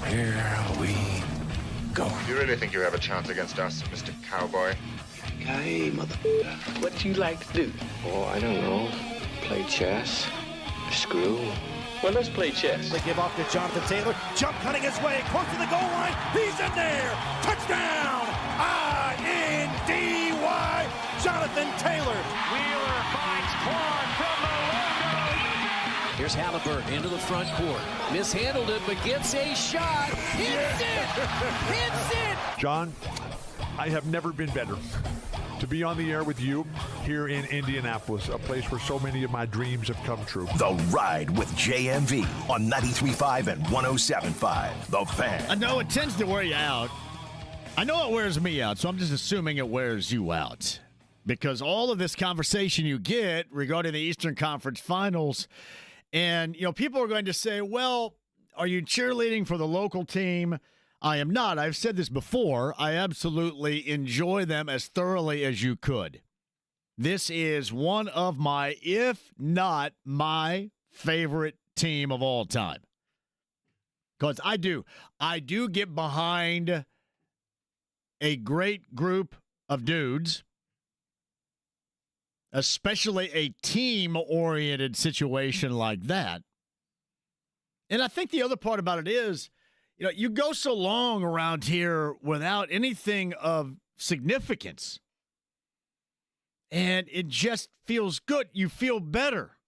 Here we go. You really think you have a chance against us, Mr. Cowboy? Hey, motherfucker. What you like to do? Oh, I don't know. Play chess. Screw. Well, let's play chess. They give off to Jonathan Taylor. Jump cutting his way close to the goal line. He's in there. Touchdown. I-N-D-Y. Jonathan Taylor. Wheeler finds Quan from the logo. Here's Halliburton into the front court. Mishandled it, but gets a shot. Hits it. Hits it. John, I have never been better to be on the air with you here in Indianapolis, a place where so many of my dreams have come true. The Ride with JMV on 93.5 and 107.5. The Fan. I know it tends to wear you out. I know it wears me out, so I'm just assuming it wears you out. Because all of this conversation you get regarding the Eastern Conference Finals, and, you know, people are going to say, well, are you cheerleading for the local team? I am not. I've said this before. I absolutely enjoy them as thoroughly as you could. This is one of my, if not my, favorite team of all time. Because I do get behind a great group of dudes, especially a team-oriented situation like that. And I think the other part about it is, you know, you go so long around here without anything of significance, and it just feels good. You feel better.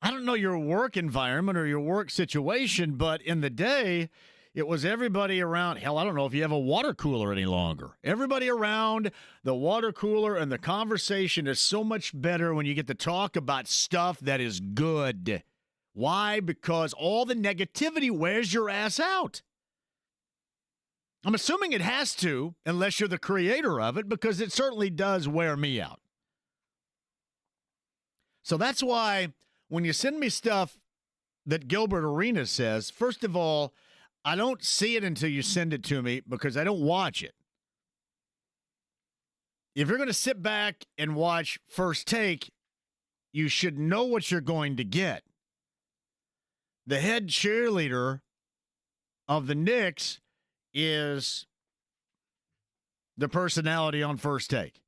I don't know your work environment or your work situation, but in the day, it was everybody around. Hell, I don't know if you have a water cooler any longer. Everybody around the water cooler, and the conversation is so much better when you get to talk about stuff that is good. Why? Because all the negativity wears your ass out. I'm assuming it has to, unless you're the creator of it, because it certainly does wear me out. So that's why when you send me stuff that Gilbert Arenas says, first of all, I don't see it until you send it to me because I don't watch it. If you're going to sit back and watch First Take, you should know what you're going to get. The head cheerleader of the Knicks is the personality on First Take.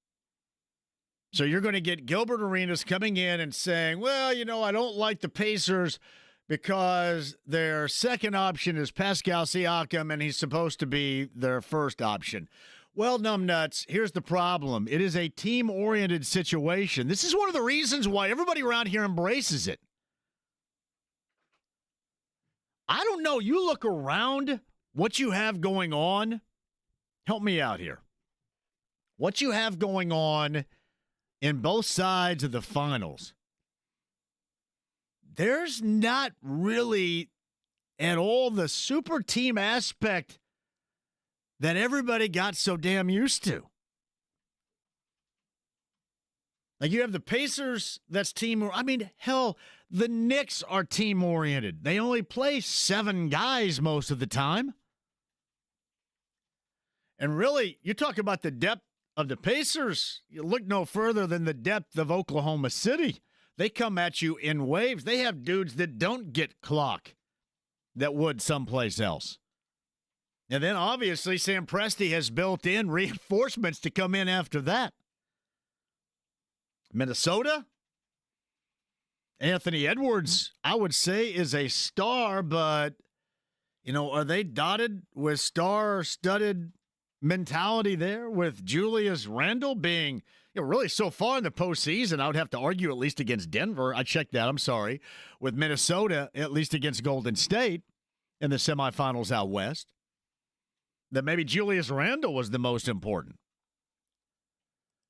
So you're going to get Gilbert Arenas coming in and saying, well, you know, I don't like the Pacers because their second option is Pascal Siakam, and he's supposed to be their first option. Well, numbnuts, here's the problem. It is a team-oriented situation. This is one of the reasons why everybody around here embraces it. I don't know. You look around what you have going on. Help me out here. What you have going on in both sides of the finals. There's not really at all the super team aspect that everybody got so damn used to. Like you have the Pacers, that's team. I mean, hell, the Knicks are team-oriented. They only play 7 guys most of the time. And really, you talk about the depth of the Pacers, you look no further than the depth of Oklahoma City. They come at you in waves. They have dudes that don't get clock that would someplace else. And then, obviously, Sam Presti has built in reinforcements to come in after that. Minnesota, Anthony Edwards, I would say, is a star, but, you know, are they dotted with star-studded mentality there with Julius Randle being, you know, really so far in the postseason? I would have to argue at least against Denver. I checked that, I'm sorry. With Minnesota, at least against Golden State in the semifinals out west, that maybe Julius Randle was the most important.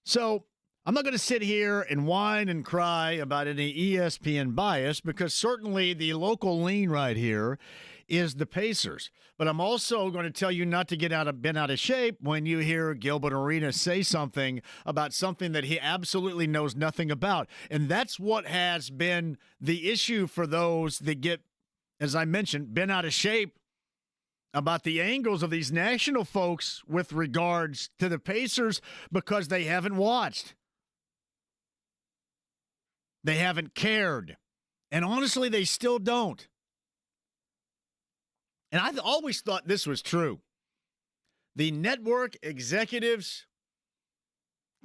So I'm not going to sit here and whine and cry about any ESPN bias because certainly the local lean right here is the Pacers. But I'm also going to tell you not to get bent out of shape when you hear Gilbert Arenas say something about something that he absolutely knows nothing about. And that's what has been the issue for those that get, as I mentioned, bent out of shape about the angles of these national folks with regards to the Pacers because they haven't watched. They haven't cared. And honestly, they still don't. And I've always thought this was true. The network executives,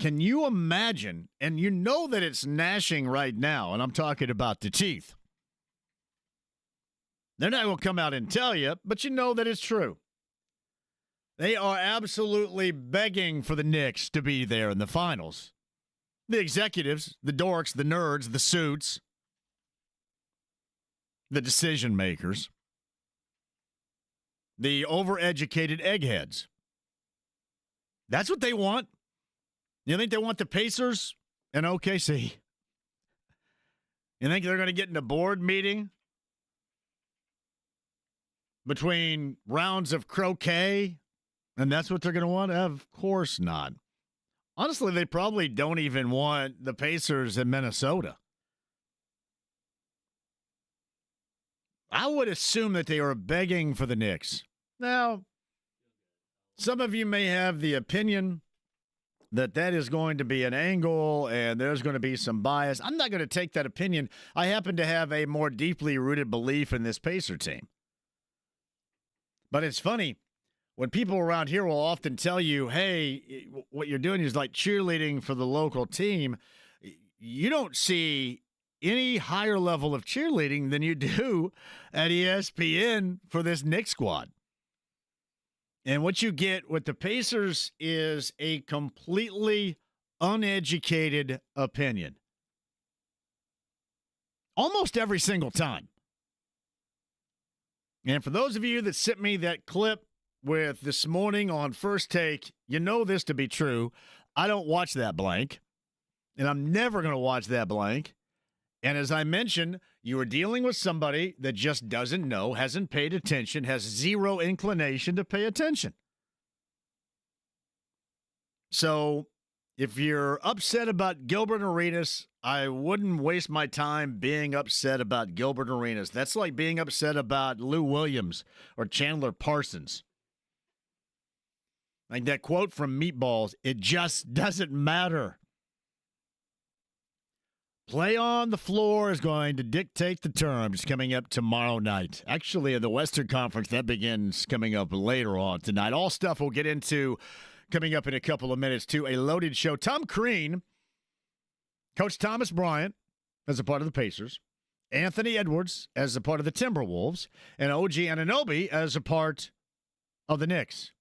can you imagine, and you know that it's gnashing right now, and I'm talking about the teeth. They're not going to come out and tell you, but you know that it's true. They are absolutely begging for the Knicks to be there in the finals. The executives, the dorks, the nerds, the suits, the decision makers, the overeducated eggheads. That's what they want. You think they want the Pacers and OKC? You think they're going to get in a board meeting between rounds of croquet, and that's what they're going to want? Of course not. Honestly, they probably don't even want the Pacers in Minnesota. I would assume that they are begging for the Knicks. Now, some of you may have the opinion that is going to be an angle and there's going to be some bias. I'm not going to take that opinion. I happen to have a more deeply rooted belief in this Pacer team. But it's funny, when people around here will often tell you, hey, what you're doing is like cheerleading for the local team, you don't see any higher level of cheerleading than you do at ESPN for this Knicks squad. And what you get with the Pacers is a completely uneducated opinion. Almost every single time. And for those of you that sent me that clip with this morning on First Take, you know this to be true. I don't watch that blank, and I'm never going to watch that blank. And as I mentioned, you are dealing with somebody that just doesn't know, hasn't paid attention, has zero inclination to pay attention. So if you're upset about Gilbert Arenas, I wouldn't waste my time being upset about Gilbert Arenas. That's like being upset about Lou Williams or Chandler Parsons. Like that quote from Meatballs, it just doesn't matter. Play on the floor is going to dictate the terms coming up tomorrow night. Actually, in the Western Conference, that begins coming up later on tonight. All stuff we'll get into coming up in a couple of minutes, too. A loaded show. Tom Crean, Coach Thomas Bryant as a part of the Pacers, Anthony Edwards as a part of the Timberwolves, and OG Anunoby as a part of the Knicks.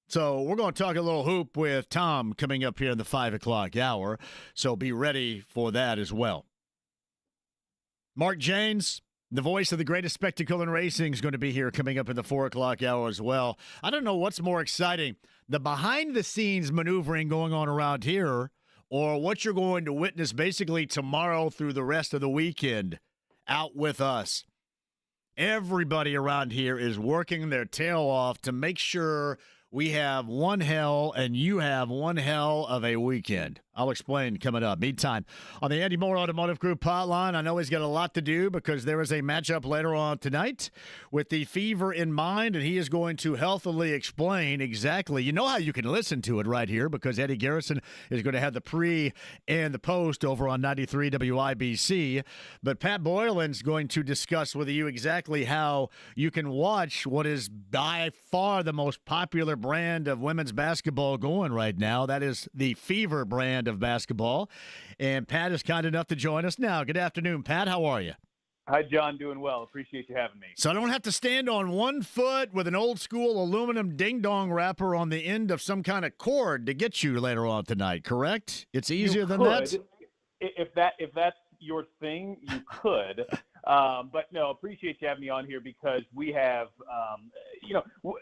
So we're going to talk a little hoop with Tom coming up here in the 5 o'clock hour, so be ready for that as well. Mark Jaynes, the voice of the greatest spectacle in racing, is going to be here coming up in the 4 o'clock hour as well. I don't know what's more exciting, the behind-the-scenes maneuvering going on around here, or what you're going to witness basically tomorrow through the rest of the weekend out with us. Everybody around here is working their tail off to make sure we have one hell and you have one hell of a weekend. I'll explain coming up. Meantime, on the Andy Moore Automotive Group hotline, I know he's got a lot to do because there is a matchup later on tonight with the Fever in mind, and he is going to healthily explain exactly. You know how you can listen to it right here because Eddie Garrison is going to have the pre and the post over on 93 WIBC. But Pat Boylan's going to discuss with you exactly how you can watch what is by far the most popular brand of women's basketball going right now. That is the Fever brand of basketball. And Pat is kind enough to join us now. Good afternoon, Pat. How are you? Hi, John. Doing well. Appreciate you having me. So I don't have to stand on one foot with an old school aluminum ding-dong wrapper on the end of some kind of cord to get you later on tonight, correct? It's easier than that? If that's your thing, you could. But no, appreciate you having me on here because we have,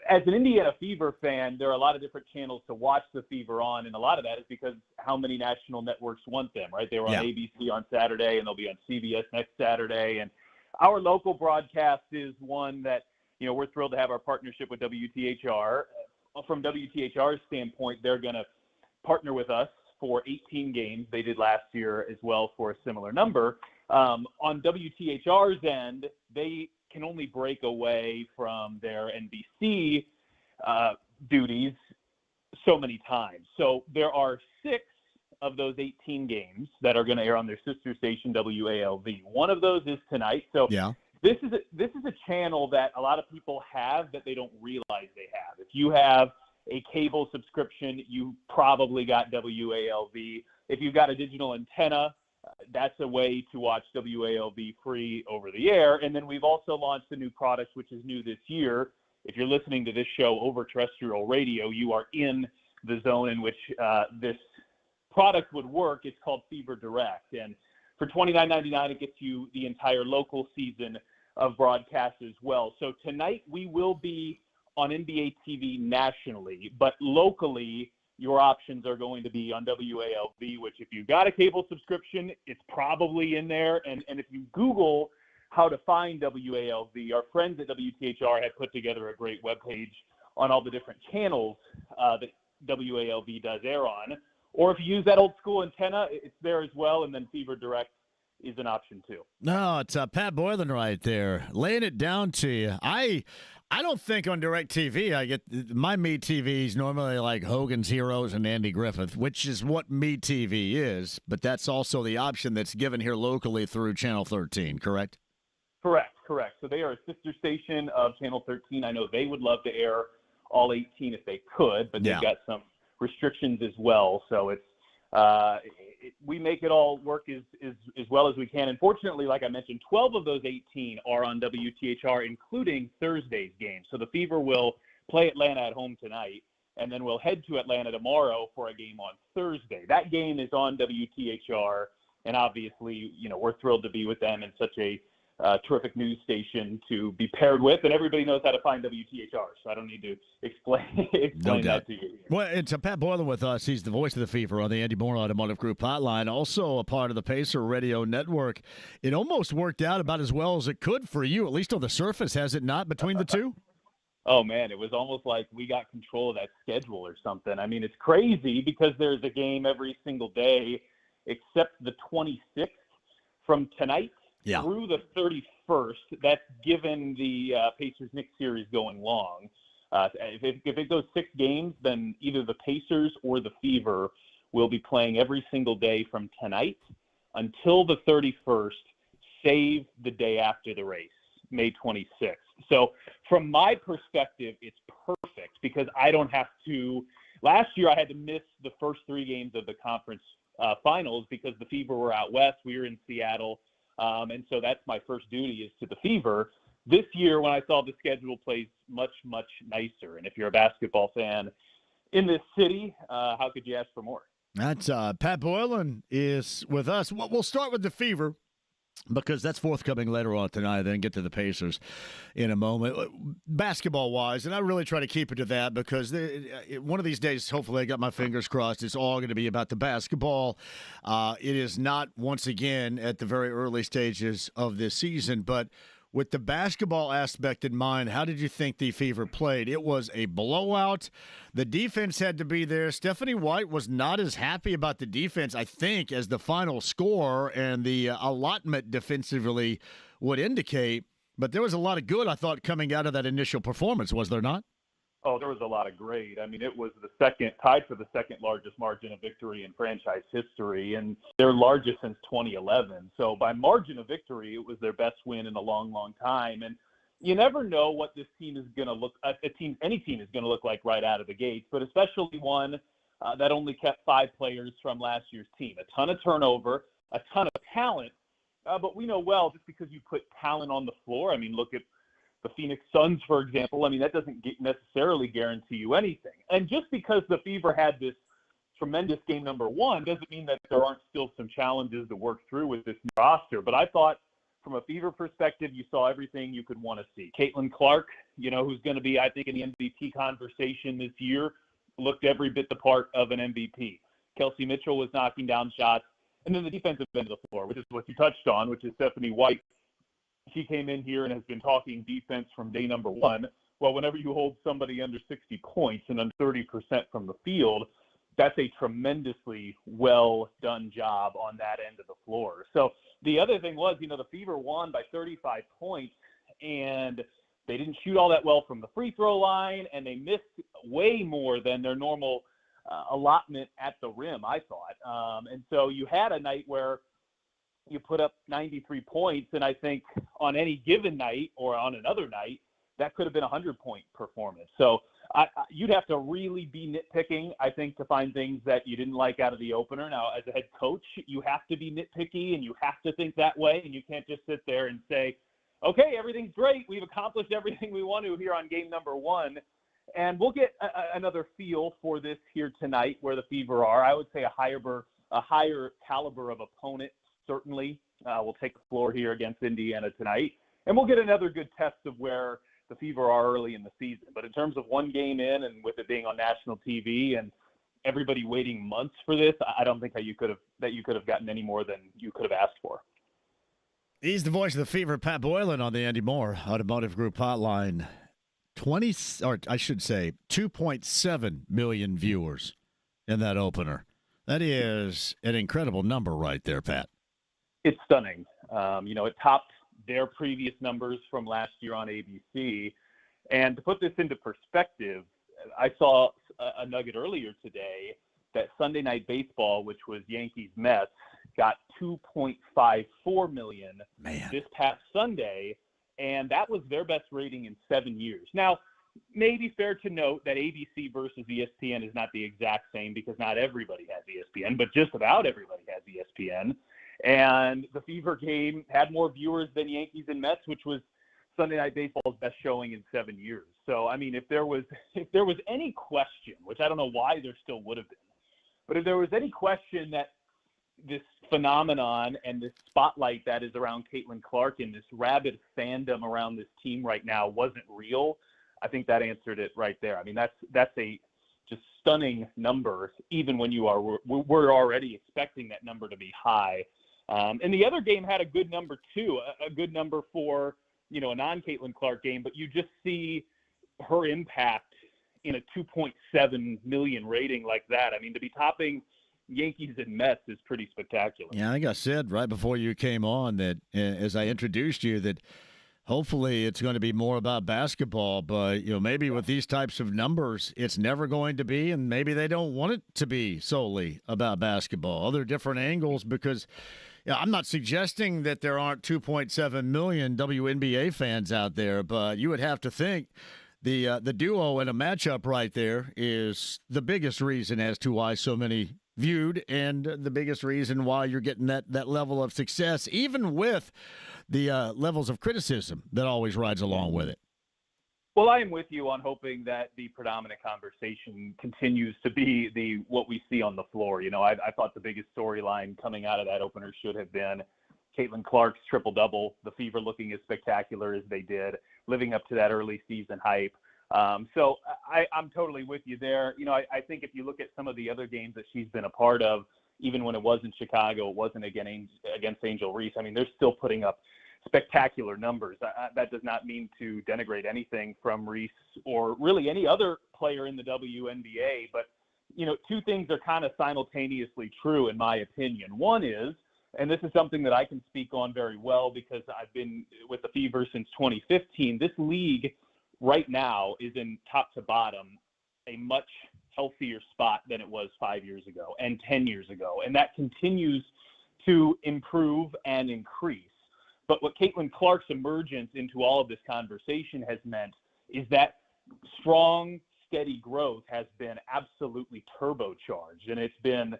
as an Indiana Fever fan, there are a lot of different channels to watch the Fever on, and a lot of that is because how many national networks want them, right? They were on ABC on Saturday, and they'll be on CBS next Saturday. And our local broadcast is one that, we're thrilled to have our partnership with WTHR. From WTHR's standpoint, they're going to partner with us for 18 games. They did last year as well for a similar number. On WTHR's end, they can only break away from their NBC duties so many times. So there are 6 of those 18 games that are going to air on their sister station, WALV. One of those is tonight. So This is a channel that a lot of people have that they don't realize they have. If you have a cable subscription, you probably got WALV. If you've got a digital antenna, that's a way to watch WALV free over the air. And then we've also launched a new product, which is new this year. If you're listening to this show over terrestrial radio, you are in the zone in which this product would work. It's called Fever Direct. And for $29.99, it gets you the entire local season of broadcast as well. So tonight we will be on NBA TV nationally, but locally your options are going to be on WALV, which if you've got a cable subscription, it's probably in there. And if you Google how to find WALV, our friends at WTHR have put together a great webpage on all the different channels that WALV does air on. Or if you use that old school antenna, it's there as well. And then Fever Direct is an option too. No, it's Pat Boylan right there, laying it down to you. I don't think on DirecTV I get my MeTV's normally like Hogan's Heroes and Andy Griffith, which is what MeTV is, but that's also the option that's given here locally through Channel 13, correct? Correct. So they are a sister station of Channel 13. I know they would love to air all 18 if they could, but they've got some restrictions as well. So it's we make it all work as well as we can. And fortunately, like I mentioned, 12 of those 18 are on WTHR, including Thursday's game. So the Fever will play Atlanta at home tonight, and then we'll head to Atlanta tomorrow for a game on Thursday. That game is on WTHR, and obviously, we're thrilled to be with them in such a terrific news station to be paired with, and everybody knows how to find WTHR, so I don't need to explain that to you. Well, it's Pat Boylan with us. He's the voice of the Fever on the Andy Moore Automotive Group hotline, also a part of the Pacer Radio Network. It almost worked out about as well as it could for you, at least on the surface, has it not, between the two? Oh, man, it was almost like we got control of that schedule or something. I mean, it's crazy because there's a game every single day except the 26th from tonight through the 31st. That's given the Pacers-Knicks series going long. If it goes 6 games, then either the Pacers or the Fever will be playing every single day from tonight until the 31st, save the day after the race, May 26th. So from my perspective, it's perfect because I don't have to – last year I had to miss the first 3 games of the conference finals because the Fever were out west. We were in Seattle. And so that's my first duty is to the Fever. This year, when I saw the schedule, plays much, much nicer. And if you're a basketball fan in this city, how could you ask for more? That's Pat Boylan is with us. We'll start with the Fever because that's forthcoming later on tonight, then get to the Pacers in a moment. Basketball-wise, and I really try to keep it to that because one of these days, hopefully I got my fingers crossed, it's all going to be about the basketball. It is not, once again, at the very early stages of this season, but with the basketball aspect in mind, how did you think the Fever played? It was a blowout. The defense had to be there. Stephanie White was not as happy about the defense, I think, as the final score and the allotment defensively would indicate. But there was a lot of good, I thought, coming out of that initial performance, was there not? Oh, there was a lot of great. I mean, it was tied for the second largest margin of victory in franchise history, and their largest since 2011. So by margin of victory, it was their best win in a long, long time. And you never know what this team is going to look. Any team is going to look like right out of the gates, but especially one that only kept 5 players from last year's team. A ton of turnover, a ton of talent, but we know well just because you put talent on the floor. I mean, look at the Phoenix Suns, for example. I mean, that doesn't necessarily guarantee you anything. And just because the Fever had this tremendous game number 1 doesn't mean that there aren't still some challenges to work through with this roster. But I thought from a Fever perspective, you saw everything you could want to see. Caitlin Clark, who's going to be, I think, in the MVP conversation this year, looked every bit the part of an MVP. Kelsey Mitchell was knocking down shots. And then the defensive end of the floor, which is what you touched on, which is Stephanie White. She came in here and has been talking defense from day number 1. Well, whenever you hold somebody under 60 points and under 30% from the field, that's a tremendously well-done job on that end of the floor. So the other thing was, the Fever won by 35 points, and they didn't shoot all that well from the free throw line, and they missed way more than their normal allotment at the rim, I thought. And so you had a night where you put up 93 points, and I think on any given night or on another night, that could have been a 100-point performance. So you'd have to really be nitpicking, I think, to find things that you didn't like out of the opener. Now, as a head coach, you have to be nitpicky, and you have to think that way, and you can't just sit there and say, okay, everything's great. We've accomplished everything we want to here on game number 1. And we'll get another feel for this here tonight where the Fever are. I would say a higher caliber of opponent, certainly. We'll take the floor here against Indiana tonight. And we'll get another good test of where the Fever are early in the season. But in terms of one game in and with it being on national TV and everybody waiting months for this, I don't think that you could have gotten any more than you could have asked for. He's the voice of the Fever, Pat Boylan, on the Andy Moore Automotive Group hotline. 2.7 million viewers in that opener. That is an incredible number right there, Pat. It's stunning. It topped their previous numbers from last year on ABC. And to put this into perspective, I saw a nugget earlier today that Sunday Night Baseball, which was Yankees-Mets, got 2.54 million this past Sunday, and that was their best rating in 7 years. Now, maybe fair to note that ABC versus ESPN is not the exact same because not everybody has ESPN, but just about everybody has ESPN. And the Fever game had more viewers than Yankees and Mets, which was Sunday Night Baseball's best showing in 7 years. So, I mean, if there was any question, which I don't know why there still would have been, but if there was any question that this phenomenon and this spotlight that is around Caitlin Clark and this rabid fandom around this team right now wasn't real, I think that answered it right there. I mean, that's a just stunning number, even when we're already expecting that number to be high. And the other game had a good number too, a good number for, a non-Caitlin Clark game, but you just see her impact in a 2.7 million rating like that. I mean, to be topping Yankees and Mets is pretty spectacular. Yeah, I think I said right before you came on that as I introduced you that hopefully it's going to be more about basketball, but maybe with these types of numbers, it's never going to be, and maybe they don't want it to be solely about basketball. Other different angles, because I'm not suggesting that there aren't 2.7 million WNBA fans out there, but you would have to think the duo in a matchup right there is the biggest reason as to why so many viewed, and the biggest reason why you're getting that level of success, even with the levels of criticism that always rides along with it. Well, I am with you on hoping that the predominant conversation continues to be what we see on the floor. I thought the biggest storyline coming out of that opener should have been Caitlin Clark's triple-double, the Fever looking as spectacular as they did, living up to that early season hype. So I'm totally with you there. I think if you look at some of the other games that she's been a part of, even when it was in Chicago, it wasn't against Angel Reese. I mean, they're still putting up spectacular numbers. That does not mean to denigrate anything from Reese or really any other player in the WNBA. But, two things are kind of simultaneously true, in my opinion. One is, and this is something that I can speak on very well because I've been with the Fever since 2015, this league right now is in top to bottom a much healthier spot than it was 5 years ago and 10 years ago. And that continues to improve and increase. But what Caitlin Clark's emergence into all of this conversation has meant is that strong, steady growth has been absolutely turbocharged. And it's been,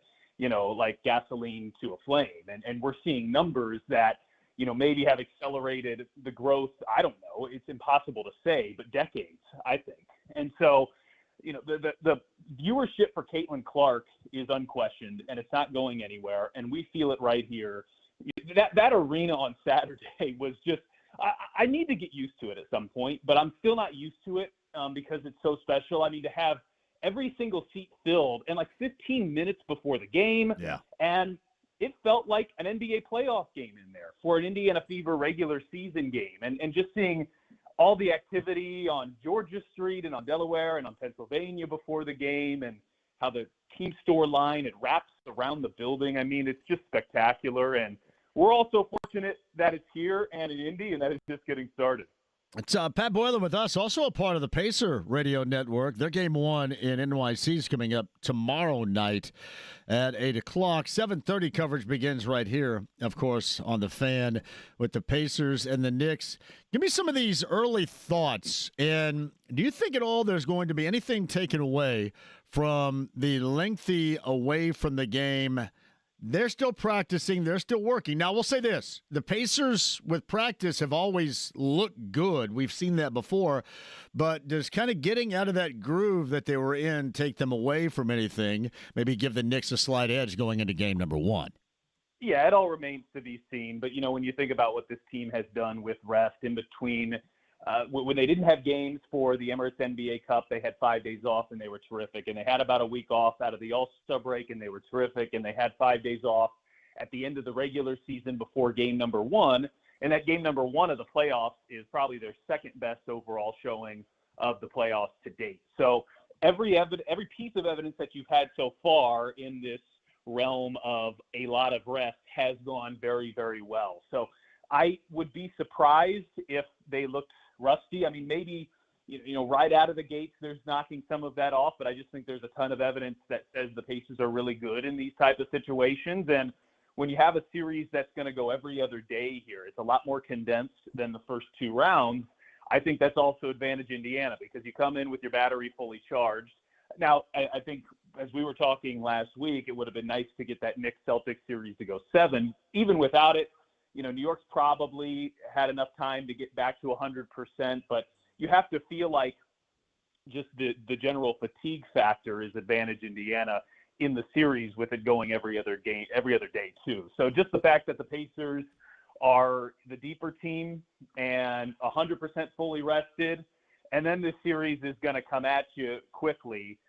like gasoline to a flame. And we're seeing numbers that, maybe have accelerated the growth. I don't know. It's impossible to say, but decades, I think. And so, the viewership for Caitlin Clark is unquestioned, and it's not going anywhere. And we feel it right here. That arena on Saturday was just I need to get used to it at some point, but I'm still not used to it because it's so special. I mean, to have every single seat filled and like 15 minutes before the game. Yeah. And it felt like an NBA playoff game in there for an Indiana Fever regular season game. And just seeing all the activity on Georgia Street and on Delaware and on Pennsylvania before the game and how the team store line, it wraps around the building. I mean, it's just spectacular. And we're also fortunate that it's here and in Indy and that it's just getting started. It's Pat Boylan with us, also a part of the Pacer Radio Network. Their game one in NYC is coming up tomorrow night at 8 o'clock. 7:30 coverage begins right here, of course, on the Fan with the Pacers and the Knicks. Give me some of these early thoughts. And do you think at all there's going to be anything taken away from the lengthy away from the game? They're still practicing. They're still working. Now, we'll say this. The Pacers with practice have always looked good. We've seen that before. But does kind of getting out of that groove that they were in take them away from anything, maybe give the Knicks a slight edge going into game number one? Yeah, it all remains to be seen. But, when you think about what this team has done with rest in between when they didn't have games for the Emirates NBA Cup, they had 5 days off, and they were terrific. And they had about a week off out of the All-Star break, and they were terrific. And they had 5 days off at the end of the regular season before game number one. And that game number one of the playoffs is probably their second best overall showing of the playoffs to date. So every piece of evidence that you've had so far in this realm of a lot of rest has gone very, very well. So I would be surprised if they looked rusty. I mean, maybe, right out of the gates, there's knocking some of that off, but I just think there's a ton of evidence that says the Pacers are really good in these types of situations. And when you have a series that's going to go every other day here, it's a lot more condensed than the first two rounds. I think that's also advantage Indiana because you come in with your battery fully charged. Now, I think as we were talking last week, it would have been nice to get that Knicks-Celtics series to go 7. Even without it, New York's probably had enough time to get back to 100%, but you have to feel like just the general fatigue factor is advantage Indiana in the series with it going every other day too. So just the fact that the Pacers are the deeper team and 100% fully rested, and then this series is going to come at you quickly.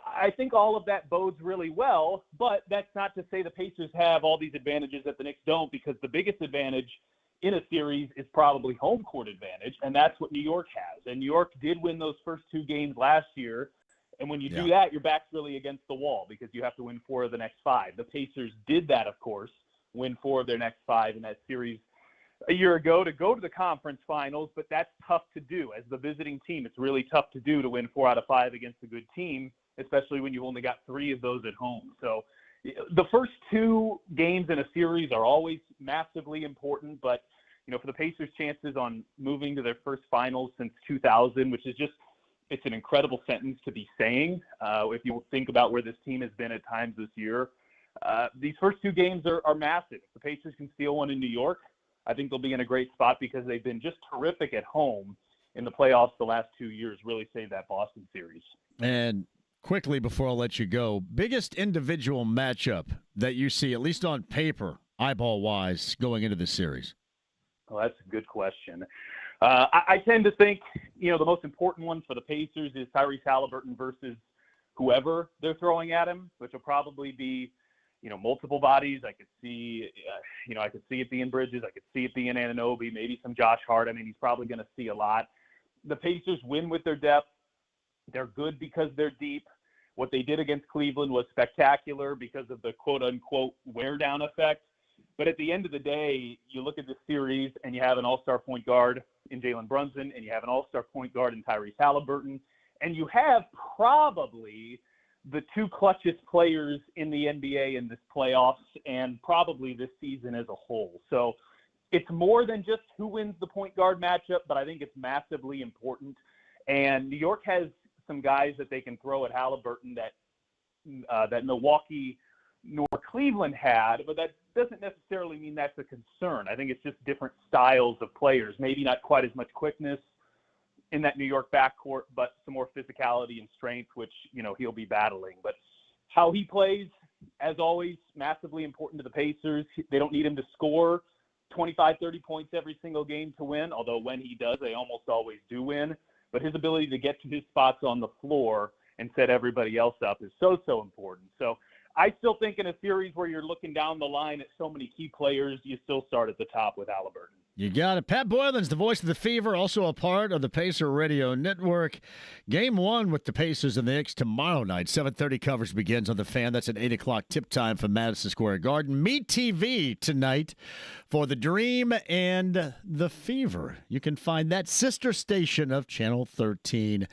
I think all of that bodes really well, but that's not to say the Pacers have all these advantages that the Knicks don't, because the biggest advantage in a series is probably home court advantage, and that's what New York has. And New York did win those first 2 games last year, and when you do that, your back's really against the wall because you have to win 4 of the next 5. The Pacers did that, of course, win 4 of their next 5 in that series a year ago to go to the conference finals, but that's tough to do. As the visiting team, it's really tough to do to win 4 out of 5 against a good team, especially when you've only got 3 of those at home. So the first 2 games in a series are always massively important, but, for the Pacers' chances on moving to their first finals since 2000, which is just, it's an incredible sentence to be saying. If you think about where this team has been at times this year, these first 2 games are massive. If the Pacers can steal one in New York, I think they'll be in a great spot because they've been just terrific at home in the playoffs the last 2 years, really saved that Boston series. And quickly before I let you go, biggest individual matchup that you see, at least on paper, eyeball-wise, going into this series? Well, that's a good question. I tend to think, the most important one for the Pacers is Tyrese Halliburton versus whoever they're throwing at him, which will probably be, multiple bodies. I could see, I could see it being Bridges. I could see it being Anunoby, maybe some Josh Hart. I mean, he's probably going to see a lot. The Pacers win with their depth. They're good because they're deep. What they did against Cleveland was spectacular because of the quote-unquote wear-down effect. But at the end of the day, you look at this series and you have an all-star point guard in Jalen Brunson and you have an all-star point guard in Tyrese Halliburton, and you have probably the 2 clutchest players in the NBA in this playoffs and probably this season as a whole. So it's more than just who wins the point guard matchup, but I think it's massively important. And New York has some guys that they can throw at Halliburton that Milwaukee nor Cleveland had, but that doesn't necessarily mean that's a concern. I think it's just different styles of players, maybe not quite as much quickness in that New York backcourt, but some more physicality and strength, which, he'll be battling. But how he plays, as always, massively important to the Pacers. They don't need him to score 25, 30 points every single game to win, although when he does, they almost always do win. But his ability to get to his spots on the floor and set everybody else up is so important. So I still think in a series where you're looking down the line at so many key players, you still start at the top with Halliburton. You got it. Pat Boylan's the voice of the Fever, also a part of the Pacer Radio Network. Game 1 with the Pacers and the Knicks tomorrow night. 7:30 coverage begins on the Fan. That's at 8 o'clock tip time from Madison Square Garden. Me TV tonight for the Dream and the Fever. You can find that sister station of Channel 13.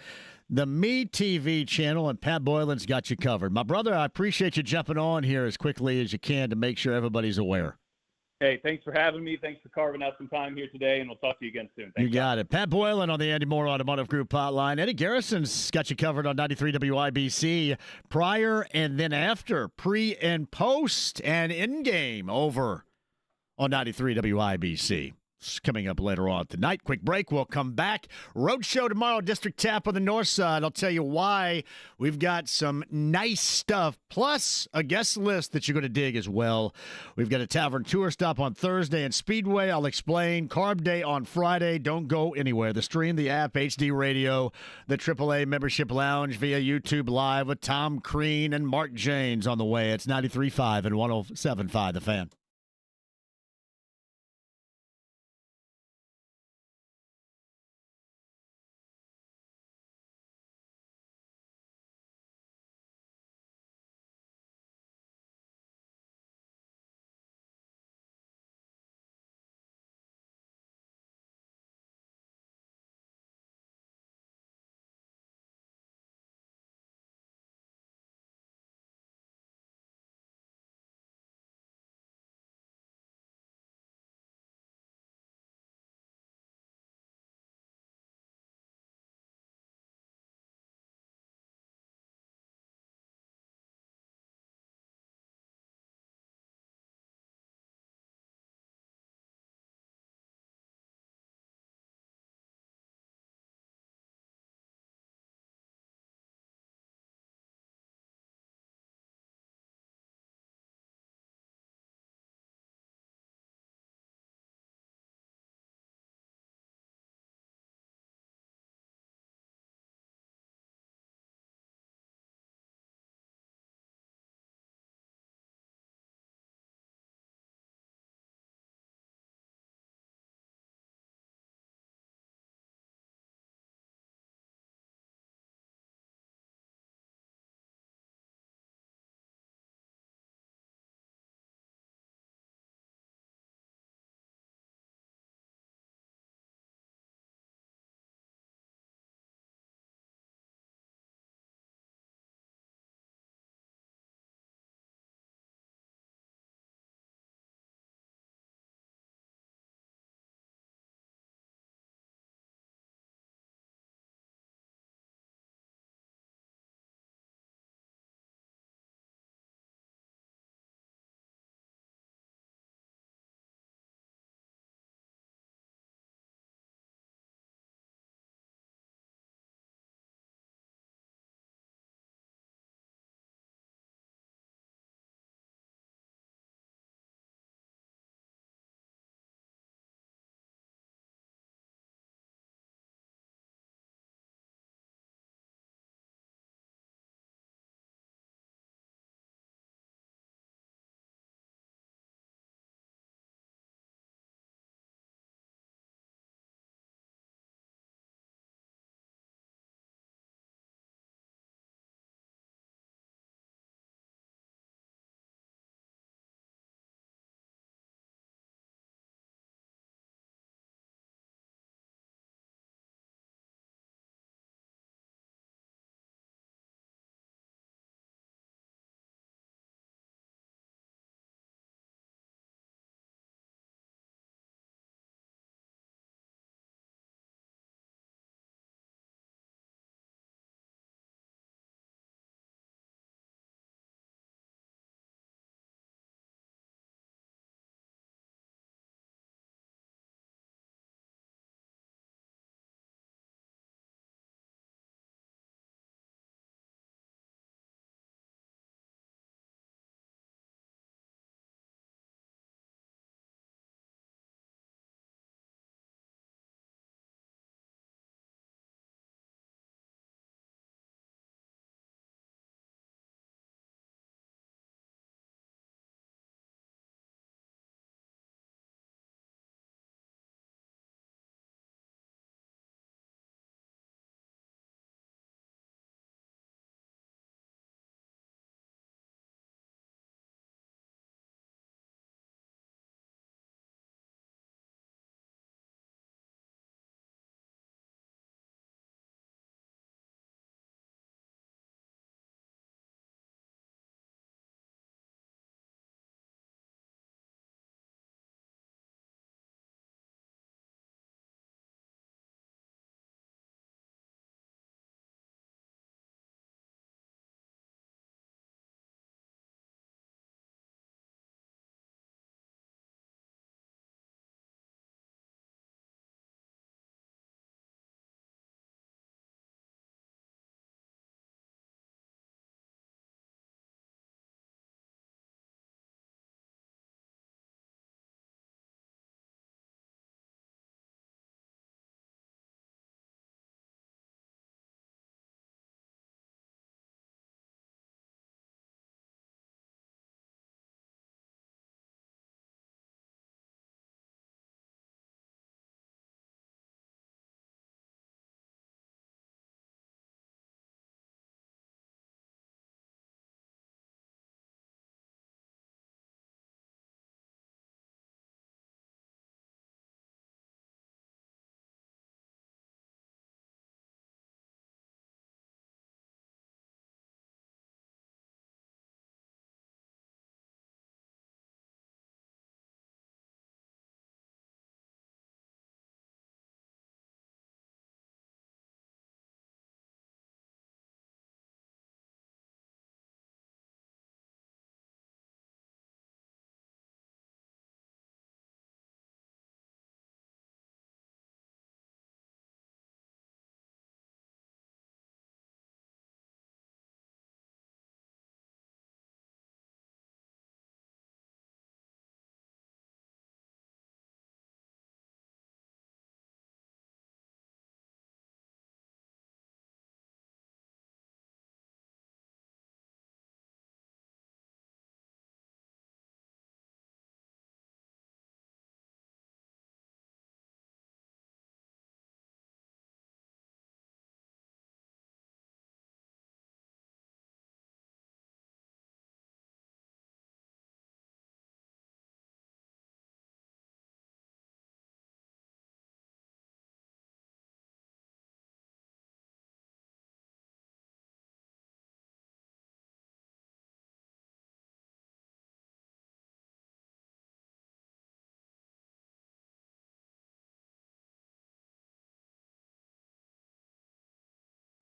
The Me TV channel, and Pat Boylan's got you covered. My brother, I appreciate you jumping on here as quickly as you can to make sure everybody's aware. Hey, thanks for having me. Thanks for carving out some time here today, and we'll talk to you again soon. Thanks, you got it. Pat Boylan on the Andy Moore Automotive Group hotline. Eddie Garrison's got you covered on 93 WIBC prior and then after, pre and post and in-game over on 93 WIBC. It's coming up later on tonight. Quick break. We'll come back. Road show tomorrow, District Tap on the north side. I'll tell you why. We've got some nice stuff, plus a guest list that you're going to dig as well. We've got a tavern tour stop on Thursday and Speedway. I'll explain. Carb Day on Friday. Don't go anywhere. The stream, the app, HD Radio, the AAA Membership Lounge via YouTube Live with Tom Crean and Mark Jaynes on the way. It's 93.5 and 107.5 The Fan.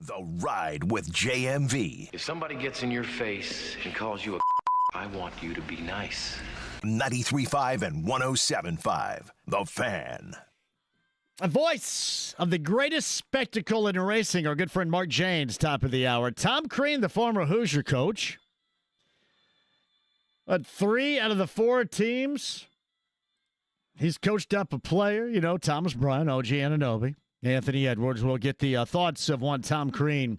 The Ride with JMV. If somebody gets in your face and calls you a I want you to be nice. 93.5 and 107.5. The Fan. A voice of the greatest spectacle in racing, our good friend Mark Jaynes, top of the hour. Tom Crean, the former Hoosier coach. But 3 out of the 4 teams, he's coached up a player. You know, Thomas Bryant, OG Anunoby, Anthony Edwards. We'll get the thoughts of one Tom Crean.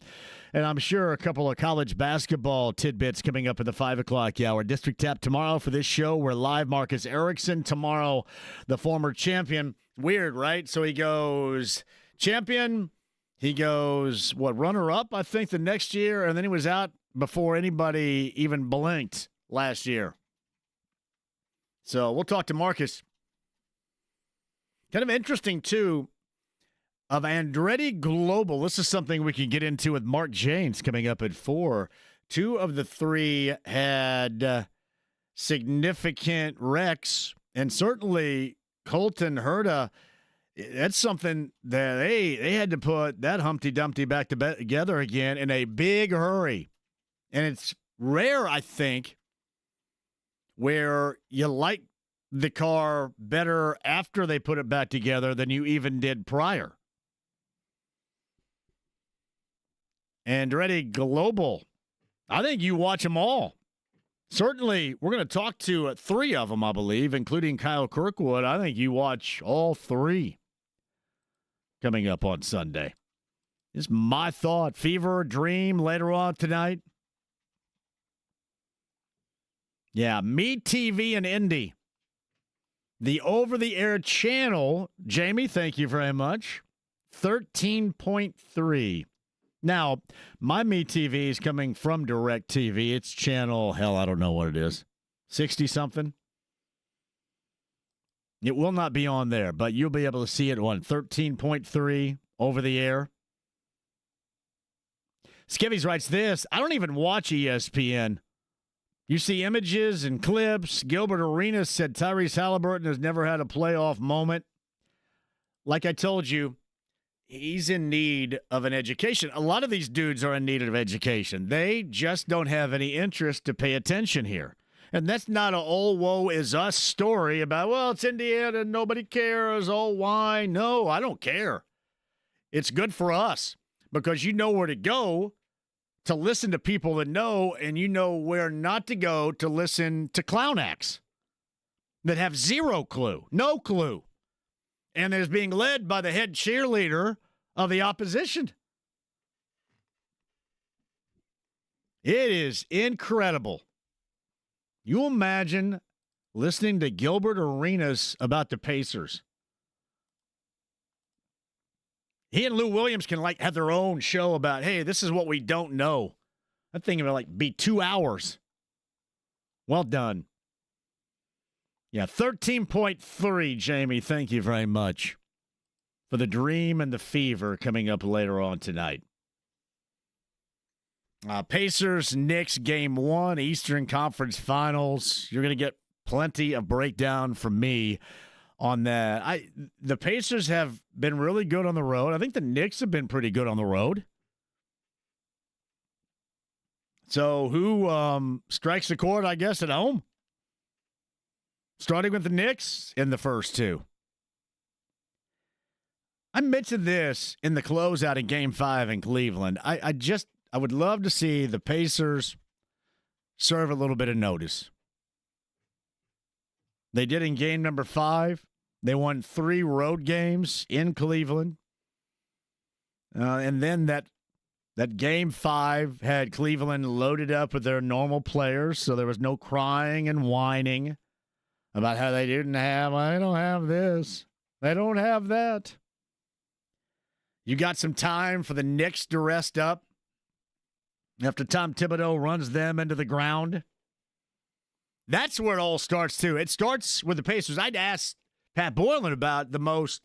And I'm sure a couple of college basketball tidbits coming up in the 5 o'clock hour. District Tap tomorrow for this show. We're live. Marcus Erickson tomorrow, the former champion. Weird, right? So he goes champion. He goes, runner-up, I think, the next year. And then he was out before anybody even blinked last year. So we'll talk to Marcus. Kind of interesting, too, of Andretti Global. This is something we can get into with Mark Jaynes coming up at 4. 2 of the 3 had significant wrecks, and certainly Colton Herta, that's something that they had to put that Humpty Dumpty back together again in a big hurry. And it's rare, I think, where you like the car better after they put it back together than you even did prior. Andretti Global, I think you watch them all. Certainly, we're going to talk to 3 of them, I believe, including Kyle Kirkwood. I think you watch all 3 coming up on Sunday. It's my thought. Fever, Dream later on tonight. Yeah, Me TV and Indy. The over-the-air channel, Jamie, thank you very much, 13.3. Now, my MeTV is coming from DirecTV. It's channel, I don't know what it is, 60-something. It will not be on there, but you'll be able to see it on 13.3 over the air. Skivvies writes this, I don't even watch ESPN. You see images and clips. Gilbert Arenas said Tyrese Halliburton has never had a playoff moment. Like I told you, he's in need of an education. A lot of these dudes are in need of education. They just don't have any interest to pay attention here. And that's not an "oh, woe is us" story about, well, it's Indiana and nobody cares. Oh, why? No, I don't care. It's good for us because you know where to go to listen to people that know, and you know where not to go to listen to clown acts that have zero clue, no clue. And is being led by the head cheerleader of the opposition. It is incredible. You imagine listening to Gilbert Arenas about the Pacers. He and Lou Williams can have their own show about, hey, this is what we don't know. I think it would be 2 hours. Well done. Yeah, 13.3, Jamie. Thank you very much for the Dream and the Fever coming up later on tonight. Pacers, Knicks, Game 1, Eastern Conference Finals. You're going to get plenty of breakdown from me on that. The Pacers have been really good on the road. I think the Knicks have been pretty good on the road. So who strikes the chord, I guess, at home? Starting with the Knicks in the first 2. I mentioned this in the closeout in Game 5 in Cleveland. I would love to see the Pacers serve a little bit of notice. They did in game number 5. They won 3 road games in Cleveland. And then that Game 5 had Cleveland loaded up with their normal players, so there was no crying and whining about how they don't have this. They don't have that. You got some time for the Knicks to rest up after Tom Thibodeau runs them into the ground. That's where it all starts, too. It starts with the Pacers. I'd asked Pat Boylan about the most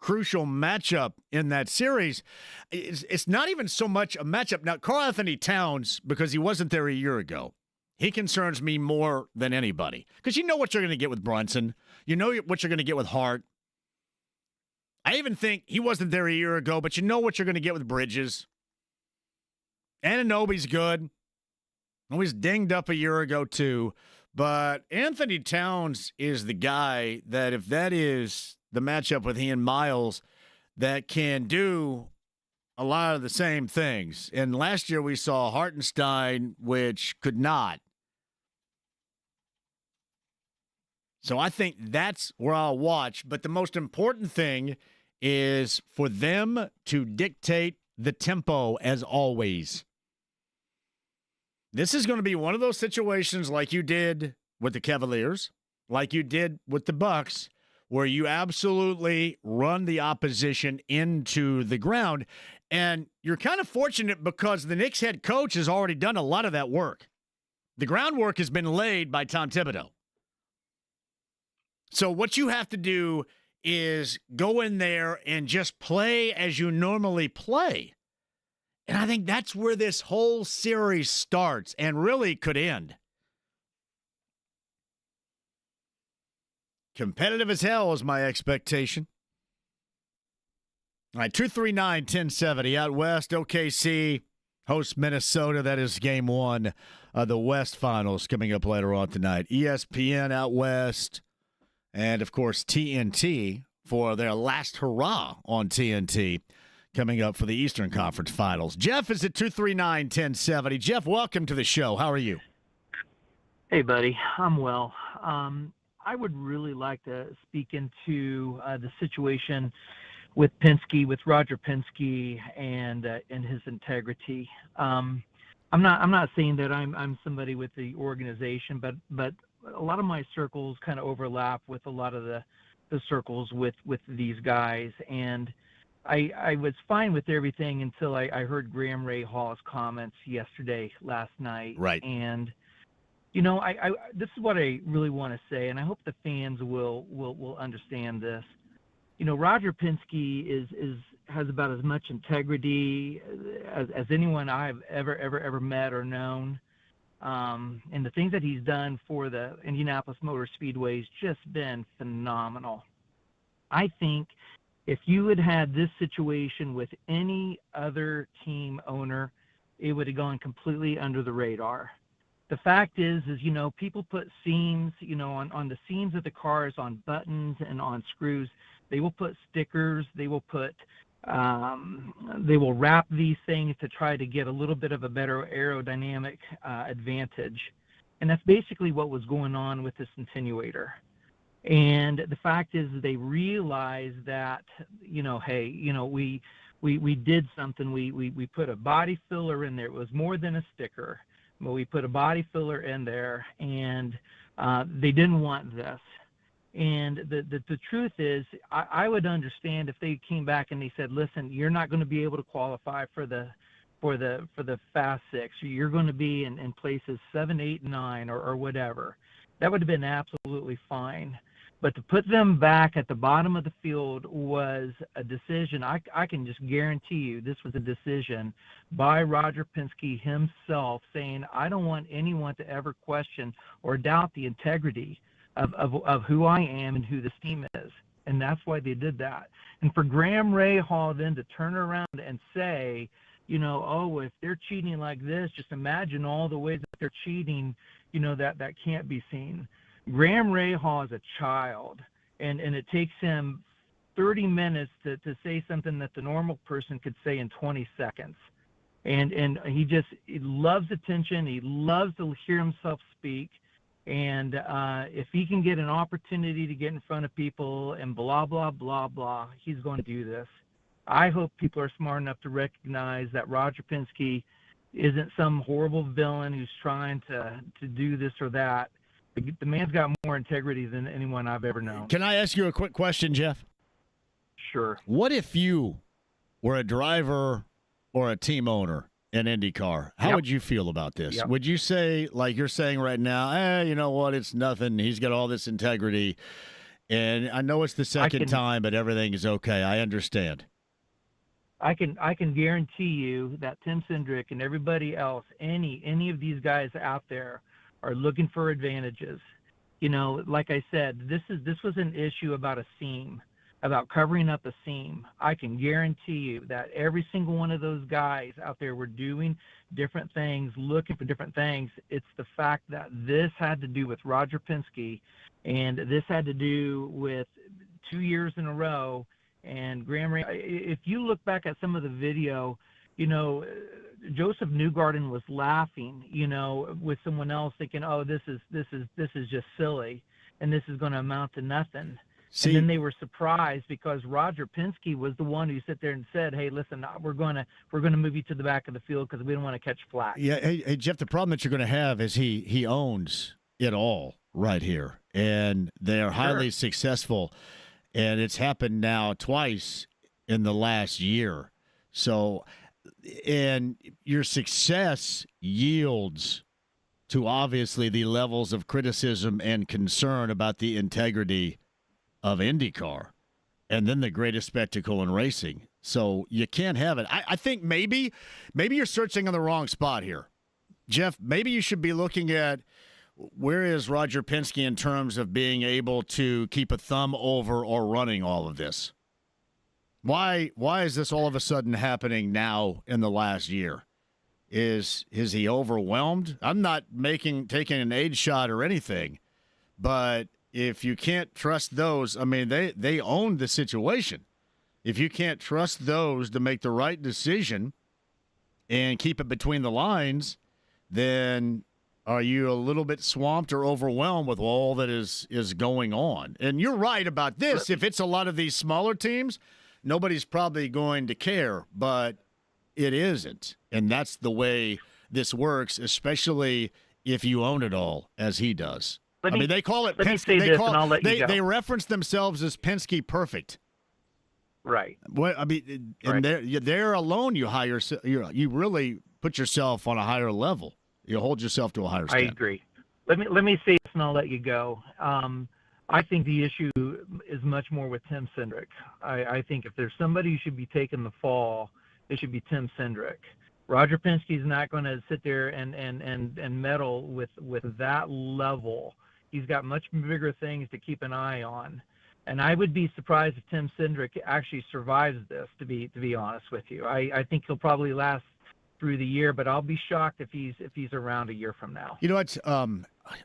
crucial matchup in that series. It's not even so much a matchup. Now, Karl Anthony Towns, because he wasn't there a year ago, he concerns me more than anybody. Because you know what you're going to get with Brunson. You know what you're going to get with Hart. I even think he wasn't there a year ago, but you know what you're going to get with Bridges. Anunoby's good. He was dinged up a year ago, too. But Anthony Towns is the guy that, if that is the matchup with Ian Miles, that can do a lot of the same things. And last year we saw Hartenstein, which could not. So I think that's where I'll watch. But the most important thing is for them to dictate the tempo as always. This is going to be one of those situations like you did with the Cavaliers, like you did with the Bucks, where you absolutely run the opposition into the ground. And you're kind of fortunate because the Knicks head coach has already done a lot of that work. The groundwork has been laid by Tom Thibodeau. So what you have to do is go in there and just play as you normally play. And I think that's where this whole series starts and really could end. Competitive as hell is my expectation. All right, 239-1070 out west. OKC hosts Minnesota. That is game one of the West Finals coming up later on tonight. ESPN out west. And, of course, TNT for their last hurrah on TNT coming up for the Eastern Conference Finals. Jeff is at 239-1070. Jeff, welcome to the show. How are you? Hey, buddy. I'm well. I would really like to speak into the situation with Penske, with Roger Penske, and his integrity. I'm not saying that I'm somebody with the organization, but a lot of my circles kind of overlap with a lot of the circles with these guys, and I was fine with everything until I heard Graham Ray Hall's comments last night. Right. And you know, I this is what I really want to say, and I hope the fans will understand this. You know, Roger Penske has about as much integrity as anyone I've ever met or known. And the things that he's done for the Indianapolis Motor Speedway has just been phenomenal. I think if you had this situation with any other team owner, it would have gone completely under the radar. The fact is, you know, people put seams, you know, on the seams of the cars, on buttons and on screws. They will put stickers. They will wrap these things to try to get a little bit of a better aerodynamic advantage. And that's basically what was going on with this attenuator. And the fact is they realized that, you know, hey, you know, we did something. We put a body filler in there. It was more than a sticker, but we put a body filler in there, and they didn't want this. And the truth is, I would understand if they came back and they said, listen, you're not going to be able to qualify for the Fast Six. You're going to be in places 7, 8, 9 or whatever. That would have been absolutely fine. But to put them back at the bottom of the field was a decision. I can just guarantee you this was a decision by Roger Penske himself, saying, I don't want anyone to ever question or doubt the integrity of who I am and who this team is. And that's why they did that. And for Graham Ray Hall then to turn around and say, you know, oh, if they're cheating like this, just imagine all the ways that they're cheating, you know, that can't be seen. Graham Ray Hall is a child, and it takes him 30 minutes to say something that the normal person could say in 20 seconds. And he loves attention. He loves to hear himself speak. And if he can get an opportunity to get in front of people and blah, blah, blah, blah, he's going to do this. I hope people are smart enough to recognize that Roger Penske isn't some horrible villain who's trying to do this or that. The man's got more integrity than anyone I've ever known. Can I ask you a quick question, Jeff? Sure. What if you were a driver or a team owner in IndyCar? How would you feel about this? Yep. Would you say, like you're saying right now, you know what, it's nothing. He's got all this integrity. And I know it's the second time, but everything is okay. I understand. I can guarantee you that Tim Cindric and everybody else, any of these guys out there, are looking for advantages. You know, like I said, this was an issue about a seam. about covering up a seam, I can guarantee you that every single one of those guys out there were doing different things, looking for different things. It's the fact that this had to do with Roger Penske, and this had to do with 2 years in a row. And Graham, if you look back at some of the video, Joseph Newgarden was laughing, with someone else thinking, "Oh, this is just silly, and this is going to amount to nothing." See, and then they were surprised because Roger Penske was the one who sat there and said, "Hey, listen, we're going to move you to the back of the field because we don't want to catch flack." Yeah, hey, Jeff, the problem that you're going to have is he owns it all right here, and they are highly successful, and it's happened now twice in the last year. So, and your success yields to obviously the levels of criticism and concern about the integrity of IndyCar, and then the greatest spectacle in racing. So you can't have it. I think maybe you're searching on the wrong spot here. Jeff, maybe you should be looking at where is Roger Penske in terms of being able to keep a thumb over or running all of this. Why is this all of a sudden happening now in the last year? Is he overwhelmed? I'm not taking an age shot or anything, but if you can't trust those, I mean, they own the situation. If you can't trust those to make the right decision and keep it between the lines, then are you a little bit swamped or overwhelmed with all that is going on? And you're right about this. If it's a lot of these smaller teams, nobody's probably going to care, but it isn't. And that's the way this works, especially if you own it all, as he does. They call it Penske. They reference themselves as Penske perfect. Right. And there alone, you really put yourself on a higher level. You hold yourself to a higher standard. I agree. Let me say this, and I'll let you go. I think the issue is much more with Tim Cindric. I think if there's somebody who should be taking the fall, it should be Tim Cindric. Roger Penske is not going to sit there and meddle with that level. He's got much bigger things to keep an eye on. And I would be surprised if Tim Cindric actually survives this, to be honest with you. I think he'll probably last through the year, but I'll be shocked if he's around a year from now. You know what?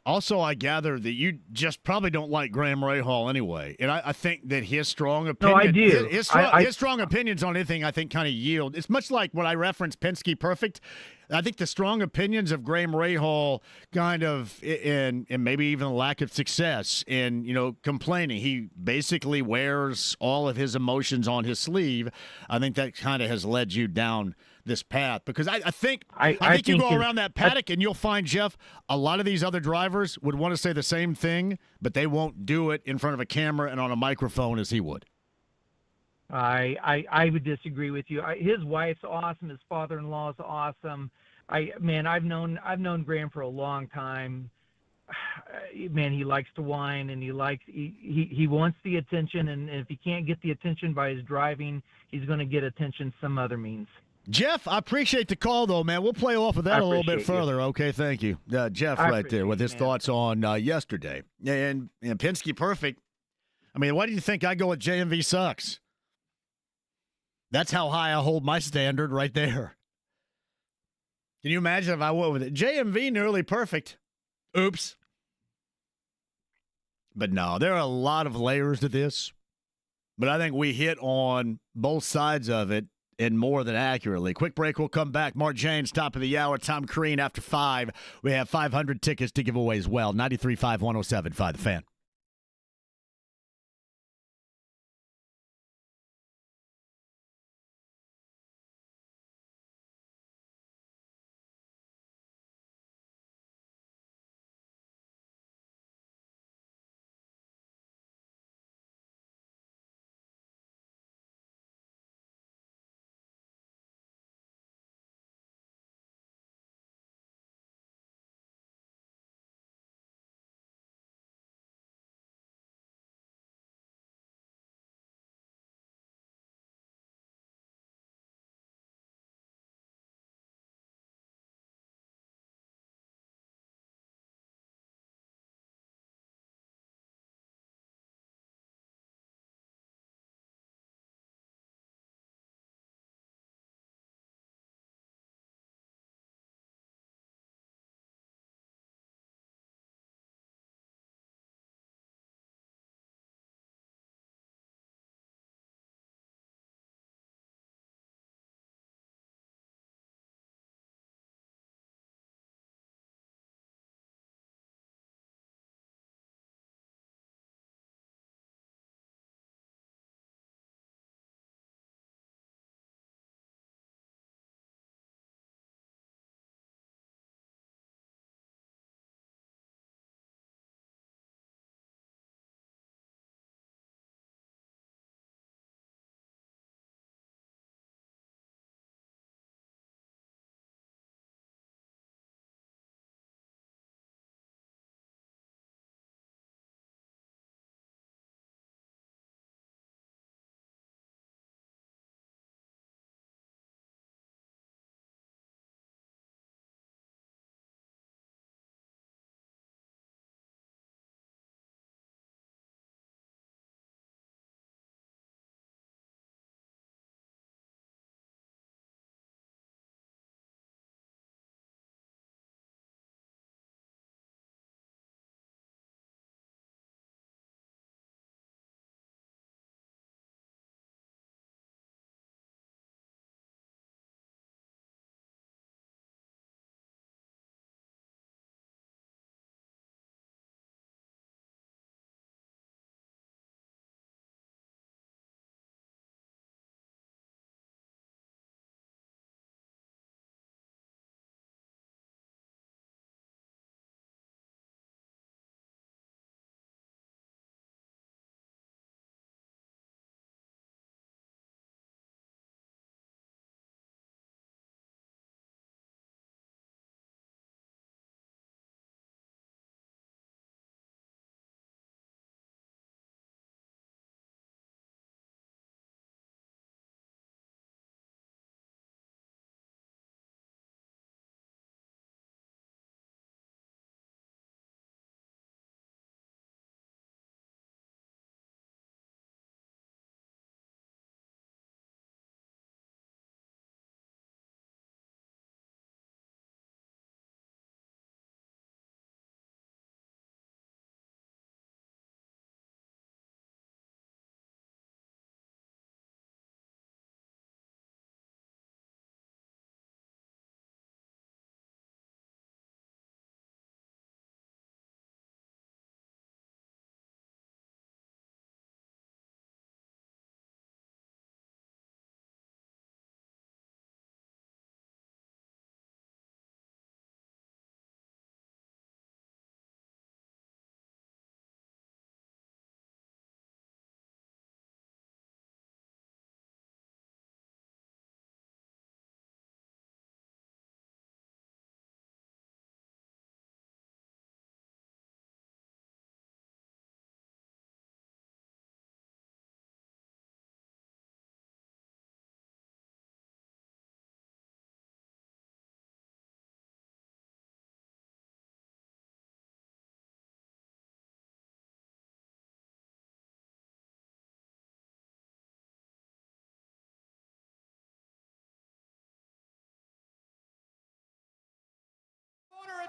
Also, I gather that you just probably don't like Graham Rahal anyway, and I think that his strong opinion. No, I do. His strong opinions on anything, I think, kind of yield. It's much like when I referenced Penske perfect. I think the strong opinions of Graham Rahal kind of, and maybe even the lack of success in, complaining. He basically wears all of his emotions on his sleeve. I think that kind of has led you down this path, because I think you go around that paddock and you'll find, Jeff, a lot of these other drivers would want to say the same thing, but they won't do it in front of a camera and on a microphone as he would. I would disagree with you. His wife's awesome. His father-in-law is awesome. I've known Graham for a long time. Man, he likes to whine, and he wants the attention, and if he can't get the attention by his driving, he's going to get attention some other means. Jeff, I appreciate the call, though, man. We'll play off of that a little bit further. Okay, thank you. Jeff right there with his thoughts on yesterday. And Penske perfect. I mean, why do you think I go with JMV sucks? That's how high I hold my standard right there. Can you imagine if I went with it? JMV nearly perfect. Oops. But no, there are a lot of layers to this. But I think we hit on both sides of it, and more than accurately. Quick break, we'll come back. Mark Jaynes, top of the hour. Tom Crean after 5. We have 500 tickets to give away as well. 93.5, 107.5, The Fan.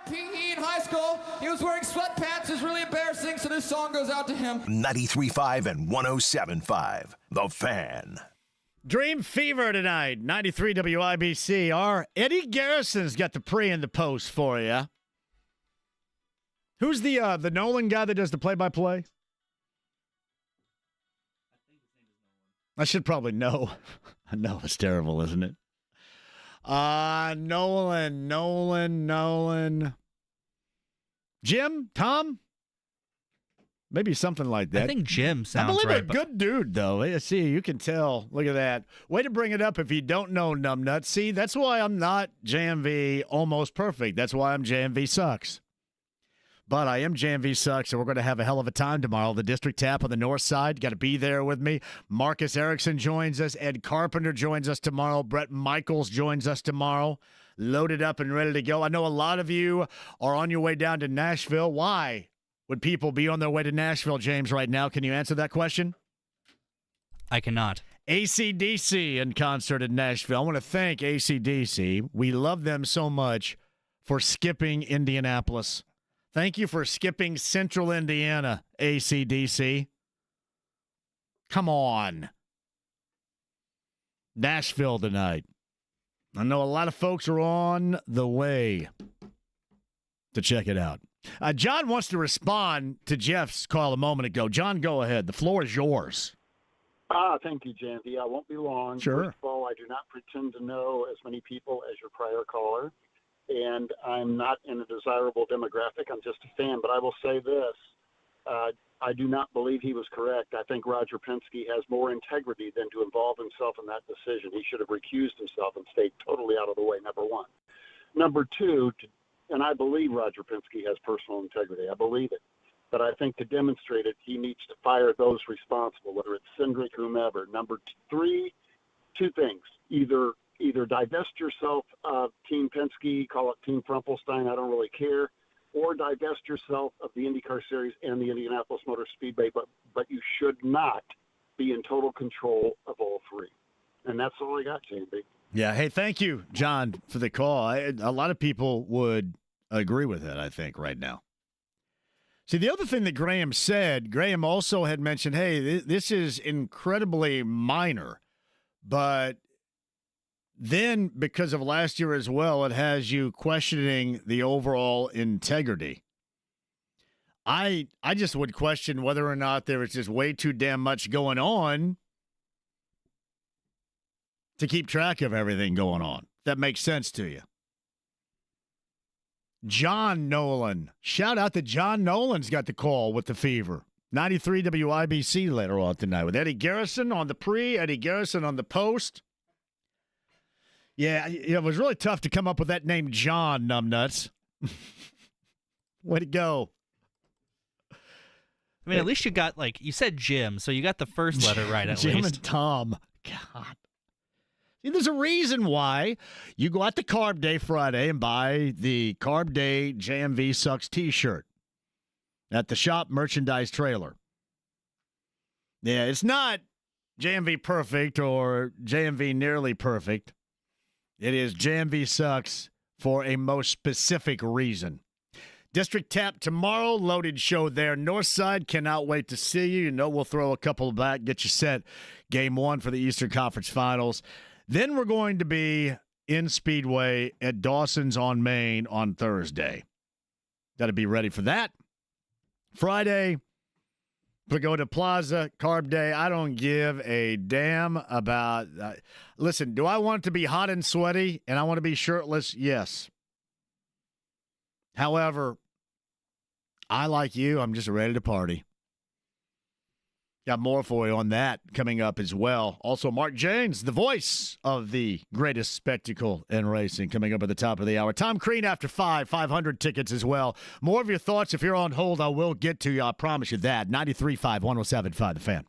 PE in high school. He was wearing sweatpants. It was really embarrassing, so this song goes out to him. 93.5 and 107.5. The Fan. Dream Fever tonight, 93 WIBC. Our Eddie Garrison's got the pre and the post for you. Who's the Nolan guy that does the play-by-play? I should probably know. I know it's terrible, isn't it? Nolan. Jim? Tom? Maybe something like that. I think Jim sounds I believe right. a good dude, though. I see, you can tell. Look at that. Way to bring it up if you don't know Numbnuts. See, that's why I'm not JMV almost perfect. That's why I'm JMV sucks. But I am JMV sucks, so we're going to have a hell of a time tomorrow. The District Tap on the north side. Got to be there with me. Marcus Erickson joins us. Ed Carpenter joins us tomorrow. Brett Michaels joins us tomorrow. Loaded up and ready to go. I know a lot of you are on your way down to Nashville. Why would people be on their way to Nashville, James, right now? Can you answer that question? I cannot. AC/DC in concert in Nashville. I want to thank AC/DC. We love them so much for skipping Indianapolis. Thank you for skipping Central Indiana, AC/DC. Come on. Nashville tonight. I know a lot of folks are on the way to check it out. John wants to respond to Jeff's call a moment ago. John, go ahead. The floor is yours. Thank you, JMV. I won't be long. Sure. First of all, I do not pretend to know as many people as your prior caller, and I'm not in a desirable demographic. I'm just a fan, but I will say this. I do not believe he was correct. I think Roger Penske has more integrity than to involve himself in that decision. He should have recused himself and stayed totally out of the way, number one. Number two, and I believe Roger Penske has personal integrity. I believe it. But I think to demonstrate it, he needs to fire those responsible, whether it's Cindric, whomever. Number three, two things. Either divest yourself of Team Penske, call it Team Frumplestein, I don't really care, or divest yourself of the IndyCar Series and the Indianapolis Motor Speedway, but you should not be in total control of all three. And that's all I got, JMB. Yeah, hey, thank you, John, for the call. A lot of people would agree with it, I think, right now. See, the other thing that Graham said, Graham also had mentioned, hey, this is incredibly minor, but then because of last year as well, it has you questioning the overall integrity. I just would question whether or not there is just way too damn much going on to keep track of everything going on. That makes sense to you. John Nolan. Shout out to John Nolan's got the call with the fever. 93 WIBC later on tonight with Eddie Garrison on the pre, Eddie Garrison on the post. Yeah, it was really tough to come up with that name, John Numbnuts. Way to go. I mean, at least you got, you said Jim, so you got the first letter right at Jim least. and Tom. God. See, there's a reason why you go out to Carb Day Friday and buy the Carb Day JMV Sucks t-shirt at the shop merchandise trailer. Yeah, it's not JMV perfect or JMV nearly perfect. It is JMV Sucks for a most specific reason. District Tap tomorrow, loaded show there. Northside, cannot wait to see you. You know we'll throw a couple back, get you set. Game one for the Eastern Conference Finals. Then we're going to be in Speedway at Dawson's on Main on Thursday. Got to be ready for that. Friday, Pagoda Plaza, Carb Day. I don't give a damn about listen, do I want it to be hot and sweaty and I want to be shirtless? Yes. However, I, like you, I'm just ready to party. Got more for you on that coming up as well. Also, Mark Jaynes, the voice of the greatest spectacle in racing, coming up at the top of the hour. Tom Crean after 500 tickets as well. More of your thoughts. If you're on hold, I will get to you. I promise you that. 93.5, 107.5, The Fan.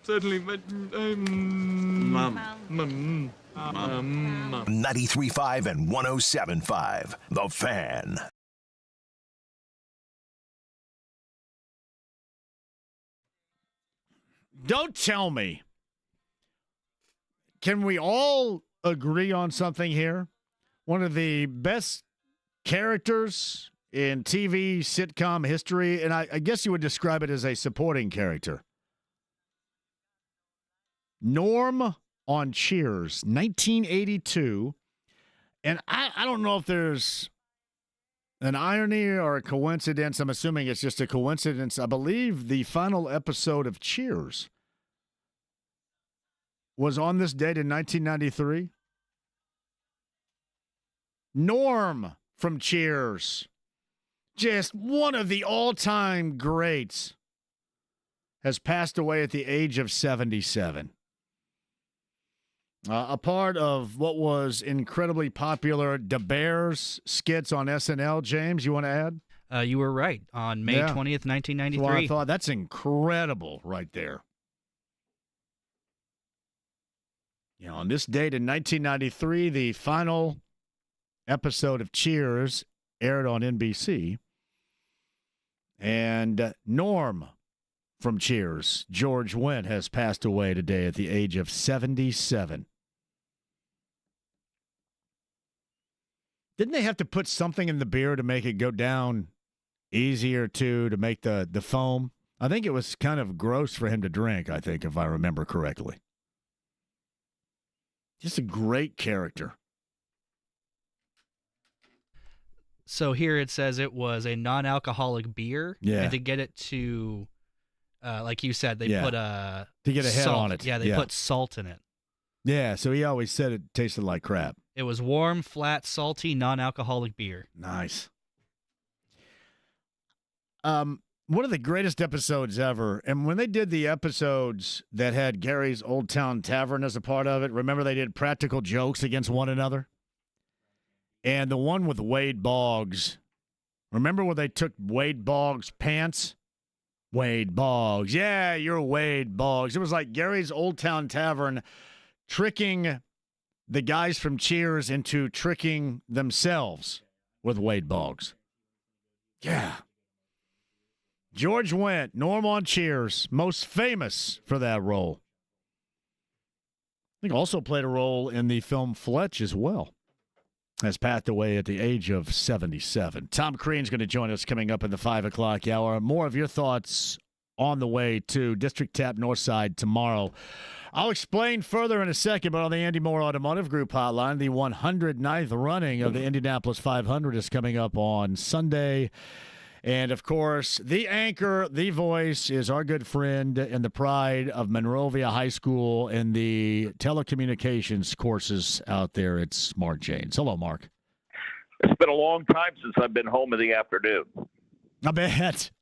Certainly, but 93.5 and 107.5. The Fan. Don't tell me. Can we all agree on something here? One of the best characters in TV sitcom history, and I guess you would describe it as a supporting character. Norm on Cheers, 1982. And I don't know if there's an irony or a coincidence. I'm assuming it's just a coincidence. I believe the final episode of Cheers was on this date in 1993. Norm from Cheers, just one of the all-time greats, has passed away at the age of 77. A part of what was incredibly popular Da Bears skits on SNL. James, you want to add? You were right. On May 20th, 1993. Well, I thought that's incredible right there. You know, on this date in 1993, the final episode of Cheers aired on NBC. And Norm from Cheers, George Wendt, has passed away today at the age of 77. Didn't they have to put something in the beer to make it go down easier, to make the foam? I think it was kind of gross for him to drink, I think, if I remember correctly. Just a great character. So here it says it was a non-alcoholic beer. Yeah. And to get it to, like you said, they put to get a head salt. on it. Yeah, they put salt in it. Yeah, so he always said it tasted like crap. It was warm, flat, salty, non-alcoholic beer. Nice. One of the greatest episodes ever, and when they did the episodes that had Gary's Old Town Tavern as a part of it, remember they did practical jokes against one another? And the one with Wade Boggs, remember when they took Wade Boggs' pants? Wade Boggs. Yeah, you're Wade Boggs. It was like Gary's Old Town Tavern tricking the guys from Cheers into tricking themselves with Wade Boggs. Yeah. George Wendt, Norm on Cheers, most famous for that role. I think also played a role in the film Fletch as well. Has passed away at the age of 77. Tom Crean's going to join us coming up in the 5 o'clock hour. More of your thoughts on the way to District Tap Northside tomorrow. I'll explain further in a second, but on the Andy Moore Automotive Group hotline, the 109th running of the Indianapolis 500 is coming up on Sunday. And, of course, the anchor, the voice, is our good friend and the pride of Monrovia High School and the telecommunications courses out there. It's Mark Jaynes. Hello, Mark. It's been a long time since I've been home in the afternoon. I bet.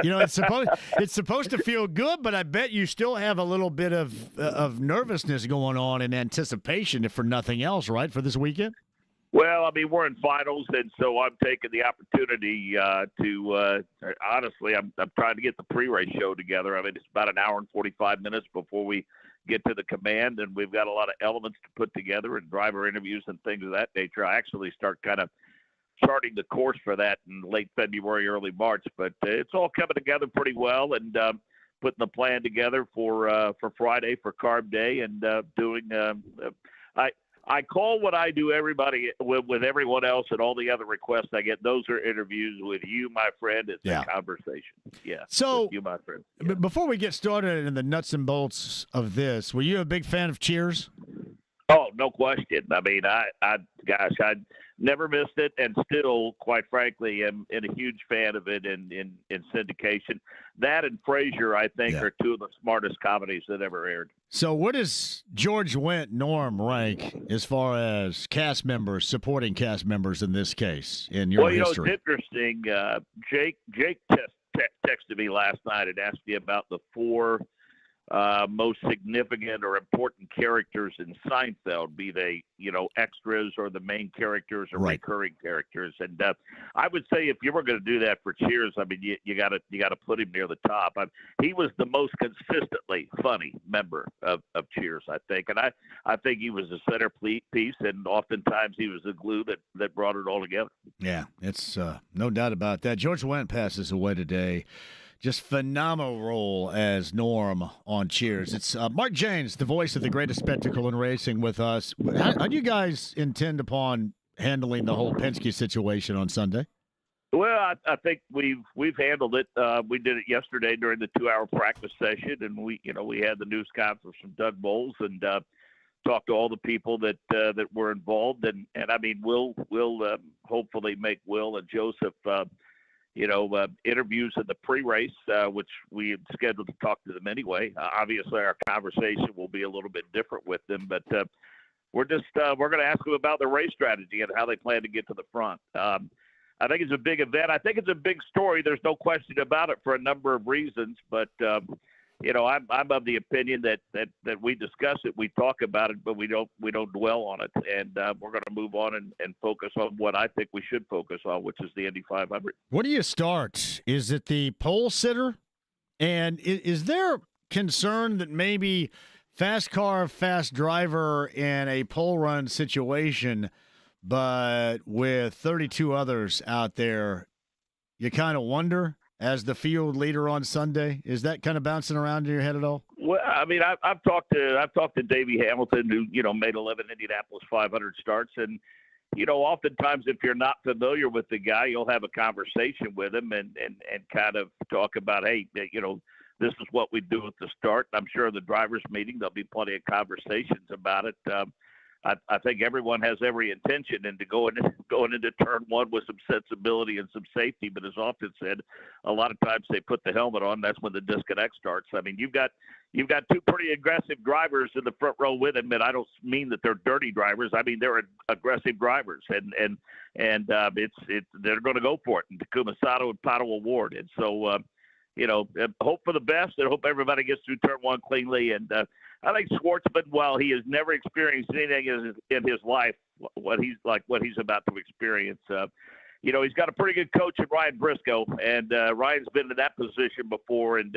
You know, it's supposed to feel good, but I bet you still have a little bit of nervousness going on in anticipation, if for nothing else, right, for this weekend? Well, I mean, we're in finals, and so I'm taking the opportunity to honestly, I'm trying to get the pre-race show together. I mean, it's about an hour and 45 minutes before we get to the command, and we've got a lot of elements to put together and driver interviews and things of that nature. I actually start kind of charting the course for that in late February, early March, but it's all coming together pretty well, and putting the plan together for Friday for Carb Day, and doing I call what I do everybody with everyone else and all the other requests I get. Those are interviews with you, my friend. It's a conversation. Yeah. So, with you, my friend. Yeah. Before we get started in the nuts and bolts of this, were you a big fan of Cheers? Oh, no question. I mean, I never missed it, and still, quite frankly, am a huge fan of it in syndication. That and Frasier, I think, are two of the smartest comedies that ever aired. So where does George Wendt, Norm, rank as far as cast members, supporting cast members in this case, in your history? Well, it's interesting. Jake texted me last night and asked me about the four most significant or important characters in Seinfeld, be they, extras or the main characters or recurring characters. And I would say if you were going to do that for Cheers, I mean, you got to put him near the top. He was the most consistently funny member of Cheers, I think. And I think he was the centerpiece, and oftentimes he was the glue that brought it all together. Yeah, it's no doubt about that. George Wendt passes away today. Just phenomenal role as Norm on Cheers. It's Mark Jaynes, the voice of the greatest spectacle in racing, with us. How do you guys intend upon handling the whole Penske situation on Sunday? Well, I think we've handled it. We did it yesterday during the 2-hour practice session, and we had the news conference from Doug Bowles and talked to all the people that were involved, and I mean we'll hopefully make Will and Joseph interviews in the pre-race, which we had scheduled to talk to them anyway. Obviously, our conversation will be a little bit different with them, but we're going to ask them about their race strategy and how they plan to get to the front. I think it's a big event. I think it's a big story. There's no question about it for a number of reasons, but I'm of the opinion that we discuss it, we talk about it, but we don't dwell on it, and we're going to move on and focus on what I think we should focus on, which is the Indy 500. Where do you start? Is it the pole sitter? And is there concern that maybe fast car, fast driver in a pole run situation, but with 32 others out there, you kind of wonder? As the field leader on Sunday, is that kind of bouncing around in your head at all? Well, I mean, I've talked to Davey Hamilton, who made 11 Indianapolis 500 starts, and oftentimes if you're not familiar with the guy, you'll have a conversation with him and kind of talk about, hey, this is what we do at the start. I'm sure in the drivers' meeting there'll be plenty of conversations about it. I think everyone has every intention into going into turn one with some sensibility and some safety, but as often said, a lot of times they put the helmet on. That's when the disconnect starts. I mean, you've got two pretty aggressive drivers in the front row with him, and I don't mean that they're dirty drivers. I mean they're aggressive drivers, and they're going to go for it. And Takuma Sato and Pato O'Ward, and so hope for the best and hope everybody gets through turn one cleanly. And I think Schwartzman, while he has never experienced anything in his life, what he's about to experience, he's got a pretty good coach in Ryan Briscoe, and Ryan's been in that position before, and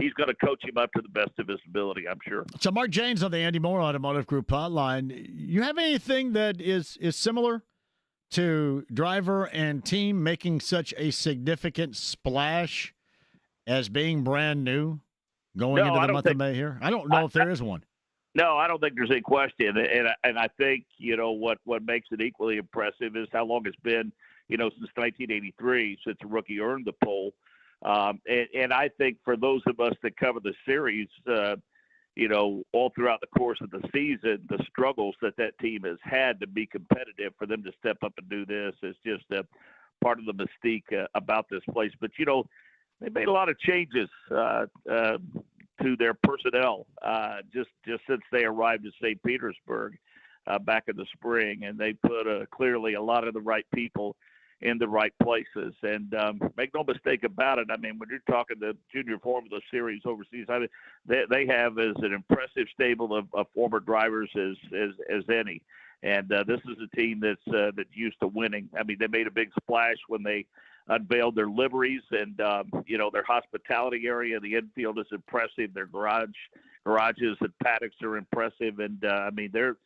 he's going to coach him up to the best of his ability, I'm sure. So Mark Jaynes on the Andy Moore Automotive Group hotline. You have anything that is similar to driver and team making such a significant splash as being brand new going into the month of May here? I don't know if there is one. No, I don't think there's any question. And I think, what makes it equally impressive is how long it's been, since 1983, since a rookie earned the pole. And I think for those of us that cover the series, all throughout the course of the season, the struggles that team has had to be competitive, for them to step up and do this is just a part of the mystique about this place. But, they made a lot of changes to their personnel just since they arrived in St. Petersburg back in the spring, and they put clearly a lot of the right people in the right places. And make no mistake about it, I mean, when you're talking the Junior Formula Series overseas, I mean, they have as an impressive stable of former drivers as any. And this is a team that's used to winning. I mean, they made a big splash when they unveiled their liveries, and their hospitality area. The infield is impressive. Their garages and paddocks are impressive, and I mean they're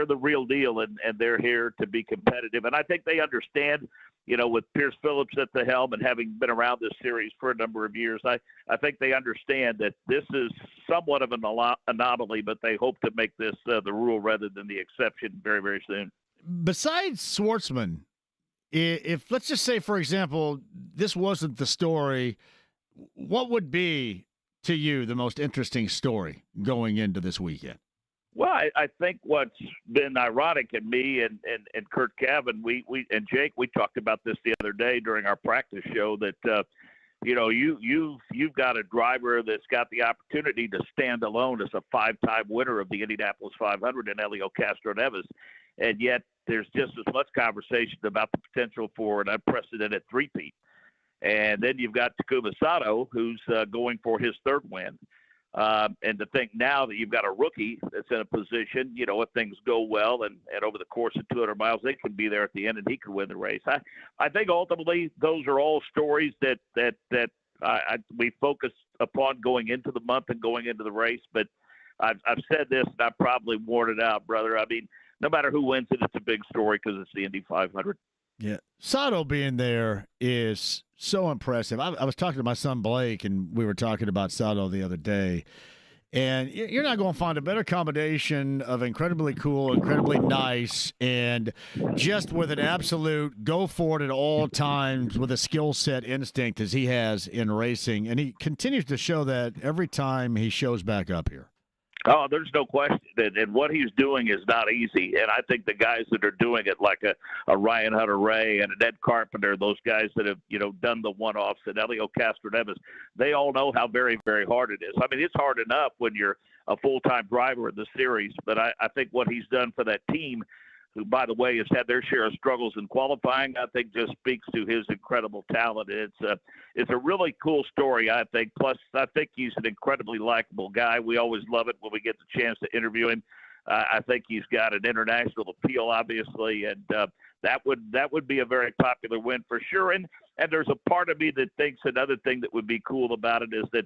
the real deal, and they're here to be competitive. And I think they understand, with Pierce Phillips at the helm and having been around this series for a number of years, I think they understand that this is somewhat of an anomaly, but they hope to make this the rule rather than the exception very, very soon. Besides Schwartzman, if let's just say, for example, this wasn't the story, what would be to you the most interesting story going into this weekend? Well, I think what's been ironic in me and Kurt Cavan, we and Jake, we talked about this the other day during our practice show that you've got a driver that's got the opportunity to stand alone as a 5-time winner of the Indianapolis 500 in Helio Castroneves, and yet there's just as much conversation about the potential for an unprecedented three-peat. And then you've got Takuma Sato, who's going for his third win. And to think now that you've got a rookie that's in a position, if things go well and over the course of 200 miles, they could be there at the end and he could win the race. I think ultimately those are all stories that we focus upon going into the month and going into the race. But I've said this, and I probably worn it out, brother. I mean, no matter who wins it, it's a big story because it's the Indy 500. Yeah. Sato being there is so impressive. I was talking to my son Blake, and we were talking about Sato the other day. And you're not going to find a better combination of incredibly cool, incredibly nice, and just with an absolute go for it at all times with a skill set instinct as he has in racing. And he continues to show that every time he shows back up here. Oh, there's no question. And what he's doing is not easy. And I think the guys that are doing it, like a Ryan Hunter-Ray and a Ned Carpenter, those guys that have, done the one-offs, and Elio Castroneves, they all know how very, very hard it is. I mean, it's hard enough when you're a full-time driver in the series. But I think what he's done for that team, who, by the way, has had their share of struggles in qualifying, I think just speaks to his incredible talent. It's a really cool story, I think. Plus, I think he's an incredibly likable guy. We always love it when we get the chance to interview him. I think he's got an international appeal, obviously, and that would be a very popular win for sure. And there's a part of me that thinks another thing that would be cool about it is that,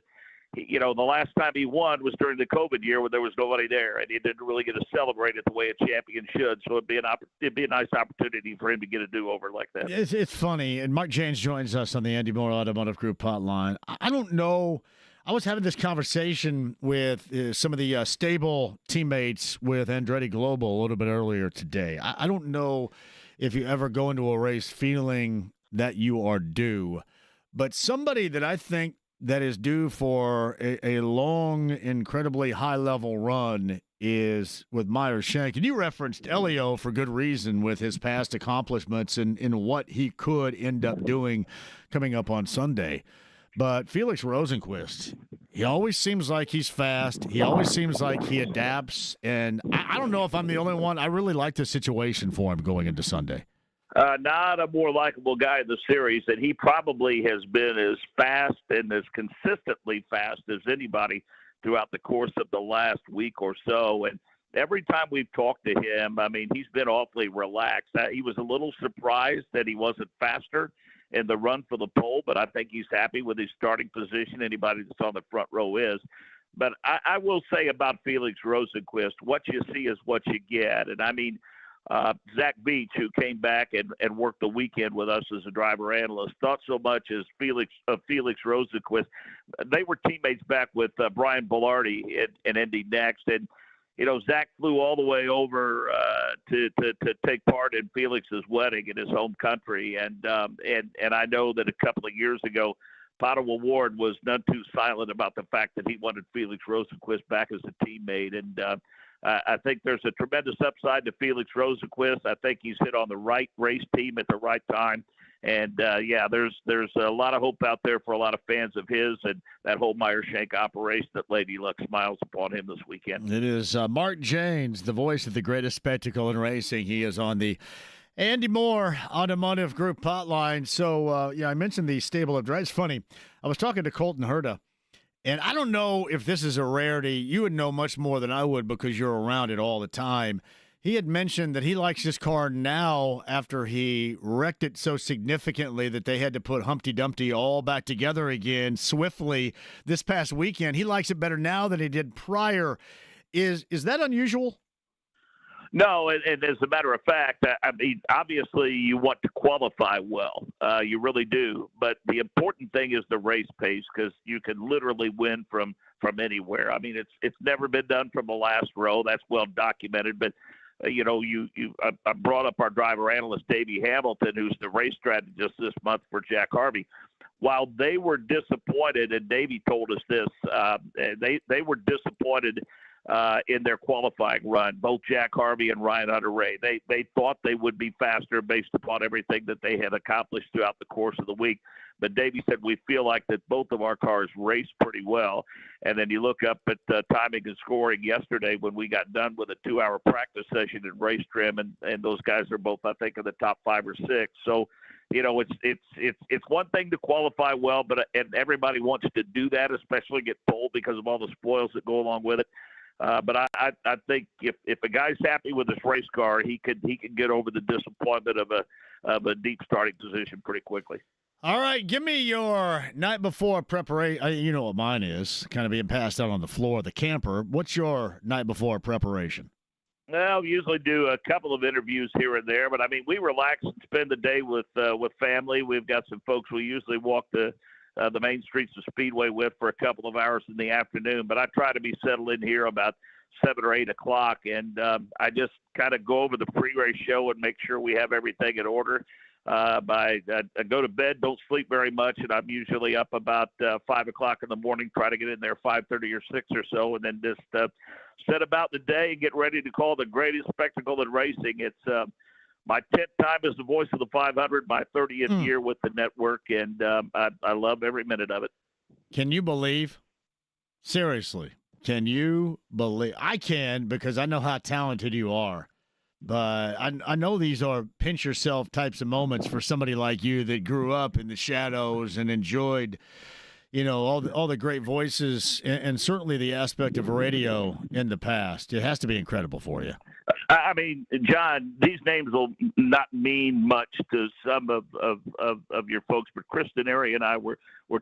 the last time he won was during the COVID year when there was nobody there, and he didn't really get to celebrate it the way a champion should. So it'd be a nice opportunity for him to get a do-over like that. It's funny, and Mark Jaynes joins us on the Andy Moore Automotive Group hotline. I don't know. I was having this conversation with some of the stable teammates with Andretti Global a little bit earlier today. I don't know if you ever go into a race feeling that you are due, but somebody that I think that is due for a long, incredibly high-level run is with Meyer Shank. And you referenced Elio for good reason with his past accomplishments and in what he could end up doing coming up on Sunday. But Felix Rosenqvist, he always seems like he's fast. He always seems like he adapts. And I don't know if I'm the only one. I really like the situation for him going into Sunday. Not a more likable guy in the series, and he probably has been as fast and as consistently fast as anybody throughout the course of the last week or so. And every time we've talked to him, I mean, he's been awfully relaxed. He was a little surprised that he wasn't faster in the run for the pole, but I think he's happy with his starting position. Anybody that's on the front row is. But I will say about Felix Rosenqvist, what you see is what you get. And I mean, Zach Beach, who came back and worked the weekend with us as a driver analyst, thought so much as Felix Rosenqvist. They were teammates back with Brian Bellardi in Indy Next, and Zach flew all the way over to take part in Felix's wedding in his home country, and I know that a couple of years ago, Pato O'Ward was none too silent about the fact that he wanted Felix Rosenqvist back as a teammate, and I think there's a tremendous upside to Felix Rosenqvist. I think he's hit on the right race team at the right time. And, there's a lot of hope out there for a lot of fans of his and that whole Meyer Shank operation that Lady Luck smiles upon him this weekend. It is Mark Jaynes, the voice of the greatest spectacle in racing. He is on the Andy Moore Automotive Group hotline. So, I mentioned the stable of drivers. It's funny. I was talking to Colton Herta. And I don't know if this is a rarity. You would know much more than I would because you're around it all the time. He had mentioned that he likes his car now after he wrecked it so significantly that they had to put Humpty Dumpty all back together again swiftly this past weekend. He likes it better now than he did prior. Is that unusual? No, and as a matter of fact, I mean, obviously you want to qualify well. You really do. But the important thing is the race pace because you can literally win from anywhere. I mean, it's never been done from the last row. That's well documented. But, I brought up our driver analyst, Davey Hamilton, who's the race strategist this month for Jack Harvey. While they were disappointed, and Davey told us this, they were disappointed in their qualifying run, both Jack Harvey and Ryan Hunter-Ray. They thought they would be faster based upon everything that they had accomplished throughout the course of the week. But Davey said, we feel like that both of our cars raced pretty well. And then you look up at timing and scoring yesterday when we got done with a 2-hour practice session in race trim, and those guys are both, I think, in the top 5 or 6. So, it's one thing to qualify well, but and everybody wants to do that, especially get pole because of all the spoils that go along with it. But I think if a guy's happy with his race car, he could get over the disappointment of a deep starting position pretty quickly. All right, give me your night before preparation. You know what mine is, kind of being passed out on the floor of the camper. What's your night before preparation? Well, we usually do a couple of interviews here and there, but I mean, we relax and spend the day with family. We've got some folks we usually walk the main streets of Speedway with for a couple of hours in the afternoon. But I try to be settled in here about 7 or 8 o'clock, and I just kind of go over the pre-race show and make sure we have everything in order. I go to bed, don't sleep very much, and I'm usually up about 5 o'clock in the morning, try to get in there 5:30 or 6 or so, and then just set about the day and get ready to call the greatest spectacle in racing. It's my 10th time as the voice of the 500, my 30th year with the network, and I love every minute of it. Can you believe? Seriously, can you believe? I can, because I know how talented you are. But I know these are pinch yourself types of moments for somebody like you that grew up in the shadows and enjoyed, all the great voices and certainly the aspect of radio in the past. It has to be incredible for you. I mean, John, these names will not mean much to some of your folks, but Chris Denary and I were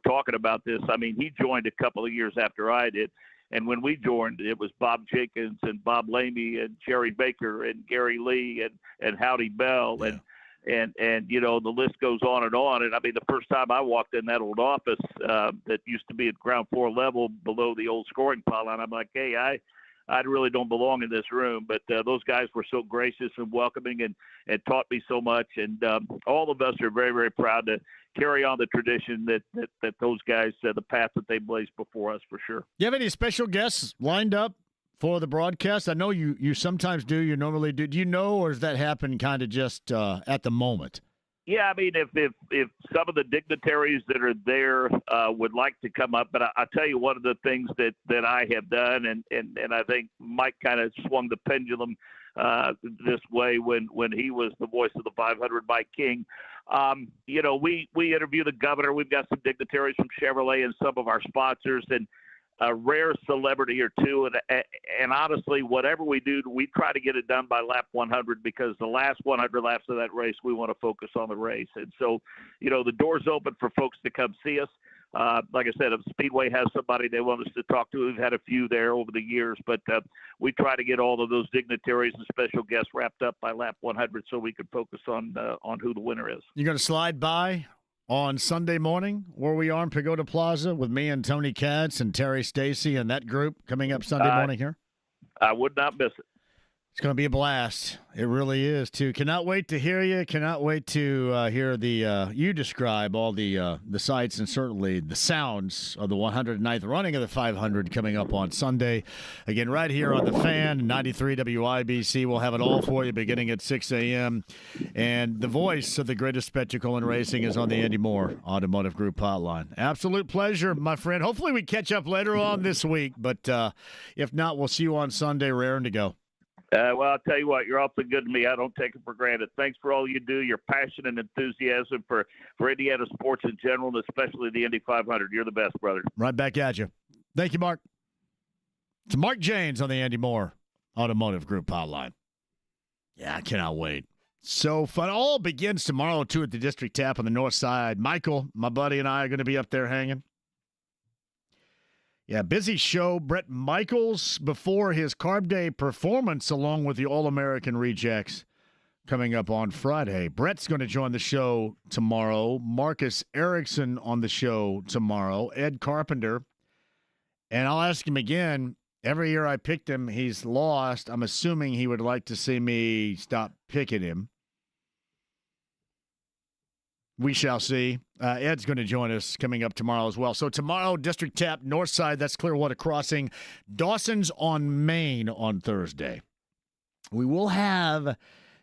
talking about this. I mean, he joined a couple of years after I did. And when we joined, it was Bob Jenkins and Bob Lamey and Jerry Baker and Gary Lee and Howdy Bell. Yeah. And the list goes on. And I mean, the first time I walked in that old office that used to be at ground floor level below the old scoring pylon, I'm like, hey, I really don't belong in this room. But those guys were so gracious and welcoming and taught me so much. And all of us are very, very proud to carry on the tradition that those guys, the path that they blazed before us, for sure. Do you have any special guests lined up for the broadcast? I know you sometimes do. You normally do. Do you know, or does that happen kind of just at the moment? Yeah, I mean, if some of the dignitaries that are there would like to come up, but I'll tell you one of the things that I have done, and I think Mike kind of swung the pendulum this way when he was the voice of the 500, Mike King. We interview the governor. We've got some dignitaries from Chevrolet and some of our sponsors, and a rare celebrity or two. And honestly, whatever we do, we try to get it done by lap 100, because the last 100 laps of that race, we want to focus on the race. And so, the door's open for folks to come see us. Like I said, if Speedway has somebody they want us to talk to, we've had a few there over the years, but we try to get all of those dignitaries and special guests wrapped up by lap 100 so we can focus on who the winner is. You're going to slide by on Sunday morning where we are in Pagoda Plaza with me and Tony Katz and Terry Stacy and that group coming up Sunday morning here? I would not miss it. It's going to be a blast. It really is, too. Cannot wait to hear you. Cannot wait to hear you describe all the sights and certainly the sounds of the 109th running of the 500 coming up on Sunday. Again, right here on The Fan, 93 WIBC. We'll have it all for you beginning at 6 a.m. And the voice of the greatest spectacle in racing is on the Andy Moore Automotive Group hotline. Absolute pleasure, my friend. Hopefully we catch up later on this week, but if not, we'll see you on Sunday, raring to go. Well, I'll tell you what, you're awfully good to me. I don't take it for granted. Thanks for all you do, your passion and enthusiasm for Indiana sports in general, and especially the Indy 500. You're the best, brother. Right back at you. Thank you, Mark. It's Mark Jaynes on the Andy Moore Automotive Group hotline. Yeah, I cannot wait. So fun. All begins tomorrow, too, at the District Tap on the north side. Michael, my buddy, and I are going to be up there hanging. Yeah, busy show. Brett Michaels before his Carb Day performance along with the All-American Rejects coming up on Friday. Brett's going to join the show tomorrow. Marcus Erickson on the show tomorrow. Ed Carpenter. And I'll ask him again. Every year I picked him, he's lost. I'm assuming he would like to see me stop picking him. We shall see. Ed's going to join us coming up tomorrow as well. So tomorrow, District Tap, North Side, that's Clearwater Crossing. Dawson's on Main on Thursday. We will have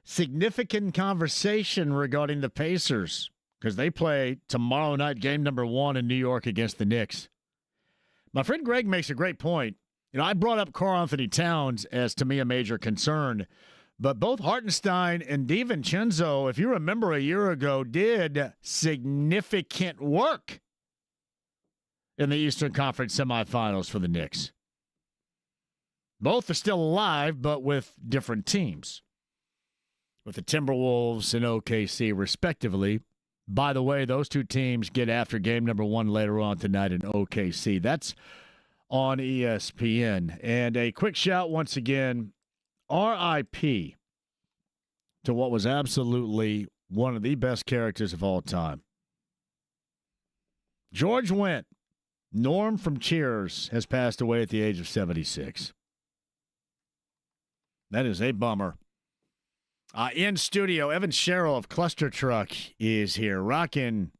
significant conversation regarding the Pacers because they play tomorrow night, game number 1 in New York against the Knicks. My friend Greg makes a great point. I brought up Karl Anthony Towns as, to me, a major concern. But both Hartenstein and DiVincenzo, if you remember a year ago, did significant work in the Eastern Conference semifinals for the Knicks. Both are still alive, but with different teams. With the Timberwolves and OKC, respectively. By the way, those two teams get after game number 1 later on tonight in OKC. That's on ESPN. And a quick shout once again, RIP to what was absolutely one of the best characters of all time. George Wendt, Norm from Cheers, has passed away at the age of 76. That is a bummer. In studio, Evan Sherrill of Cluster Truck is here, rocking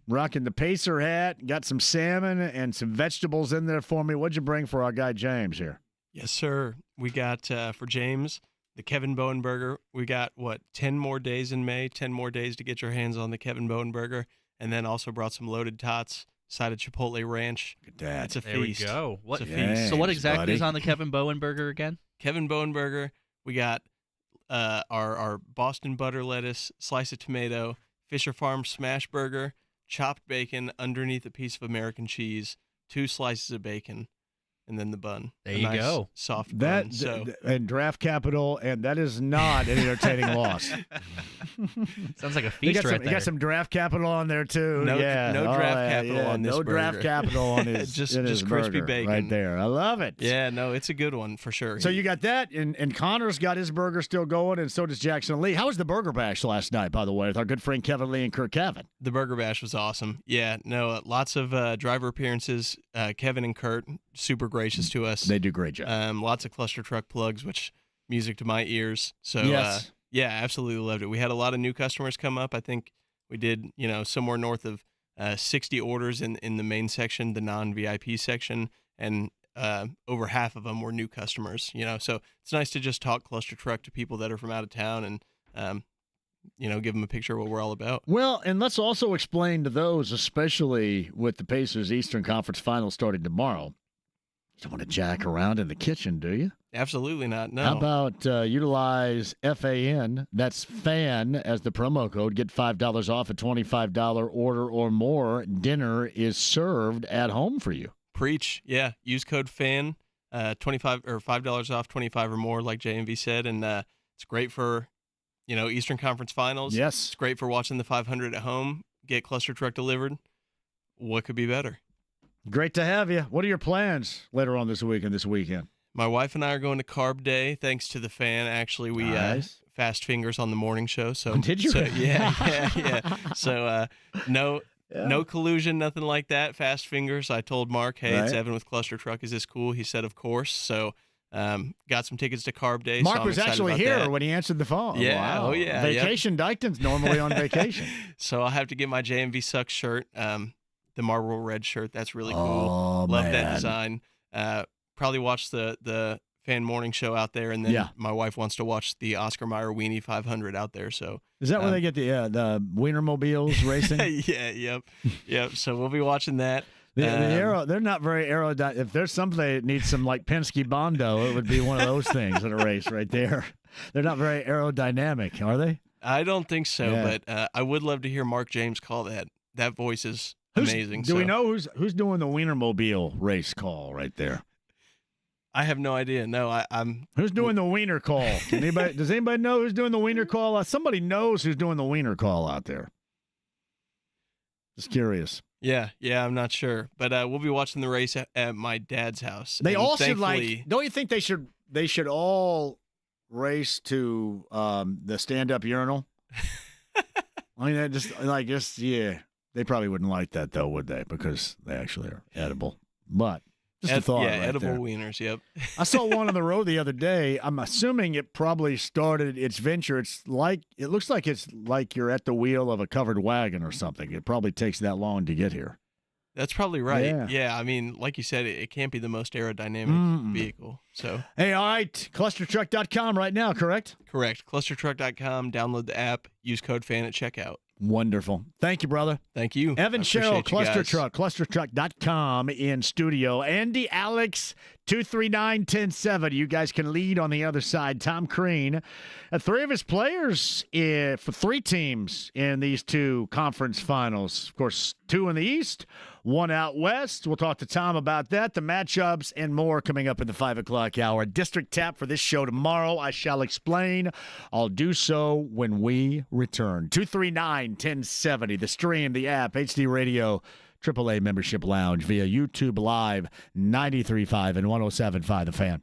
the Pacer hat. Got some salmon and some vegetables in there for me. What'd you bring for our guy James here? Yes, sir. We got for James the Kevin Bowen burger. We got 10 more days in May. 10 more days to get your hands on the Kevin Bowen burger, and then also brought some loaded tots, side of Chipotle Ranch. Look at that. It's a there feast. We go. What? It's a feast. So what exactly buddy. is on the Kevin Bowen burger again? Kevin Bowen burger. We got our Boston butter lettuce, slice of tomato, Fisher Farms smash burger, chopped bacon underneath a piece of American cheese, 2 slices of bacon, and then the bun. There you go. Soft That bun. So and draft capital, and that is not an entertaining loss. Sounds like a You feast got right some, there. got some draft capital on there too. No- yeah. no draft capital on this No draft burger. capital on his Just in his crispy burger bacon. right there. I love it. yeah, no, it's a good one for sure. So you got that, and Connor's got his burger still going, and so does Jackson Lee. How was the Burger Bash last night, by the way, with our good friend Kevin Lee and Kirk Kevin? The Burger Bash was awesome. Yeah, no, lots of driver appearances. Kevin and Kurt, super gracious to us. They do a great job. Lots of Cluster Truck plugs, which music to my ears. So Yes. yeah, absolutely loved it. We had a lot of new customers come up. I think we did, somewhere north of 60 orders in the main section, the non-VIP section, and over half of them were new customers. So it's nice to just talk Cluster Truck to people that are from out of town and give them a picture of what we're all about. Well, and let's also explain to those, especially with the Pacers Eastern Conference Finals starting tomorrow, you don't want to jack around in the kitchen, do you? Absolutely not. No. How about utilize FAN, that's FAN, as the promo code. Get $5 off a $25 order or more. Dinner is served at home for you. Preach. Yeah. Use code FAN, 25 or $5 off, 25 or more, like JMV said. And it's great for, Eastern Conference Finals. Yes. It's great for watching the 500 at home. Get Cluster Truck delivered. What could be better? Great to have you. What are your plans later on this week and this weekend? My wife and I are going to Carb Day, thanks to the fan. Actually, we Nice. fast fingers on the morning show. So Did you? So, yeah. So no collusion, nothing like that. Fast fingers. I told Mark, hey, it's Right. Evan with Cluster Truck. Is this cool? He said, of course. So got some tickets to Carb Day. Mark so I'm was excited actually about here that. when he answered the phone. Yeah, Wow. oh, yeah, Vacation. Dykton's normally on vacation. So I'll have to get my JMV Sucks shirt, the Marlboro Red shirt. That's really cool. Oh, Love man. that design. Probably watch the fan morning show out there, and then Yeah. my wife wants to watch the Oscar Mayer Weenie 500 out there. So Is that where they get the Wienermobiles racing? yep. So we'll be watching that. They're not very aerodynamic. If there's something that needs some like Penske Bondo, it would be one of those things in a race right there. They're not very aerodynamic, are they? I don't think so, Yeah. but I would love to hear Mark James call that. That voice is amazing. Do we know who's doing the Wienermobile race call right there? I have no idea. No, I'm. Who's doing the wiener call? Does anybody know who's doing the wiener call? Somebody knows who's doing the wiener call out there. Just curious. Yeah, I'm not sure, but we'll be watching the race at my dad's house. They And all should thankfully- Don't you think they should all race to the stand-up urinal? I mean, yeah. They probably wouldn't like that though, would they? Because they actually are edible. But just a thought. Yeah, right edible there. wieners. Yep. I saw one on the road the other day. I'm assuming it probably started its venture. It looks like it's like you're at the wheel of a covered wagon or something. It probably takes that long to get here. That's probably right. Yeah. I mean, like you said, it can't be the most aerodynamic vehicle. So Hey, all right, clustertruck.com right now, correct? correct. Clustertruck.com. Download the app. Use code FAN at checkout. Wonderful. Thank you, brother. Thank you. Evan I Sherrill, appreciate you Cluster guys. Truck, clustertruck.com in studio. Andy, Alex, 239-1070. You guys can lead on the other side. Tom Crean, three of his players for three teams in these two conference finals. Of course, two in the East, one out West. We'll talk to Tom about that, the matchups, and more coming up in the 5 o'clock hour. District tap for this show tomorrow. I shall explain. I'll do so when we return. 239-1070, the stream, the app, HD Radio, AAA Membership Lounge via YouTube Live, 93.5 and 107.5 The Fan.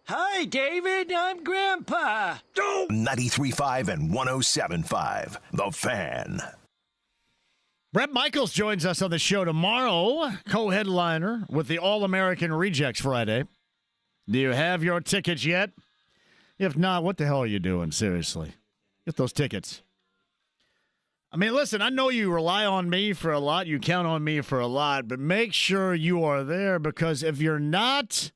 Hi, David. I'm Grandpa. 93.5 and 107.5. The Fan. Brett Michaels joins us on the show tomorrow, co-headliner with the All-American Rejects Friday. Do you have your tickets yet? If not, what the hell are you doing? Seriously. Get those tickets. I mean, listen, I know you rely on me for a lot. You count on me for a lot. But make sure you are there, because if you're not,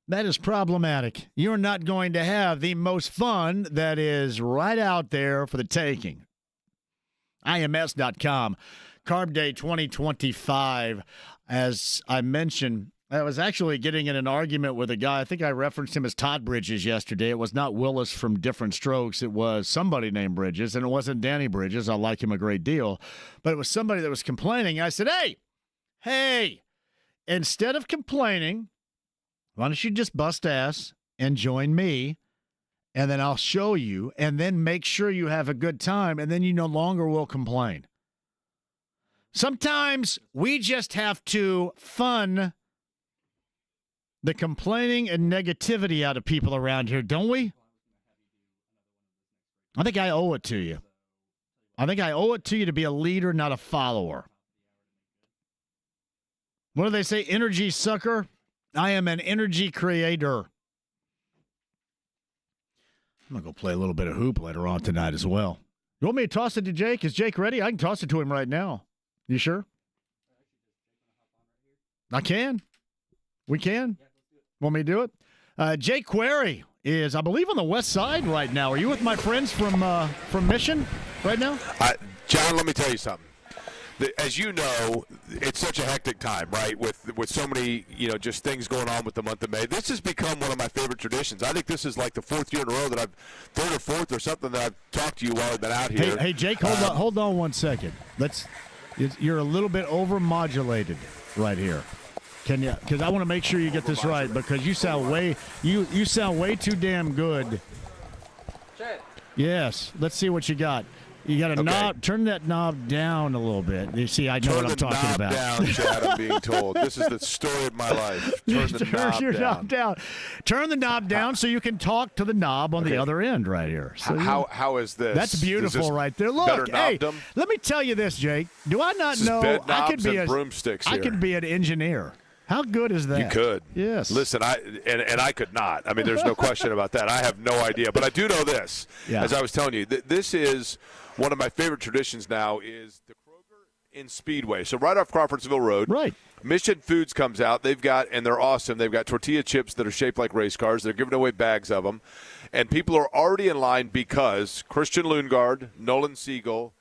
that is problematic. You're not going to have the most fun that is right out there for the taking. IMS.com. Carb Day 2025. As I mentioned, I was actually getting in an argument with a guy. I think I referenced him as Todd Bridges yesterday. It was not Willis from Different Strokes. It was somebody named Bridges, and it wasn't Danny Bridges. I like him a great deal. But it was somebody that was complaining. I said, hey, instead of complaining, why don't you just bust ass and join me, and then I'll show you, and then make sure you have a good time, and then you no longer will complain. Sometimes we just have to fun the complaining and negativity out of people around here, don't we? I think I owe it to you. I think I owe it to you to be a leader, not a follower. What do they say? Energy sucker? I am an energy creator. I'm going to go play a little bit of hoop later on tonight as well. You want me to toss it to Jake? Is Jake ready? I can toss it to him right now. You sure? I can. We can. Want me to do it? Jake Query is, I believe, on the west side right now. Are you with my friends from Mission right now? John, let me tell you something. As you know, it's such a hectic time, right? With so many, just things going on with the month of May. This has become one of my favorite traditions. I think this is like the fourth year in a row that third or fourth or something that I've talked to you while I've been out here. Hey, Jake, hold on 1 second. You're a little bit over-modulated right here. Can you? Because I want to make sure you get this right, because you sound way too damn good. Yes. Let's see what you got. You got a knob. Turn that knob down a little bit. You see, I know what I'm talking about. Turn the knob down, Chad, I'm being told. This is the story of my life. Turn your knob down. Turn the knob down so you can talk to the knob on the other end right here. So how is this? That's beautiful right there. Look, hey, let me tell you this, Jake. Do I not know I could be broomsticks here. I could be an engineer. How good is that? You could. Yes. Listen, I could not. I mean, there's no question about that. I have no idea. But I do know this. Yeah. As I was telling you, this is one of my favorite traditions now is the Kroger in Speedway. So right off Crawfordsville Road. Right. Mission Foods comes out. And they're awesome. They've got tortilla chips that are shaped like race cars. They're giving away bags of them. And people are already in line because Christian Lundgaard, Nolan Siegel,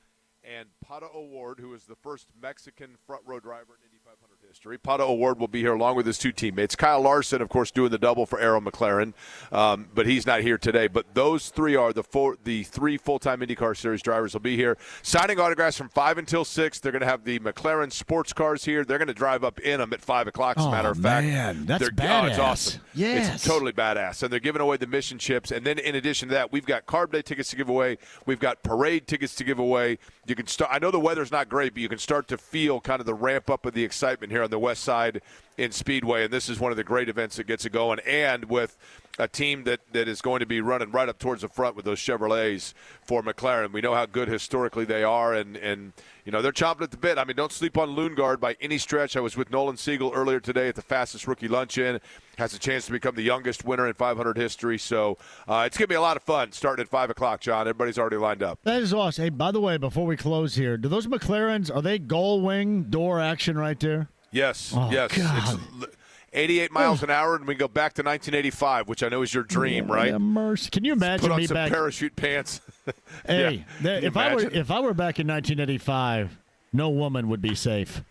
and Pato O'Ward, who is the first Mexican front row driver in Indy 500 history. Pato O'Ward will be here along with his two teammates. Kyle Larson, of course, doing the double for Arrow McLaren, but he's not here today. But those three are the three full-time IndyCar Series drivers will be here. Signing autographs from 5 until 6. They're going to have the McLaren sports cars here. They're going to drive up in them at 5 o'clock, as a matter of fact. Man, that's badass. Oh, it's awesome. Yes. It's totally badass. And they're giving away the mission chips. And then in addition to that, we've got Carb Day tickets to give away. We've got parade tickets to give away. You can start. I know the weather's not great, but you can start to feel kind of the ramp up of the excitement here on the west side in Speedway, and this is one of the great events that gets it going, and with a team that is going to be running right up towards the front with those Chevrolets for McLaren. We know how good historically they are, and they're chomping at the bit. I mean, don't sleep on Lundgaard by any stretch. I was with Nolan Siegel earlier today at the fastest rookie luncheon. Has a chance to become the youngest winner in 500 history, so it's going to be a lot of fun starting at 5 o'clock, John. Everybody's already lined up. That is awesome. Hey, by the way, before we close here, do those McLarens, are they gull wing door action right there? Yes, oh, yes. God. It's 88 miles an hour, and we go back to 1985, which I know is your dream, right? Mercy. Can you imagine put on me some back? Parachute pants. Hey, if I were back in 1985, no woman would be safe.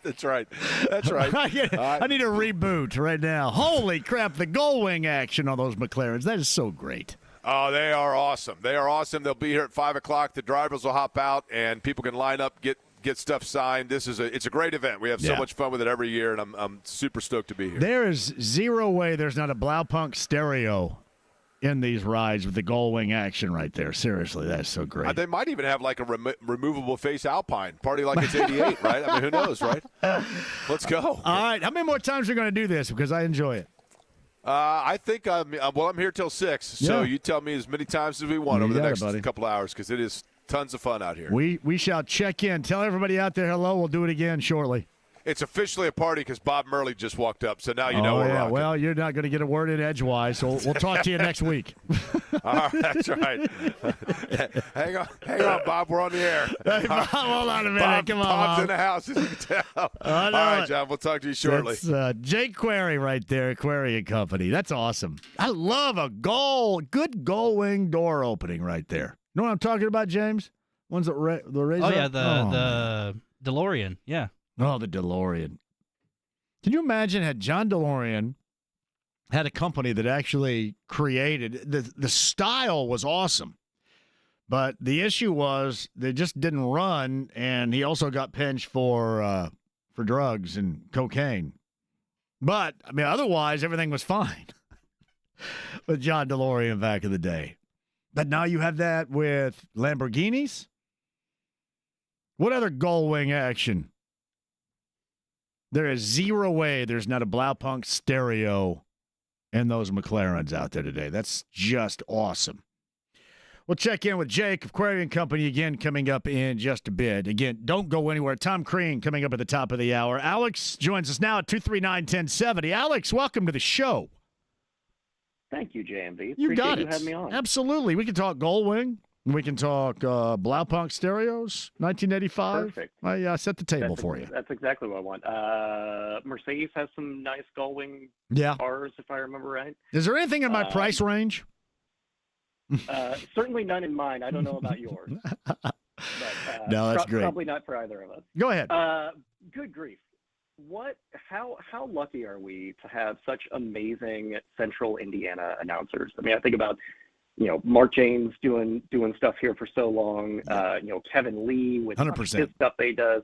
That's right. That's right. I need a reboot right now. Holy crap, the gull wing action on those McLarens. That is so great. Oh, they are awesome. They are awesome. They'll be here at 5 o'clock. The drivers will hop out, and people can line up, get stuff signed. It's a great event. We have so much fun with it every year, and I'm super stoked to be here. There is zero way there's not a Blaupunk stereo in these rides with the gull wing action right there. Seriously, that's so great. They might even have like a removable face Alpine party like it's 88, right? I mean, who knows, right? Let's go. All right. How many more times are we going to do this? Because I enjoy it. I think I'm here till 6, so you tell me as many times as we want over the next couple of hours because it is tons of fun out here. We shall check in. Tell everybody out there hello. We'll do it again shortly. It's officially a party because Bob Murley just walked up, so now you know we're rocking. Well, you're not going to get a word in edgewise, so we'll talk to you next week. All right, that's right. hang on, Bob. We're on the air. Hey, Bob, hold on a minute. Come on, Bob's Bob. in the house, as you can tell. All right, John. We'll talk to you shortly. That's Jake Query right there, Query and Company. That's awesome. I love a good gull wing door opening right there. You know what I'm talking about, James? Ones that the raise Oh, up? yeah, the DeLorean. Yeah. Oh, the DeLorean. Can you imagine had John DeLorean had a company that actually created the style was awesome, but the issue was they just didn't run, and he also got pinched for drugs and cocaine. But I mean, otherwise everything was fine with John DeLorean back in the day. But now you have that with Lamborghinis. What other gull wing action? There is zero way there's not a Blaupunk stereo in those McLarens out there today. That's just awesome. We'll check in with Jake of Query and Company again coming up in just a bit. Again, don't go anywhere. Tom Crean coming up at the top of the hour. Alex joins us now at 239-1070. Alex, welcome to the show. Thank you, JMV. You got it. You had me on. Absolutely. We can talk Gullwing. We can talk Blaupunk stereos, 1985. Perfect. I set the table for you. That's exactly what I want. Mercedes has some nice gull-wing cars, if I remember right. Is there anything in my price range? Certainly none in mine. I don't know about yours. But, no, that's great. Probably not for either of us. Go ahead. Good grief. How lucky are we to have such amazing Central Indiana announcers? I mean, I think about Mark Jaynes doing stuff here for so long. Kevin Lee with 100%. his stuff that he does.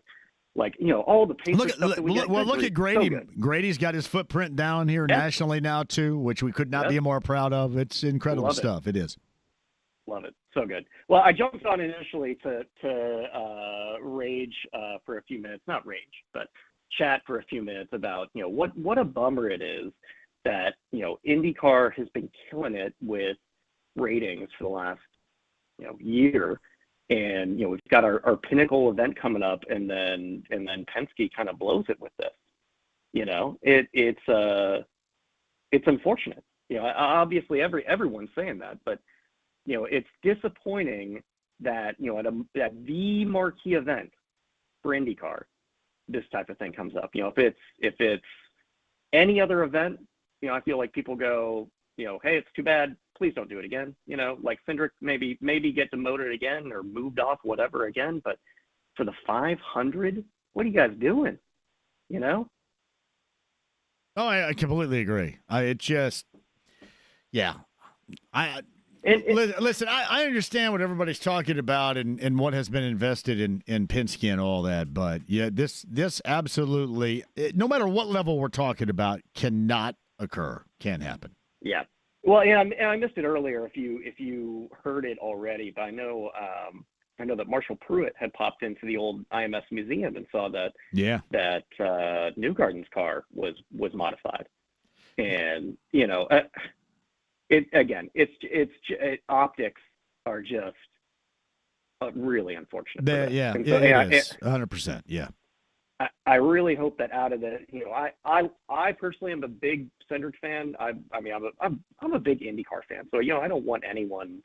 All the paper stuff that we get. Look at Grady. So Grady's got his footprint down here nationally now too, which we could not be more proud of. It's incredible stuff. It is. Love it. So good. Well, I jumped on initially to rage for a few minutes. Not rage, but chat for a few minutes about what a bummer it is that IndyCar has been killing it with ratings for the last year, and we've got our pinnacle event coming up, and then Penske kind of blows it with this. It's unfortunate. Obviously everyone's saying that, but it's disappointing that at the marquee event for IndyCar, this type of thing comes up. If it's any other event, I feel like people go, hey, it's too bad. Please don't do it again. Like Cindric maybe get demoted again or moved off, whatever again. But for the 500, what are you guys doing? Oh, I completely agree. Listen, I understand what everybody's talking about and what has been invested in Penske and all that, but yeah, this absolutely, no matter what level we're talking about, cannot occur, can't happen. Yeah. Well, and I missed it earlier if you heard it already, but I know that Marshall Pruitt had popped into the old IMS museum and saw that Newgarden's car was modified, and optics are just really unfortunate. It is 100%. Yeah. I really hope that out of the, I personally am a big Cindric fan. I'm a big IndyCar fan. So, I don't want anyone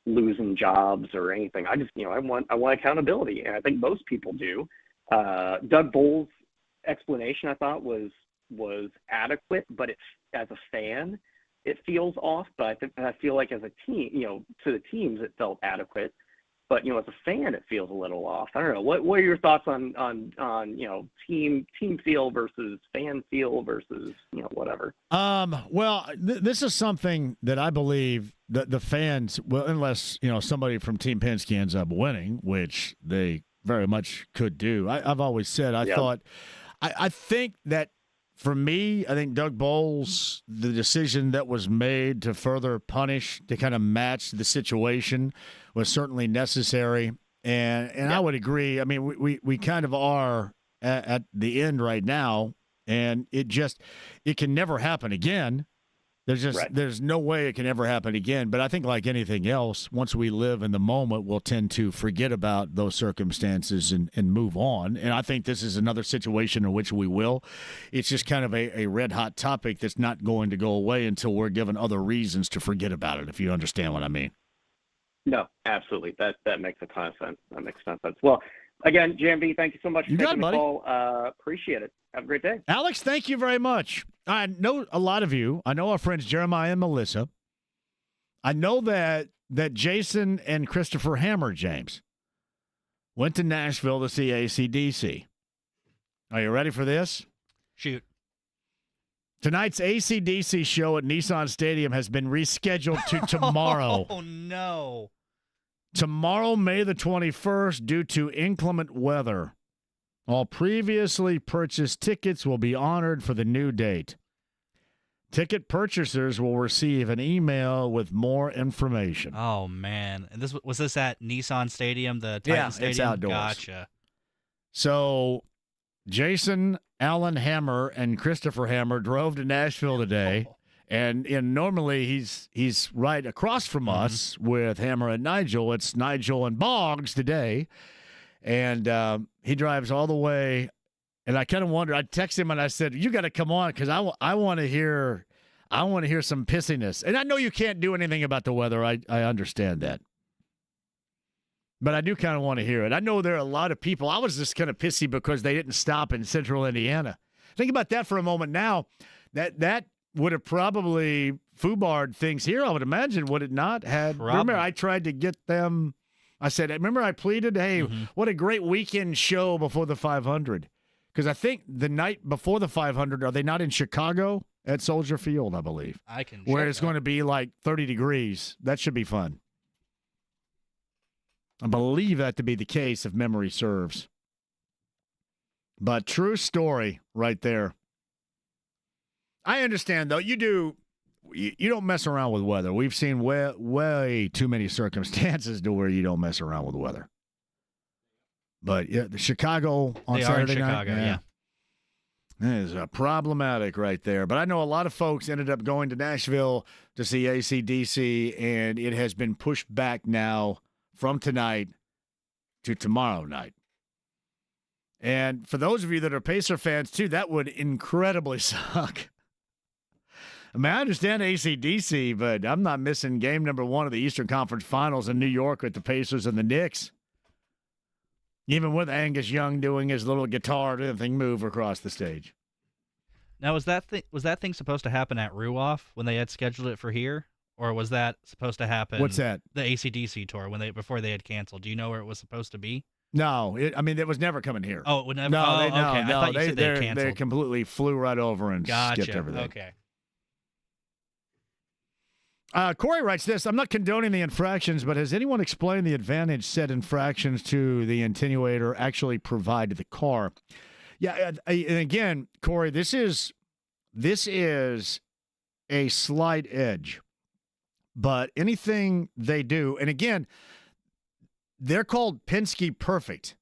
losing jobs or anything. I just, I want accountability. And I think most people do. Doug Boles' explanation I thought was adequate, but as a fan, it feels off. But I feel like as a team, to the teams, it felt adequate. But as a fan, it feels a little off. I don't know. What are your thoughts on team feel versus fan feel versus whatever? Well, this is something that I believe that the fans, well, unless somebody from Team Penske ends up winning, which they very much could do. I've always said I think that For me, I think Doug Bowles, the decision that was made to further punish, to kind of match the situation, was certainly necessary. And I would agree. I mean, we kind of are at the end right now, and it can never happen again. There's no way it can ever happen again. But I think like anything else, once we live in the moment, we'll tend to forget about those circumstances and move on. And I think this is another situation in which we will. It's just kind of a red-hot topic that's not going to go away until we're given other reasons to forget about it, if you understand what I mean. No, absolutely. That makes a ton of sense. That makes a ton of sense. Well, again, JMV, thank you so much for taking the call. Appreciate it. Have a great day. Alex, thank you very much. I know a lot of you. I know our friends Jeremiah and Melissa. I know that Jason and Christopher Hammer, James, went to Nashville to see AC/DC. Are you ready for this? Shoot. Tonight's AC/DC show at Nissan Stadium has been rescheduled to tomorrow. Oh, no. Tomorrow, May the 21st, due to inclement weather. All previously purchased tickets will be honored for the new date. Ticket purchasers will receive an email with more information. Oh, man. And was this at Nissan Stadium, the Titan Stadium? It's outdoors. Gotcha. So, Jason, Alan Hammer, and Christopher Hammer drove to Nashville today. And normally he's right across from us with Hammer and Nigel. It's Nigel and Boggs today. And he drives all the way. And I kind of wondered, I texted him and I said, you got to come on because I want to hear some pissiness. And I know you can't do anything about the weather. I understand that. But I do kind of want to hear it. I know there are a lot of people. I was just kind of pissy because they didn't stop in central Indiana. Think about that for a moment now. That would have probably foobarred things here, I would imagine, would it not? Remember, I tried to get them. I said, remember I pleaded, hey, what a great weekend show before the 500. Because I think the night before the 500, are they not in Chicago at Soldier Field, I believe? Where it's going to be like 30 degrees. That should be fun. I believe that to be the case if memory serves. But true story right there. I understand, though. You don't mess around with weather. We've seen way too many circumstances to where you don't mess around with weather. But yeah, the Chicago on Saturday night, yeah. That is problematic right there. But I know a lot of folks ended up going to Nashville to see AC/DC, and it has been pushed back now from tonight to tomorrow night. And for those of you that are Pacer fans, too, that would incredibly suck. I mean, I understand AC/DC, but I'm not missing game number 1 of the Eastern Conference Finals in New York with the Pacers and the Knicks. Even with Angus Young doing his little guitar thing move across the stage. Now, was that thing supposed to happen at Ruoff when they had scheduled it for here? Or was that supposed to happen? What's that? The AC/DC tour before they had canceled. Do you know where it was supposed to be? No, it was never coming here. Oh, it would never. No, okay. no, I thought you said they had canceled. They completely flew right over and skipped everything. Okay. Corey writes this, I'm not condoning the infractions, but has anyone explained the advantage said infractions to the attenuator actually provide to the car? Yeah, and again, Corey, this is a slight edge. But anything they do, and again, they're called Penske Perfect.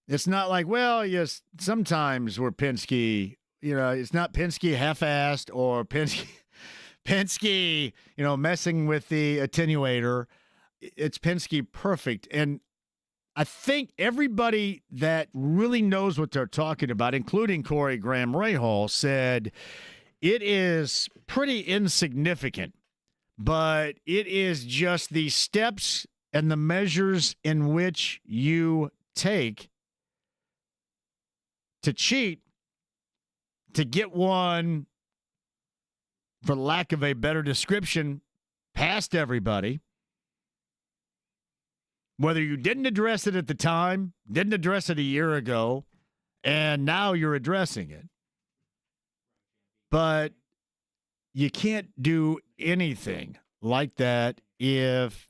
It's not like, well, yes, sometimes we're Penske, it's not Penske half-assed or Penske, messing with the attenuator. It's Penske Perfect. And I think everybody that really knows what they're talking about, including Corey Graham Rahal, said it is pretty insignificant, but it is just the steps and the measures in which you take to cheat to get one, for lack of a better description, past everybody. Whether you didn't address it at the time, didn't address it a year ago, and now you're addressing it. But you can't do anything like that if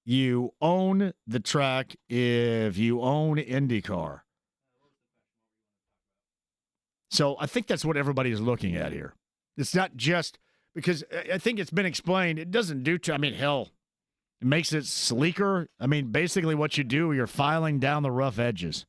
you own the track, if you own IndyCar. So I think that's what everybody is looking at here. It's not just because I think it's been explained. It doesn't do to, I mean, hell, it makes it sleeker. I mean, basically what you do, you're filing down the rough edges.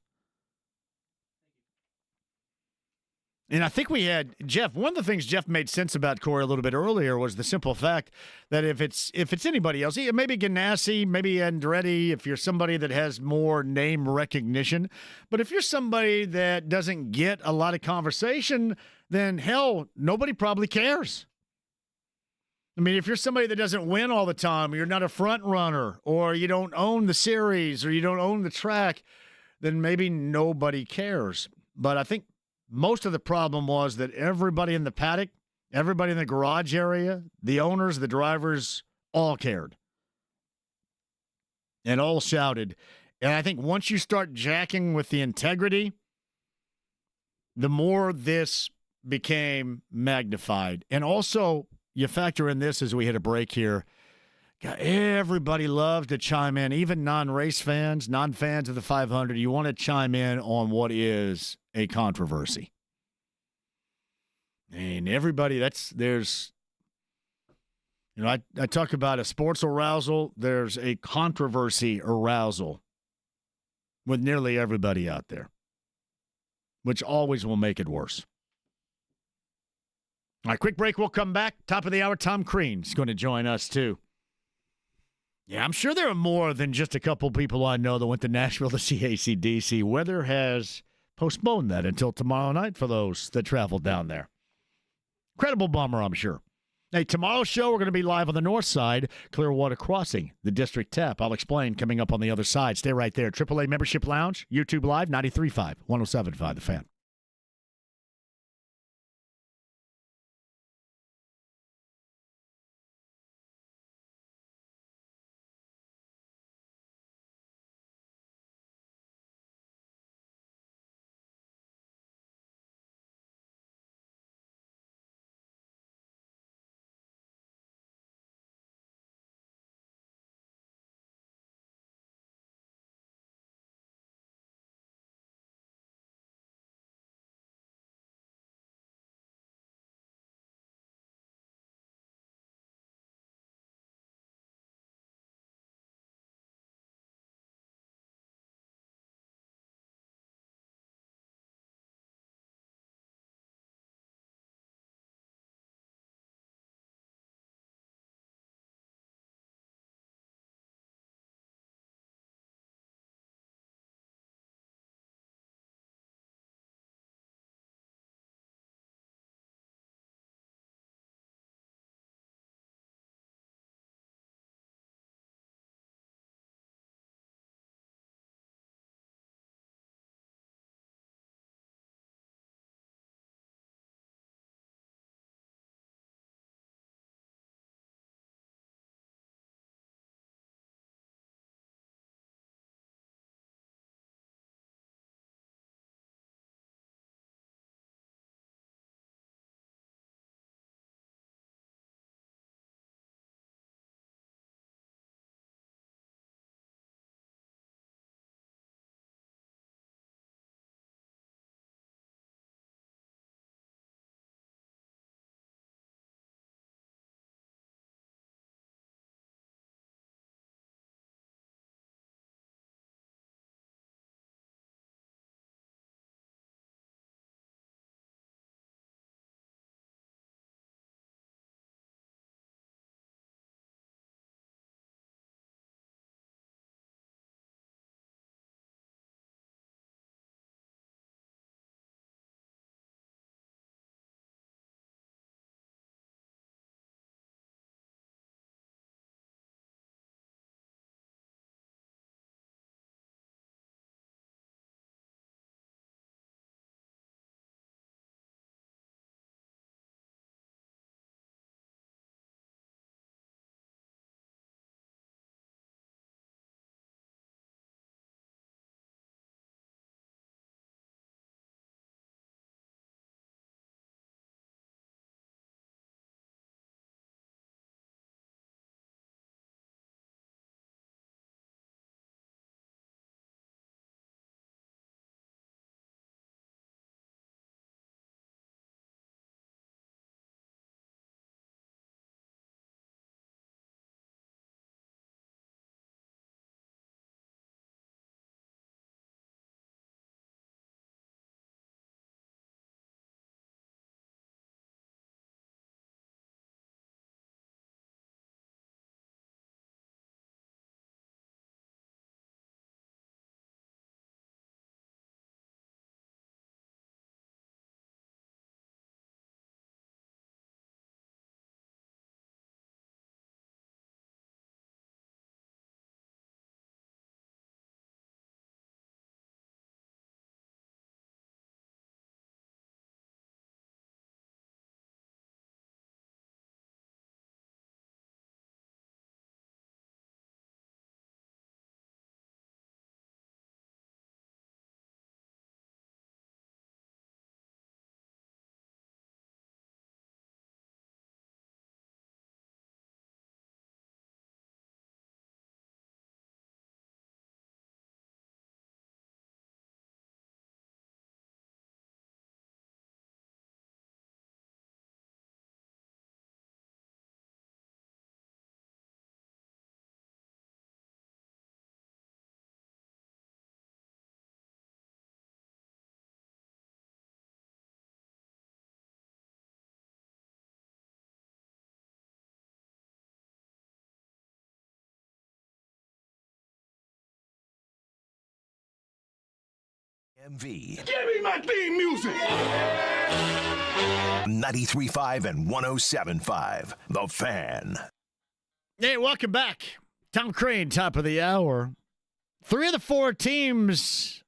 And I think we had Jeff. One of the things Jeff made sense about Corey a little bit earlier was the simple fact that if it's anybody else, maybe Ganassi, maybe Andretti, if you're somebody that has more name recognition, but if you're somebody that doesn't get a lot of conversation, then hell, nobody probably cares. I mean, if you're somebody that doesn't win all the time, or you're not a front runner, or you don't own the series, or you don't own the track, then maybe nobody cares. But I think most of the problem was that everybody in the paddock, everybody in the garage area, the owners, the drivers, all cared. And all shouted. And I think once you start jacking with the integrity, the more this became magnified. And also, you factor in this as we hit a break here. God, everybody loves to chime in, even non-race fans, non-fans of the 500. You want to chime in on what is a controversy. And everybody, I talk about a sports arousal. There's a controversy arousal with nearly everybody out there, which always will make it worse. All right, quick break. We'll come back. Top of the hour, Tom Crean is going to join us, too. Yeah, I'm sure there are more than just a couple people I know that went to Nashville to see AC/DC. Weather has postponed that until tomorrow night for those that traveled down there. Incredible bummer, I'm sure. Hey, tomorrow's show, we're going to be live on the north side, Clearwater Crossing, the District Tap. I'll explain coming up on the other side. Stay right there. AAA Membership Lounge, YouTube Live, 93.5, 107.5, The Fan. JMV. Give me my theme music. 93.5 and 107.5. The Fan. Hey, welcome back. Tom Crean, top of the hour. 3 of the 4 teams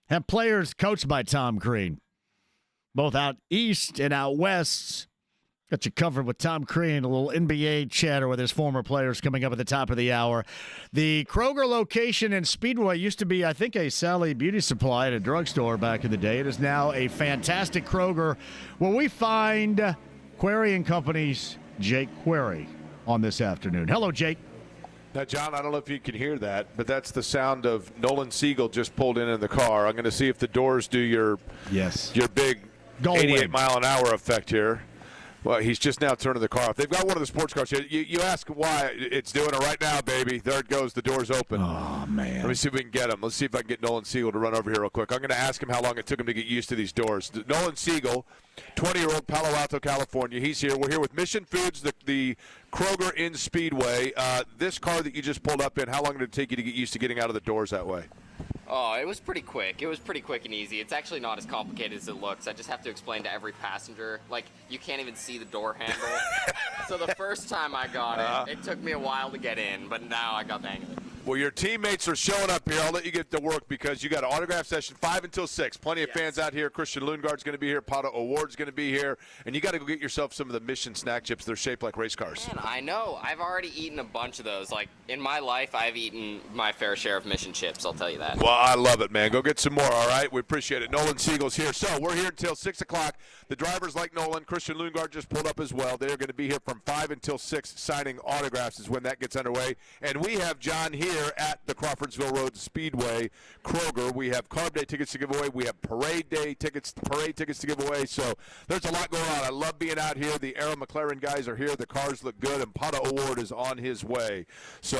have players coached by Tom Crean, both out east and out west. Got you covered with Tom Crean, a little NBA chatter with his former players coming up at the top of the hour. The Kroger location in Speedway used to be, I think, a Sally Beauty Supply at a drugstore back in the day. It is now a fantastic Kroger where we find Query and Company's Jake Query on this afternoon. Hello, Jake. Now, John, I don't know if you can hear that, but that's the sound of Nolan Siegel just pulled in the car. I'm going to see if the doors do your big 88-mile-an-hour effect here. Well, he's just now turning the car off. They've got one of the sports cars here. You ask why. It's doing it right now, baby. There it goes. The door's open. Oh, man. Let me see if we can get him. Let's see if I can get Nolan Siegel to run over here real quick. I'm going to ask him how long it took him to get used to these doors. Nolan Siegel, 20-year-old, Palo Alto, California. He's here. We're here with Mission Foods, the Kroger in Speedway. This car that you just pulled up in, how long did it take you to get used to getting out of the doors that way? Oh, it was pretty quick. It was pretty quick and easy. It's actually not as complicated as it looks. I just have to explain to every passenger. Like, you can't even see the door handle. So the first time I got it took me a while to get in, but now I got the hang of it. Well, your teammates are showing up here. I'll let you get to work because you got an autograph session 5 until 6. Plenty of fans out here. Christian Lundgaard's going to be here. Pato O'Ward's going to be here. And you got to go get yourself some of the Mission snack chips. They're shaped like race cars. Man, I know. I've already eaten a bunch of those. Like, in my life, I've eaten my fair share of Mission chips, I'll tell you that. Well, I love it, man. Go get some more, all right? We appreciate it. Nolan Siegel's here. So we're here until 6 o'clock. The drivers like Nolan. Christian Lundgaard just pulled up as well. They're going to be here from 5 until 6 signing autographs is when that gets underway. And we have John here at the Crawfordsville Road Speedway Kroger. We have Carb Day tickets to give away. We have Parade tickets to give away. So there's a lot going on. I love being out here. The Arrow McLaren guys are here. The cars look good, and Pato O'Ward is on his way. So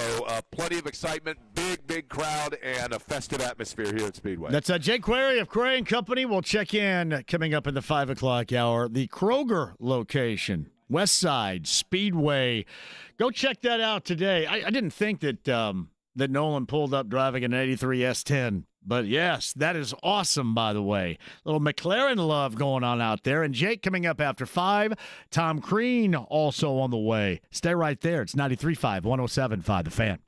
plenty of excitement, big crowd, and a festive atmosphere here at Speedway. That's Jake Query of Query and Company. We'll check in coming up in the 5 o'clock hour. The Kroger location, West Side Speedway. Go check that out today. I didn't think that that Nolan pulled up driving an 83 S10. But, yes, that is awesome, by the way. Little McLaren love going on out there. And Jake coming up after 5. Tom Crean also on the way. Stay right there. It's 93.5, 107.5, The Fan.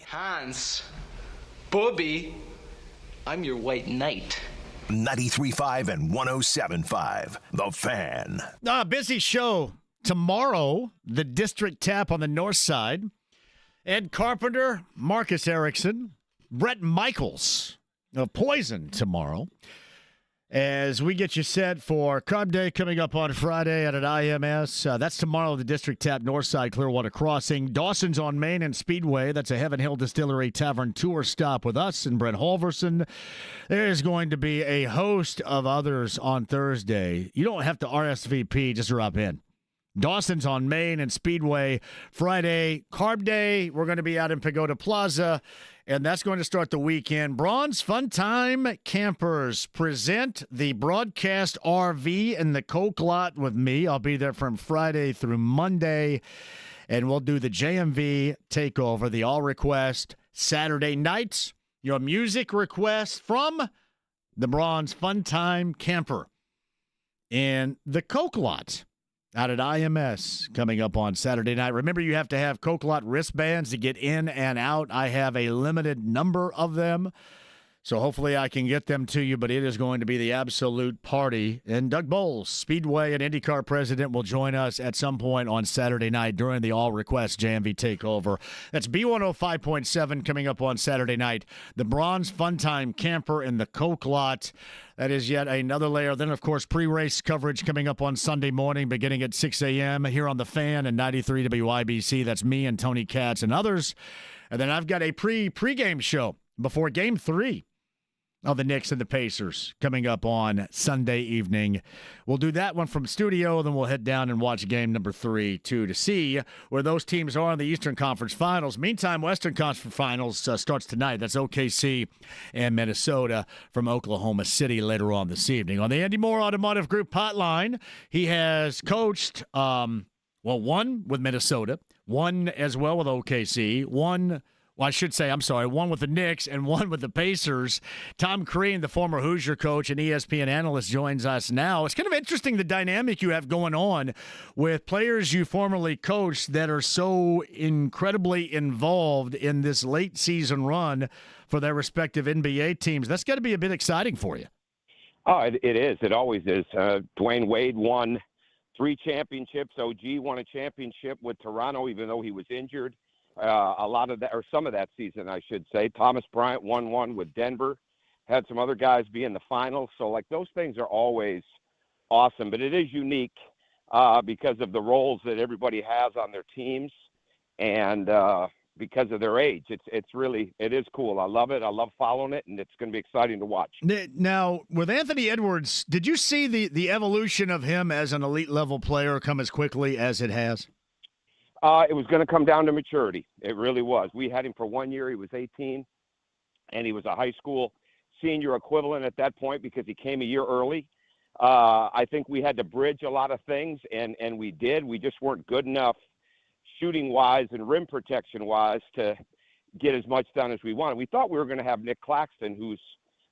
Hans, Bobby, I'm your white knight. 93.5 and 107.5. The Fan. Busy show tomorrow. The District Tap on the north side. Ed Carpenter, Marcus Erickson, Brett Michaels of Poison tomorrow. As we get you set for Carb Day coming up on Friday at an IMS. That's tomorrow, the District Tap Northside Clearwater Crossing. Dawson's on Main and Speedway. That's a Heaven Hill Distillery Tavern tour stop with us and Brent Halverson. There's going to be a host of others on Thursday. You don't have to RSVP, just drop in. Dawson's on Main and Speedway. Friday, Carb Day. We're going to be out in Pagoda Plaza. And that's going to start the weekend. Bronze Fun Time Campers present the Broadcast RV in the Coke Lot with me. I'll be there from Friday through Monday. And we'll do the JMV takeover, the all request Saturday nights. Your music requests from the Bronze Fun Time Camper in the Coke Lot out at IMS coming up on Saturday night. Remember, you have to have Coke Lot wristbands to get in and out. I have a limited number of them, so hopefully I can get them to you, but it is going to be the absolute party. And Doug Bowles, Speedway and IndyCar president, will join us at some point on Saturday night during the all-request JMV takeover. That's B105.7 coming up on Saturday night. The Bronze Fun Time Camper in the Coke Lot. That is yet another layer. Then, of course, pre-race coverage coming up on Sunday morning beginning at 6 a.m. here on The Fan and 93 WIBC. That's me and Tony Katz and others. And then I've got a pre-game show before Game 3 of the Knicks and the Pacers coming up on Sunday evening. We'll do that one from studio, then we'll head down and watch game number 3, too, to see where those teams are in the Eastern Conference Finals. Meantime, Western Conference Finals starts tonight. That's OKC and Minnesota from Oklahoma City later on this evening. On the Andy Moore Automotive Group hotline, he has coached, one with Minnesota, one as well with OKC, one with the Knicks and one with the Pacers. Tom Crean, the former Hoosier coach and ESPN analyst, joins us now. It's kind of interesting the dynamic you have going on with players you formerly coached that are so incredibly involved in this late season run for their respective NBA teams. That's got to be a bit exciting for you. Oh, it is. It always is. Dwayne Wade won 3 championships. OG won a championship with Toronto, even though he was injured. A lot of that, or some of that season, I should say. Thomas Bryant won one with Denver, had some other guys be in the finals. So, like, those things are always awesome. But it is unique because of the roles that everybody has on their teams and because of their age. It is cool. I love it. I love following it, and it's going to be exciting to watch. Now, with Anthony Edwards, did you see the evolution of him as an elite-level player come as quickly as it has? It was going to come down to maturity. It really was. We had him for 1 year. He was 18, and he was a high school senior equivalent at that point because he came a year early. I think we had to bridge a lot of things, and we did. We just weren't good enough shooting-wise and rim protection-wise to get as much done as we wanted. We thought we were going to have Nick Claxton, who's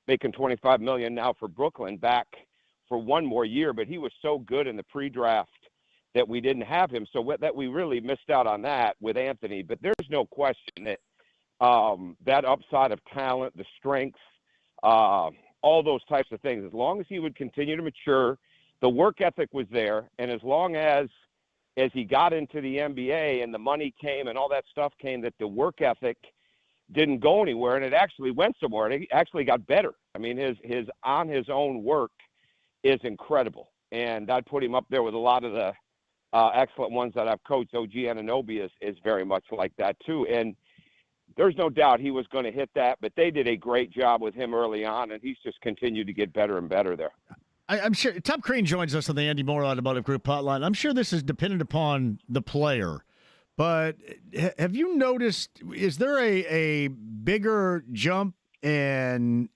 making $25 million now for Brooklyn, back for 1 more year, but he was so good in the pre-draft that we didn't have him, so that we really missed out on that with Anthony. But there's no question that that upside of talent, the strength, all those types of things, as long as he would continue to mature, the work ethic was there, and as long as he got into the NBA and the money came and all that stuff came, that the work ethic didn't go anywhere, and it actually went somewhere, and it actually got better. I mean, his on his own work is incredible, and I'd put him up there with a lot of the excellent ones that I've coached. OG Anunoby is very much like that too. And there's no doubt he was going to hit that, but they did a great job with him early on, and he's just continued to get better and better there. I'm sure Tom Crean joins us on the Andy Moore Automotive Group hotline. I'm sure this is dependent upon the player, but have you noticed, is there a bigger jump and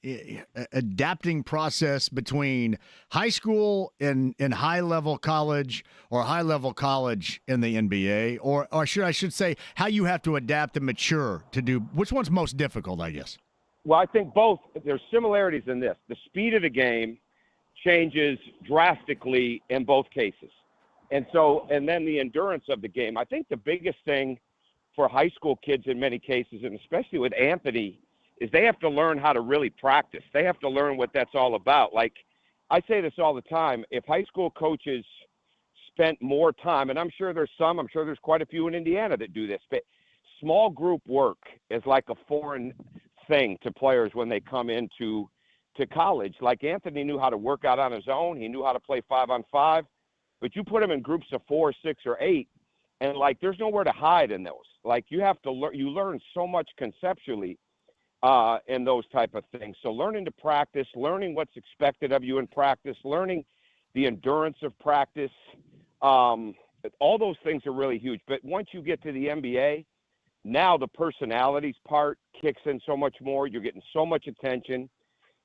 adapting process between high school and high-level college or high-level college in the NBA? Or I should say how you have to adapt and mature to do – which one's most difficult, I guess? Well, I think both. There's similarities in this. The speed of the game changes drastically in both cases. And then the endurance of the game. I think the biggest thing for high school kids in many cases, and especially with Anthony, is they have to learn how to really practice. They have to learn what that's all about. Like, I say this all the time, if high school coaches spent more time, and I'm sure there's quite a few in Indiana that do this, but small group work is like a foreign thing to players when they come into college. Like, Anthony knew how to work out on his own. He knew how to play 5-on-5, but you put him in groups of 4, 6, or 8, and like, there's nowhere to hide in those. Like, you have to you learn so much conceptually in those type of things. So learning to practice, learning what's expected of you in practice, learning the endurance of practice, all those things are really huge. But once you get to the NBA, now the personalities part kicks in so much more. You're getting so much attention.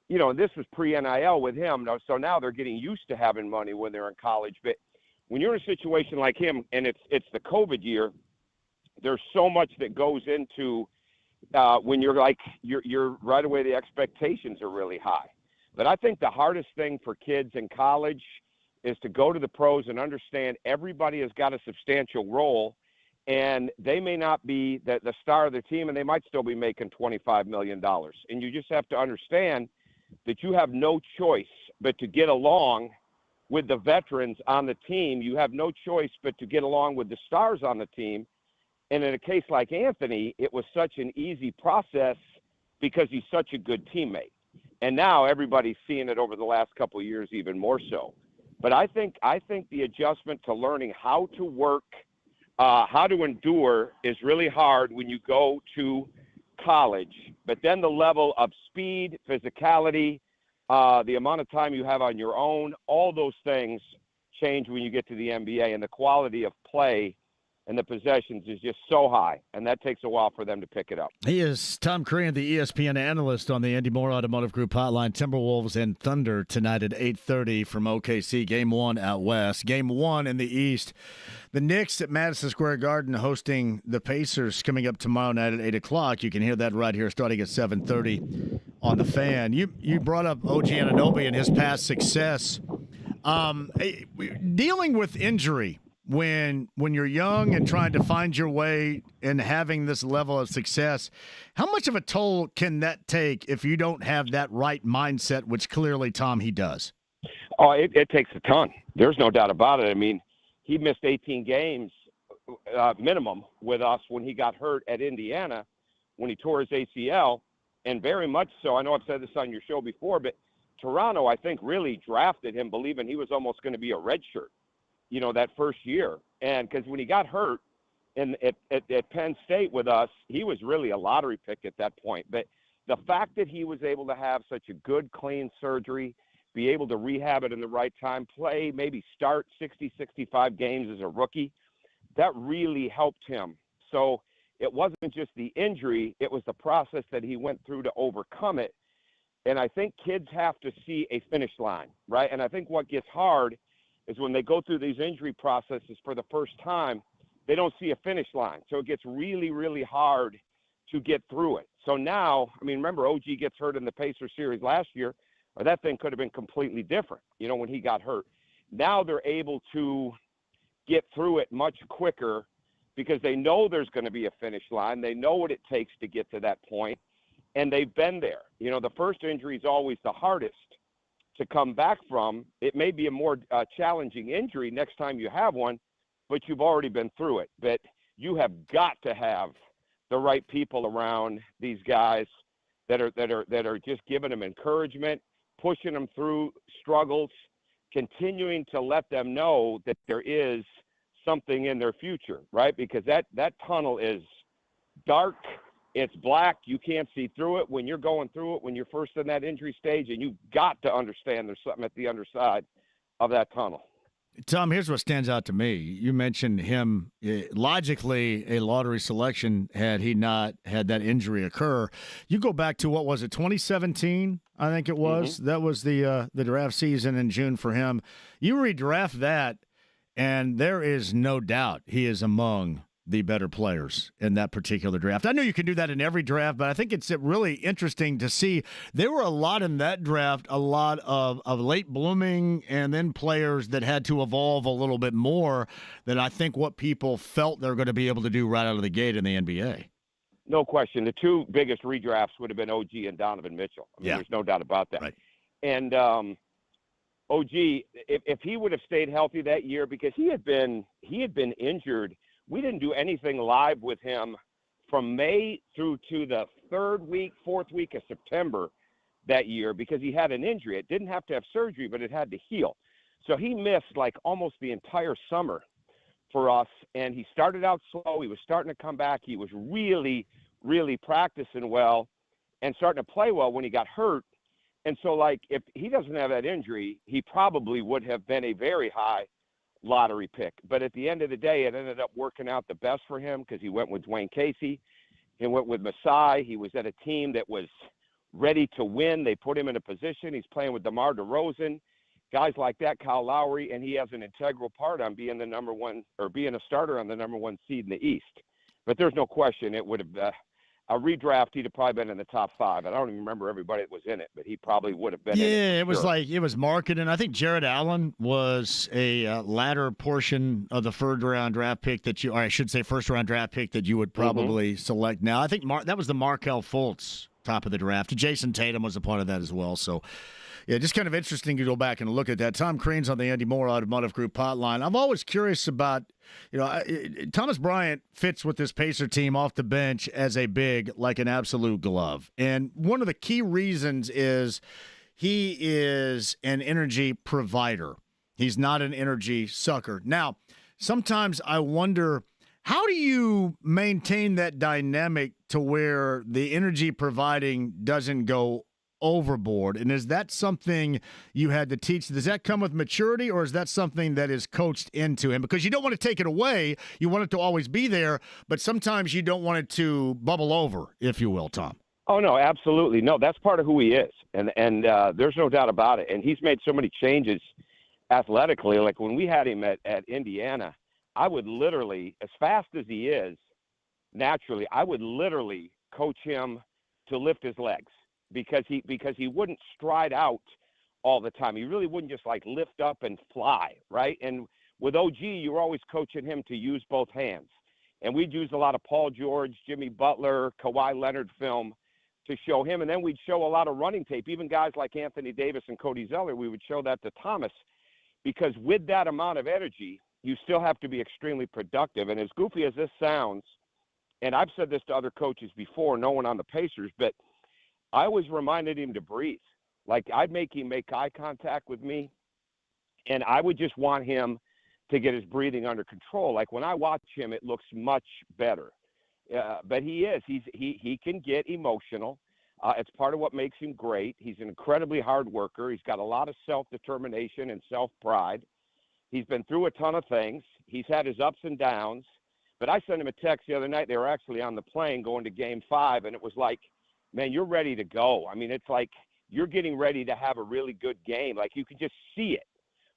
You know, this was pre-NIL with him, so now they're getting used to having money when they're in college. But when you're in a situation like him, and it's the COVID year, there's so much that goes into when you're right away, the expectations are really high. But I think the hardest thing for kids in college is to go to the pros and understand everybody has got a substantial role, and they may not be the star of the team, and they might still be making $25 million. And you just have to understand that you have no choice but to get along with the veterans on the team. You have no choice but to get along with the stars on the team. And in a case like Anthony, it was such an easy process because he's such a good teammate. And now everybody's seeing it over the last couple of years even more so. But I think the adjustment to learning how to work, how to endure is really hard when you go to college. But then the level of speed, physicality, the amount of time you have on your own, all those things change when you get to the NBA, and the quality of play and the possessions is just so high, and that takes a while for them to pick it up. He is Tom Crean, the ESPN analyst on the Andy Moore Automotive Group hotline. Timberwolves and Thunder tonight at 8:30 from OKC. Game 1 out west. Game 1 in the East. The Knicks at Madison Square Garden hosting the Pacers coming up tomorrow night at 8 o'clock. You can hear that right here starting at 7:30 on the Fan. You brought up OG Anunoby and his past success. Dealing with injury when you're young and trying to find your way and having this level of success, how much of a toll can that take if you don't have that right mindset, which clearly, Tom, he does? Oh, it takes a ton. There's no doubt about it. I mean, he missed 18 games minimum with us when he got hurt at Indiana when he tore his ACL, and very much so. I know I've said this on your show before, but Toronto, I think, really drafted him believing he was almost going to be a redshirt, you know, that first year. And because when he got hurt at Penn State with us, he was really a lottery pick at that point. But the fact that he was able to have such a good, clean surgery, be able to rehab it in the right time, play, maybe start 60, 65 games as a rookie, that really helped him. So it wasn't just the injury, it was the process that he went through to overcome it. And I think kids have to see a finish line, right? And I think what gets hard is when they go through these injury processes for the first time, they don't see a finish line. So it gets really, really hard to get through it. So now, I mean, remember, OG gets hurt in the Pacers series last year, or that thing could have been completely different, you know, when he got hurt. Now they're able to get through it much quicker because they know there's going to be a finish line. They know what it takes to get to that point, and they've been there. You know, the first injury is always the hardest to come back from. It may be a more challenging injury next time you have one, but you've already been through it. But you have got to have the right people around these guys that are just giving them encouragement, pushing them through struggles, continuing to let them know that there is something in their future, right? Because that tunnel is dark. It's black. You can't see through it when you're going through it, when you're first in that injury stage, and you've got to understand there's something at the underside of that tunnel. Tom, here's what stands out to me. You mentioned him, logically, a lottery selection had he not had that injury occur. You go back to, what was it, 2017, I think it was? Mm-hmm. That was the draft season in June for him. You redraft that, and there is no doubt he is among the better players in that particular draft. I know you can do that in every draft, but I think it's really interesting to see. There were a lot in that draft, a lot of late blooming and then players that had to evolve a little bit more than I think what people felt they're going to be able to do right out of the gate in the NBA. No question. The two biggest redrafts would have been OG and Donovan Mitchell. I mean, there's no doubt about that. Right. And OG, if he would have stayed healthy that year, because he had been injured. We didn't do anything live with him from May through to the fourth week of September that year because he had an injury. It didn't have to have surgery, but it had to heal. So he missed like almost the entire summer for us, and he started out slow. He was starting to come back. He was really, really practicing well and starting to play well when he got hurt. And so, like, if he doesn't have that injury, he probably would have been a very high lottery pick. But at the end of the day, it ended up working out the best for him because he went with Dwayne Casey. He went with Masai. He was at a team that was ready to win. They put him in a position. He's playing with DeMar DeRozan, guys like that, Kyle Lowry, and he has an integral part on being the number one or being a starter on the number one seed in the East. But there's no question it would have a redraft, he'd have probably been in the top 5. I don't even remember everybody that was in it, but he probably would have been in it. Yeah, it was like it was marketed. I think Jared Allen was a latter portion of the first-round draft pick that you, or I should say first-round draft pick that you would probably select now. I think that was the Markelle Fultz top of the draft. Jason Tatum was a part of that as well, so yeah, just kind of interesting to go back and look at that. Tom Crean's on the Andy Moore Automotive Group hotline. I'm always curious about, Thomas Bryant fits with this Pacer team off the bench as a big, like an absolute glove. And one of the key reasons is he is an energy provider. He's not an energy sucker. Now, sometimes I wonder, how do you maintain that dynamic to where the energy providing doesn't go overboard? And is that something you had to teach? Does that come with maturity, or is that something that is coached into him? Because you don't want to take it away. You want it to always be there, but sometimes you don't want it to bubble over, if you will, Tom. Oh, no, absolutely. No, that's part of who he is. And there's no doubt about it. And he's made so many changes athletically. Like when we had him at Indiana, I would literally, as fast as he is, naturally, I would literally coach him to lift his legs. Because he wouldn't stride out all the time. He really wouldn't just like lift up and fly, right? And with OG, you were always coaching him to use both hands. And we'd use a lot of Paul George, Jimmy Butler, Kawhi Leonard film to show him. And then we'd show a lot of running tape. Even guys like Anthony Davis and Cody Zeller, we would show that to Thomas. Because with that amount of energy, you still have to be extremely productive. And as goofy as this sounds, and I've said this to other coaches before, no one on the Pacers, but I always reminded him to breathe. Like I'd make him make eye contact with me, and I would just want him to get his breathing under control. Like when I watch him, it looks much better. But he can get emotional. It's part of what makes him great. He's an incredibly hard worker. He's got a lot of self-determination and self-pride. He's been through a ton of things. He's had his ups and downs. But I sent him a text the other night. They were actually on the plane going to Game 5, and it was like, man, you're ready to go. I mean, it's like you're getting ready to have a really good game. Like you can just see it,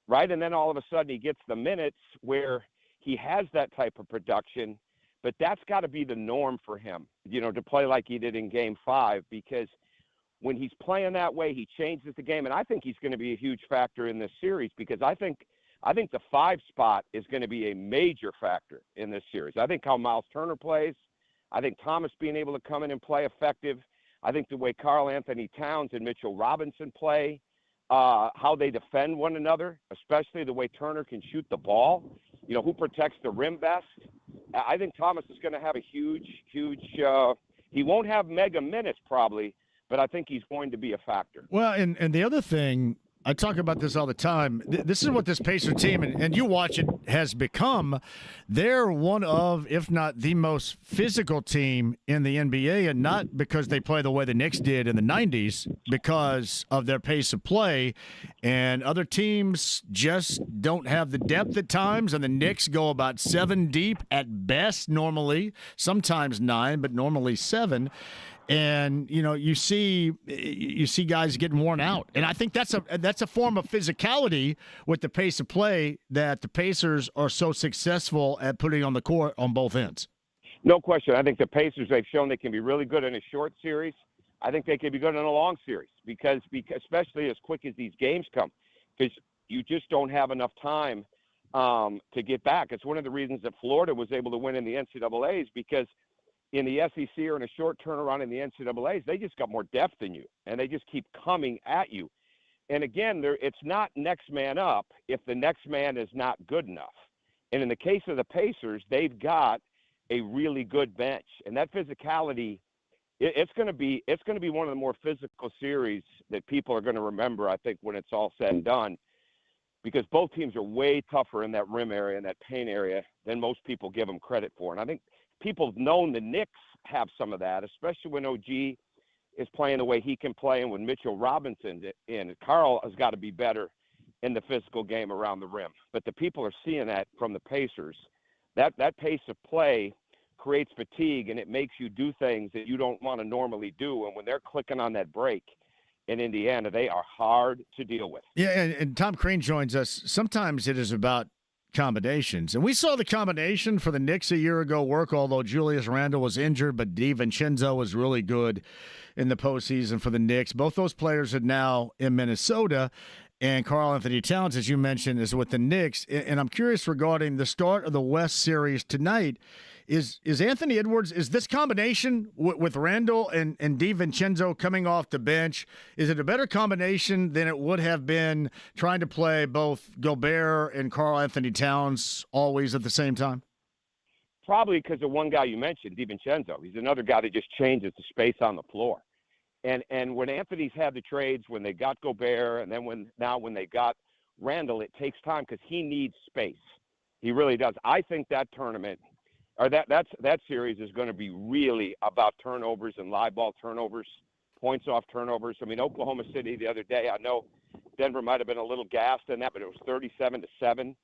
right? And then all of a sudden he gets the minutes where he has that type of production, but that's got to be the norm for him, to play like he did in Game 5, because when he's playing that way, he changes the game. And I think he's going to be a huge factor in this series because I think the 5 spot is going to be a major factor in this series. I think how Miles Turner plays, I think Thomas being able to come in and play effective, I think the way Karl Anthony Towns and Mitchell Robinson play, how they defend one another, especially the way Turner can shoot the ball, who protects the rim best. I think Thomas is going to have a huge, he won't have mega minutes probably, but I think he's going to be a factor. Well, and the other thing, I talk about this all the time. This is what this Pacer team, and you watch it, has become. They're one of, if not the most physical team in the NBA, and not because they play the way the Knicks did in the 90s, because of their pace of play. And other teams just don't have the depth at times, and the Knicks go about 7 deep at best normally, sometimes 9, but normally 7. And you see guys getting worn out, and I think that's a form of physicality with the pace of play that the Pacers are so successful at putting on the court on both ends. No question. I think the Pacers, they've shown they can be really good in a short series. I think they can be good in a long series because especially as quick as these games come, because you just don't have enough time to get back. It's one of the reasons that Florida was able to win in the NCAAs, because in the SEC or in a short turnaround in the NCAAs, they just got more depth than you, and they just keep coming at you. And again, it's not next man up if the next man is not good enough. And in the case of the Pacers, they've got a really good bench, and that physicality, it's going to be one of the more physical series that people are going to remember, I think, when it's all said and done, because both teams are way tougher in that rim area and that paint area than most people give them credit for. And I think people have known the Knicks have some of that, especially when OG is playing the way he can play, and when Mitchell Robinson's in. Karl has got to be better in the physical game around the rim. But the people are seeing that from the Pacers. That pace of play creates fatigue, and it makes you do things that you don't want to normally do. And when they're clicking on that break in Indiana, they are hard to deal with. Yeah, and Tom Crean joins us. Sometimes it is about combinations. And we saw the combination for the Knicks a year ago work, although Julius Randle was injured, but DiVincenzo was really good in the postseason for the Knicks. Both those players are now in Minnesota. And Karl Anthony Towns, as you mentioned, is with the Knicks. And I'm curious regarding the start of the West Series tonight. Is Anthony Edwards, is this combination with Randle and DiVincenzo coming off the bench, is it a better combination than it would have been trying to play both Gobert and Karl Anthony Towns always at the same time? Probably because of one guy you mentioned, DiVincenzo. He's another guy that just changes the space on the floor. And when Anthony's had the trades, when they got Gobert, and then when they got Randle, it takes time because he needs space. He really does. I think that tournament, or that series, is going to be really about turnovers and live ball turnovers, points off turnovers. I mean, Oklahoma City the other day, I know Denver might have been a little gassed in that, but it was 37-7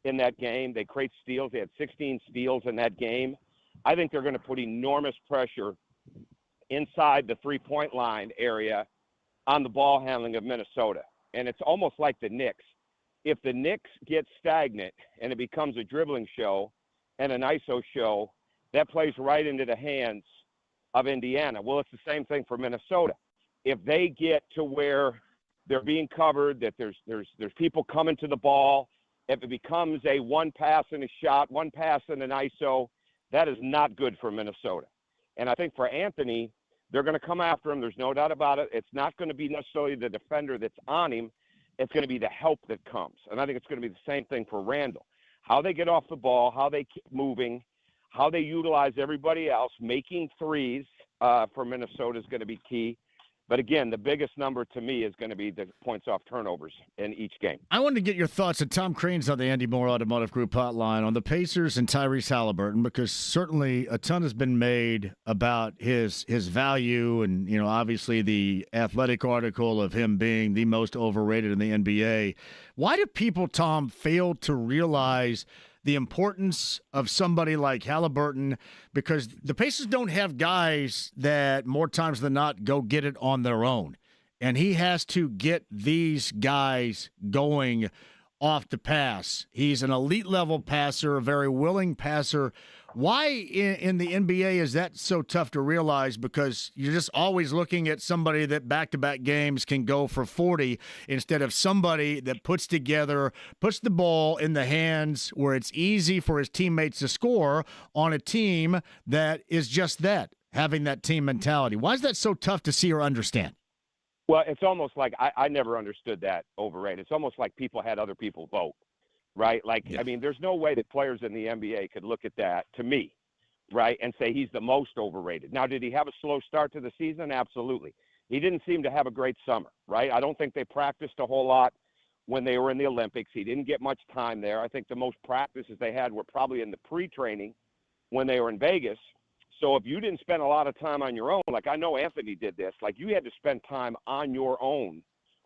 in that game. They create steals. They had 16 steals in that game. I think they're going to put enormous pressure inside the three-point line area on the ball handling of Minnesota. And it's almost like the Knicks. If the Knicks get stagnant and it becomes a dribbling show and an ISO show, that plays right into the hands of Indiana. Well, it's the same thing for Minnesota. If they get to where they're being covered, that there's people coming to the ball, if it becomes a one pass and a shot, one pass and an ISO, that is not good for Minnesota. And I think for Anthony, they're going to come after him. There's no doubt about it. It's not going to be necessarily the defender that's on him. It's going to be the help that comes. And I think it's going to be the same thing for Randle. How they get off the ball, how they keep moving, how they utilize everybody else. Making threes for Minnesota is going to be key. But again, the biggest number to me is going to be the points off turnovers in each game. I wanted to get your thoughts, and Tom Crean's on the Andy Moore Automotive Group hotline, on the Pacers and Tyrese Halliburton, because certainly a ton has been made about his value, and obviously the Athletic article of him being the most overrated in the NBA. Why do people, Tom, fail to realize the importance of somebody like Halliburton? Because the Pacers don't have guys that more times than not go get it on their own. And he has to get these guys going off the pass. He's an elite level passer, a very willing passer. Why in the NBA is that so tough to realize? Because you're just always looking at somebody that back-to-back games can go for 40 instead of somebody that puts the ball in the hands where it's easy for his teammates to score on a team that is just that, having that team mentality. Why is that so tough to see or understand? Well, it's almost like I never understood that overrated. It's almost like people had other people vote. Right? Like, yeah. I mean, there's no way that players in the NBA could look at that, to me, right, and say he's the most overrated. Now, did he have a slow start to the season? Absolutely. He didn't seem to have a great summer, right? I don't think they practiced a whole lot when they were in the Olympics. He didn't get much time there. I think the most practices they had were probably in the pre-training when they were in Vegas. So if you didn't spend a lot of time on your own, like I know Anthony did this, like you had to spend time on your own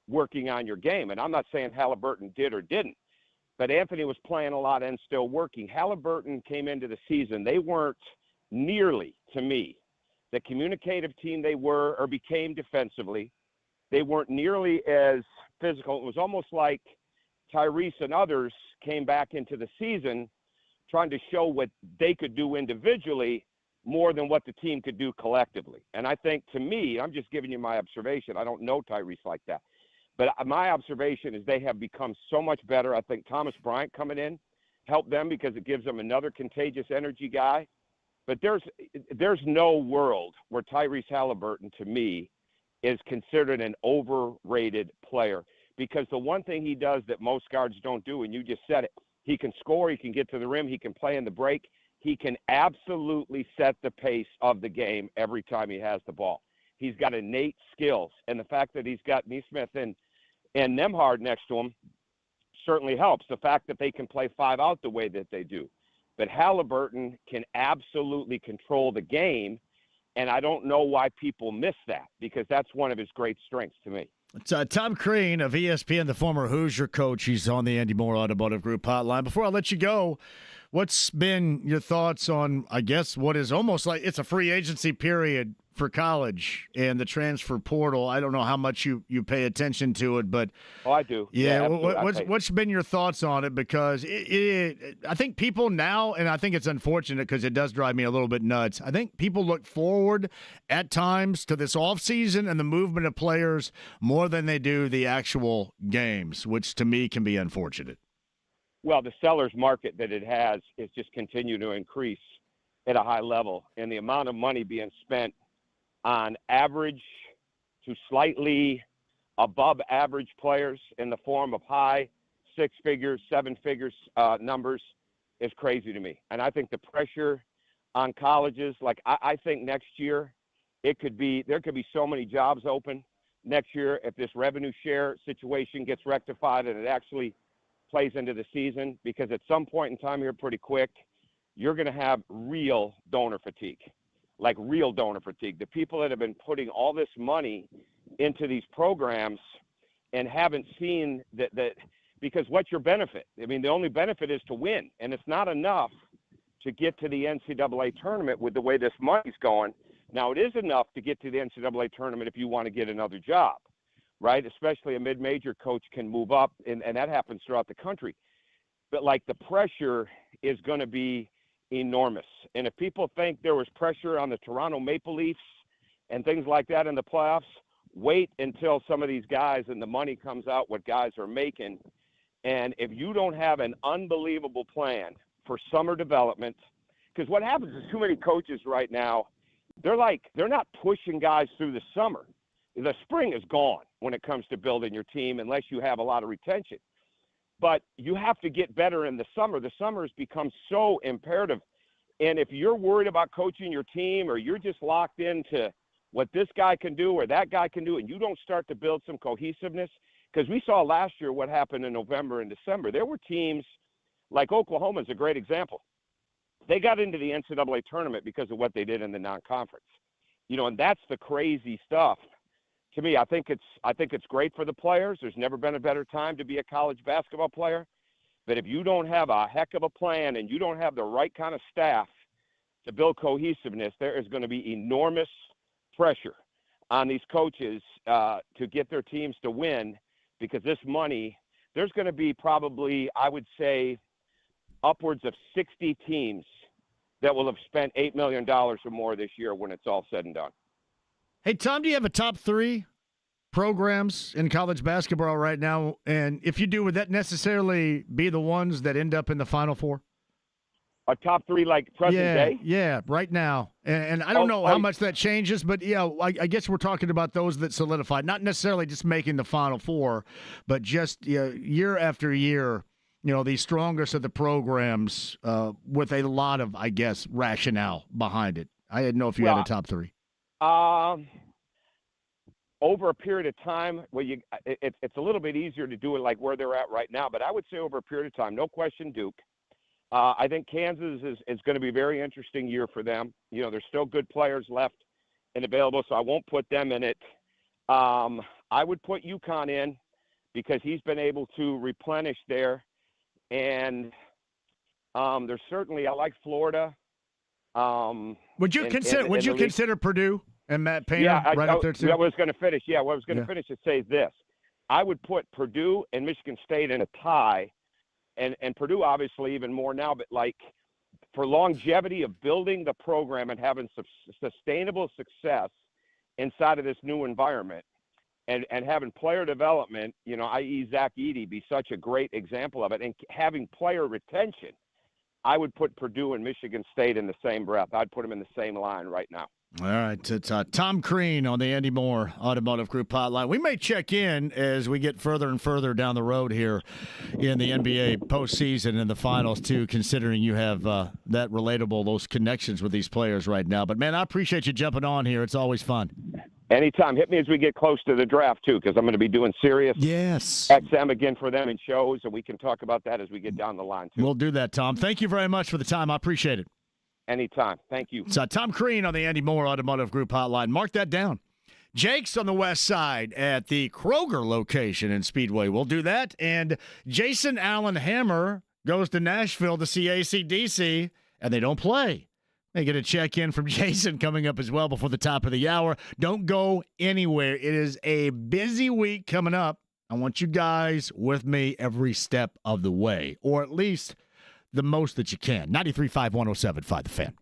working on your game. And I'm not saying Halliburton did or didn't. But Anthony was playing a lot and still working. Halliburton came into the season. They weren't nearly, to me, the communicative team they were or became defensively. They weren't nearly as physical. It was almost like Tyrese and others came back into the season trying to show what they could do individually more than what the team could do collectively. And I think, to me, I'm just giving you my observation. I don't know Tyrese like that. But my observation is they have become so much better. I think Thomas Bryant coming in helped them because it gives them another contagious energy guy. But there's no world where Tyrese Halliburton, to me, is considered an overrated player, because the one thing he does that most guards don't do, and you just said it, he can score, he can get to the rim, he can play in the break. He can absolutely set the pace of the game every time he has the ball. He's got innate skills, and the fact that he's got Nesmith and Nembhard next to him certainly helps. The fact that they can play 5 out the way that they do. But Halliburton can absolutely control the game, and I don't know why people miss that, because that's one of his great strengths to me. It's Tom Crean of ESPN, the former Hoosier coach. He's on the Andy Moore Automotive Group hotline. Before I let you go, what's been your thoughts on, I guess, what is almost like it's a free agency period for college and the transfer portal? I don't know how much you pay attention to it, but I do. Yeah, what's been your thoughts on it? Because I think people now, and I think it's unfortunate because it does drive me a little bit nuts, I think people look forward at times to this offseason and the movement of players more than they do the actual games, which to me can be unfortunate. Well, the seller's market that it has is just continue to increase at a high level, and the amount of money being spent on average to slightly above average players in the form of high 6 figures, 7 figures numbers is crazy to me. And I think the pressure on colleges, like I think next year there could be so many jobs open next year if this revenue share situation gets rectified and it actually plays into the season, because at some point in time here pretty quick, you're going to have real donor fatigue. Like real donor fatigue. The people that have been putting all this money into these programs and haven't seen that because what's your benefit? I mean, the only benefit is to win, and it's not enough to get to the NCAA tournament with the way this money's going. Now, it is enough to get to the NCAA tournament if you want to get another job, right? Especially a mid-major coach can move up, and that happens throughout the country. But, like, the pressure is going to be enormous. And if people think there was pressure on the Toronto Maple Leafs and things like that in the playoffs, wait until some of these guys and the money comes out what guys are making. And if you don't have an unbelievable plan for summer development, because what happens is too many coaches right now, they're not pushing guys through the summer. The spring is gone when it comes to building your team unless you have a lot of retention. But you have to get better in the summer. The summer has become so imperative. And if you're worried about coaching your team, or you're just locked into what this guy can do or that guy can do, and you don't start to build some cohesiveness, because we saw last year what happened in November and December. There were teams like Oklahoma is a great example. They got into the NCAA tournament because of what they did in the non-conference. And that's the crazy stuff. To me, I think it's great for the players. There's never been a better time to be a college basketball player. But if you don't have a heck of a plan and you don't have the right kind of staff to build cohesiveness, there is going to be enormous pressure on these coaches to get their teams to win, because this money, there's going to be probably, I would say, upwards of 60 teams that will have spent $8 million or more this year when it's all said and done. Hey, Tom, do you have a top 3 programs in college basketball right now? And if you do, would that necessarily be the ones that end up in the Final Four? A top 3 like present day? Yeah, right now. And I don't know how much that changes, but I guess we're talking about those that solidified, not necessarily just making the Final Four, but just year after year, the strongest of the programs with a lot of, I guess, rationale behind it. I didn't know if you had a top 3. Over a period of time, it's a little bit easier to do it like where they're at right now, but I would say over a period of time, no question, Duke. I think Kansas is going to be a very interesting year for them. There's still good players left and available, so I won't put them in it. I would put UConn in because he's been able to replenish there. And there's certainly, I like Florida. Would you consider Purdue and Matt Painter up there too? I was going to finish. Yeah, what I was going to finish is say this. I would put Purdue and Michigan State in a tie, and Purdue obviously even more now, but like for longevity of building the program and having sustainable success inside of this new environment and having player development, i.e. Zach Edey be such a great example of it, and having player retention, I would put Purdue and Michigan State in the same breath. I'd put them in the same line right now. All right, it's Tom Crean on the Andy Moore Automotive Group hotline. We may check in as we get further and further down the road here in the NBA postseason and the finals, too, considering you have those connections with these players right now. But, man, I appreciate you jumping on here. It's always fun. Anytime. Hit me as we get close to the draft, too, because I'm going to be doing Sirius XM again for them in shows, and we can talk about that as we get down the line, too. We'll do that, Tom. Thank you very much for the time. I appreciate it. Anytime. Thank you. So Tom Crean on the Andy Moore Automotive Group hotline. Mark that down. Jake's on the west side at the Kroger location in Speedway. We'll do that. And Jason Allen Hammer goes to Nashville to see AC/DC, and they don't play. They get a check-in from Jason coming up as well before the top of the hour. Don't go anywhere. It is a busy week coming up. I want you guys with me every step of the way, or at least the most that you can. 93.5, 107.5, The Fan.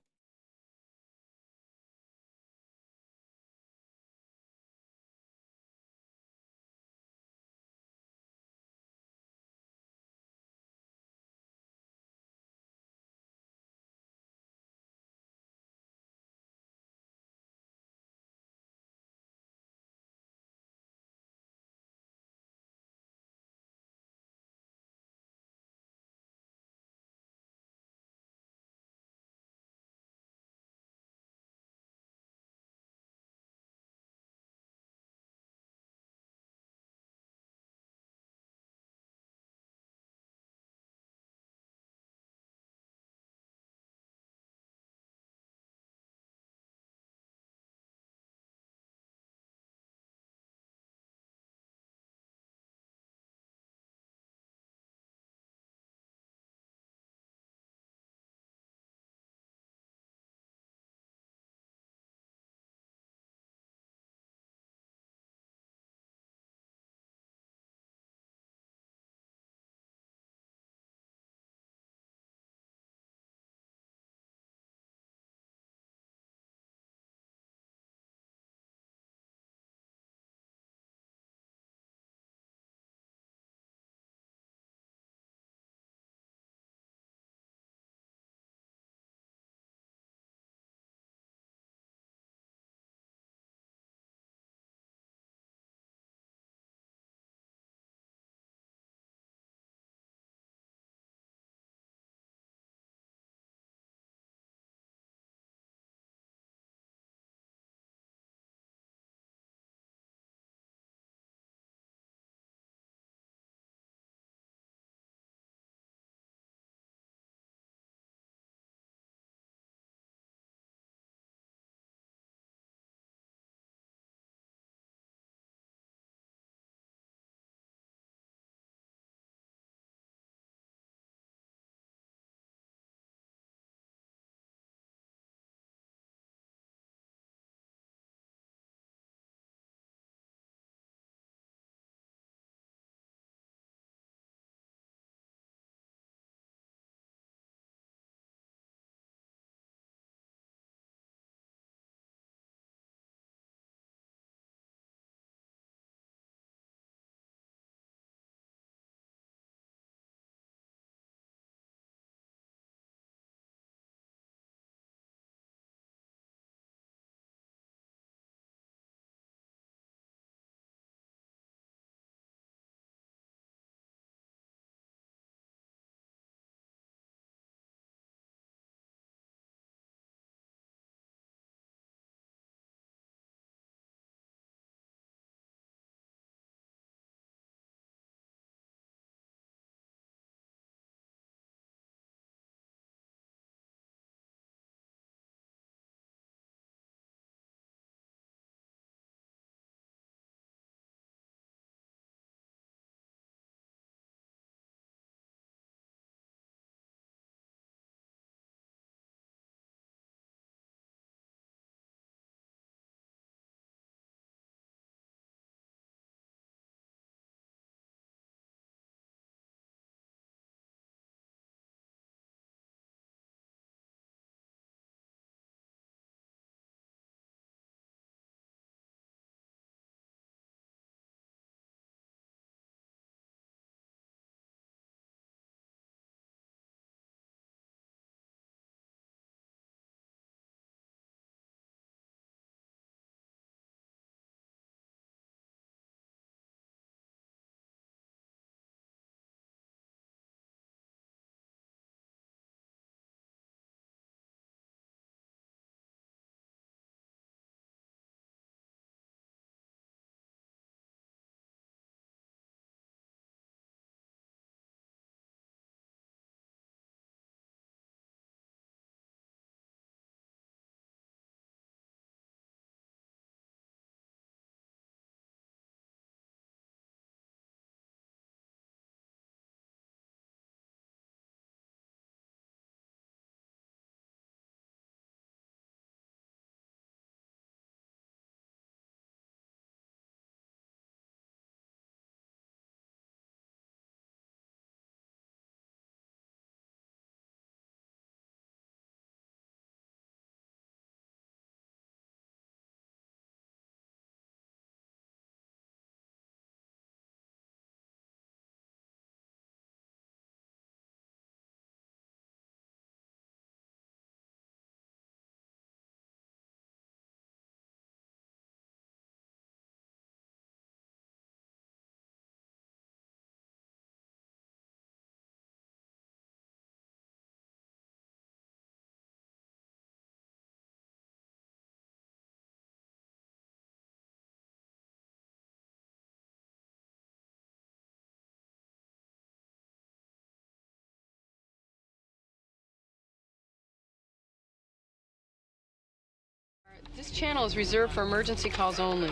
This channel is reserved for emergency calls only.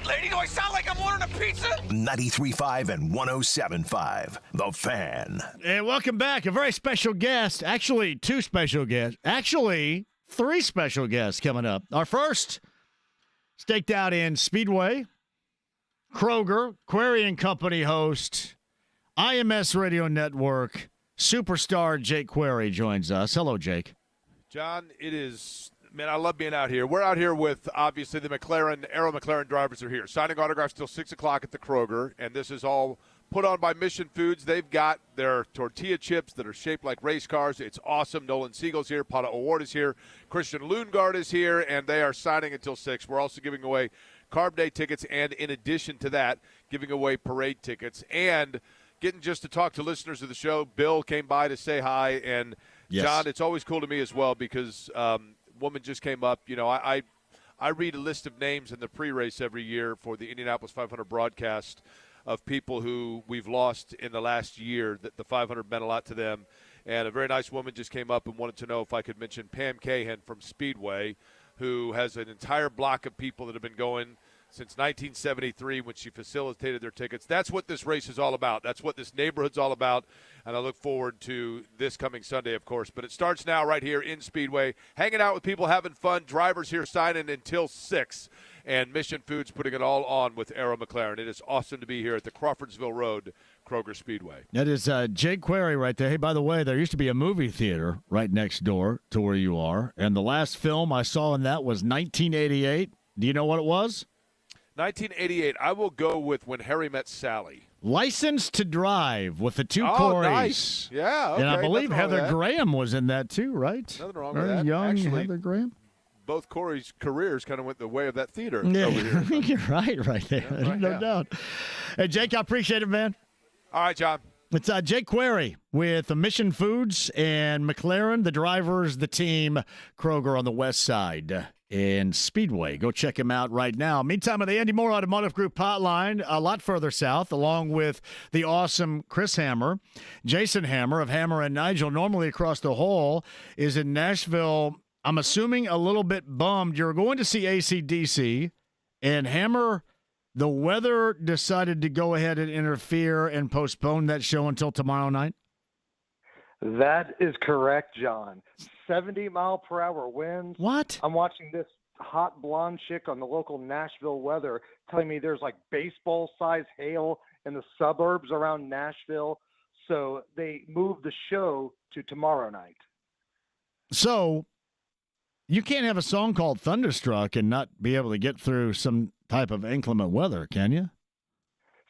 Lady, do I sound like I'm ordering a pizza? 93.5 and 107.5, The Fan. And welcome back. A very special guest. Actually, two special guests. Actually, three special guests coming up. Our first, staked out in Speedway, Kroger, Query and Company host, IMS Radio Network, superstar Jake Query joins us. Hello, Jake. John, it is, man, I love being out here. We're out here with, obviously, the Arrow McLaren drivers are here. Signing autographs till 6 o'clock at the Kroger, and this is all put on by Mission Foods. They've got their tortilla chips that are shaped like race cars. It's awesome. Nolan Siegel's here. Pata Award is here. Christian Lundgaard is here, and they are signing until 6. We're also giving away Carb Day tickets, and in addition to that, giving away parade tickets. And getting just to talk to listeners of the show. Bill came by to say hi, and yes. John, it's always cool to me as well because woman just came up. You know, I read a list of names in the pre-race every year for the Indianapolis 500 broadcast of people who we've lost in the last year, that the 500 meant a lot to them. And a very nice woman just came up and wanted to know if I could mention Pam Cahan from Speedway, who has an entire block of people that have been going since 1973 when she facilitated their tickets. That's what this race is all about. That's what this neighborhood's all about, and I look forward to this coming Sunday, of course. But it starts now right here in Speedway, hanging out with people, having fun, drivers here signing until 6, and Mission Foods putting it all on with Arrow McLaren. It is awesome to be here at the Crawfordsville Road Kroger Speedway. That is Jake Query right there. Hey, by the way, there used to be a movie theater right next door to where you are, and the last film I saw in that was 1988. Do you know what it was? 1988, I will go with When Harry Met Sally. License to Drive with the two Oh, Corys. nice. Yeah, okay. And I believe Nothing wrong with Heather that. Graham was in that too, right? Nothing wrong Very with that. young Actually, Heather Graham. Both Corey's careers kind of went the way of that theater Yeah, over here. you're right there. Yeah, right, no yeah. doubt. Hey, Jake, I appreciate it, man. All right, John. It's Jake Query with Mission Foods and McLaren, the drivers, the team, Kroger on the west side in Speedway. Go check him out right now. Meantime, on the Andy Moore Automotive Group hotline, a lot further south, along with the awesome Chris Hammer, Jason Hammer of Hammer and Nigel, normally across the hall, is in Nashville. I'm assuming a little bit bummed. You're going to see AC/DC, and Hammer, the weather decided to go ahead and interfere and postpone that show until tomorrow night? That is correct, John. 70-mile-per-hour winds. What? I'm watching this hot blonde chick on the local Nashville weather telling me there's like baseball-sized hail in the suburbs around Nashville. So they moved the show to tomorrow night. So you can't have a song called Thunderstruck and not be able to get through some type of inclement weather, can you?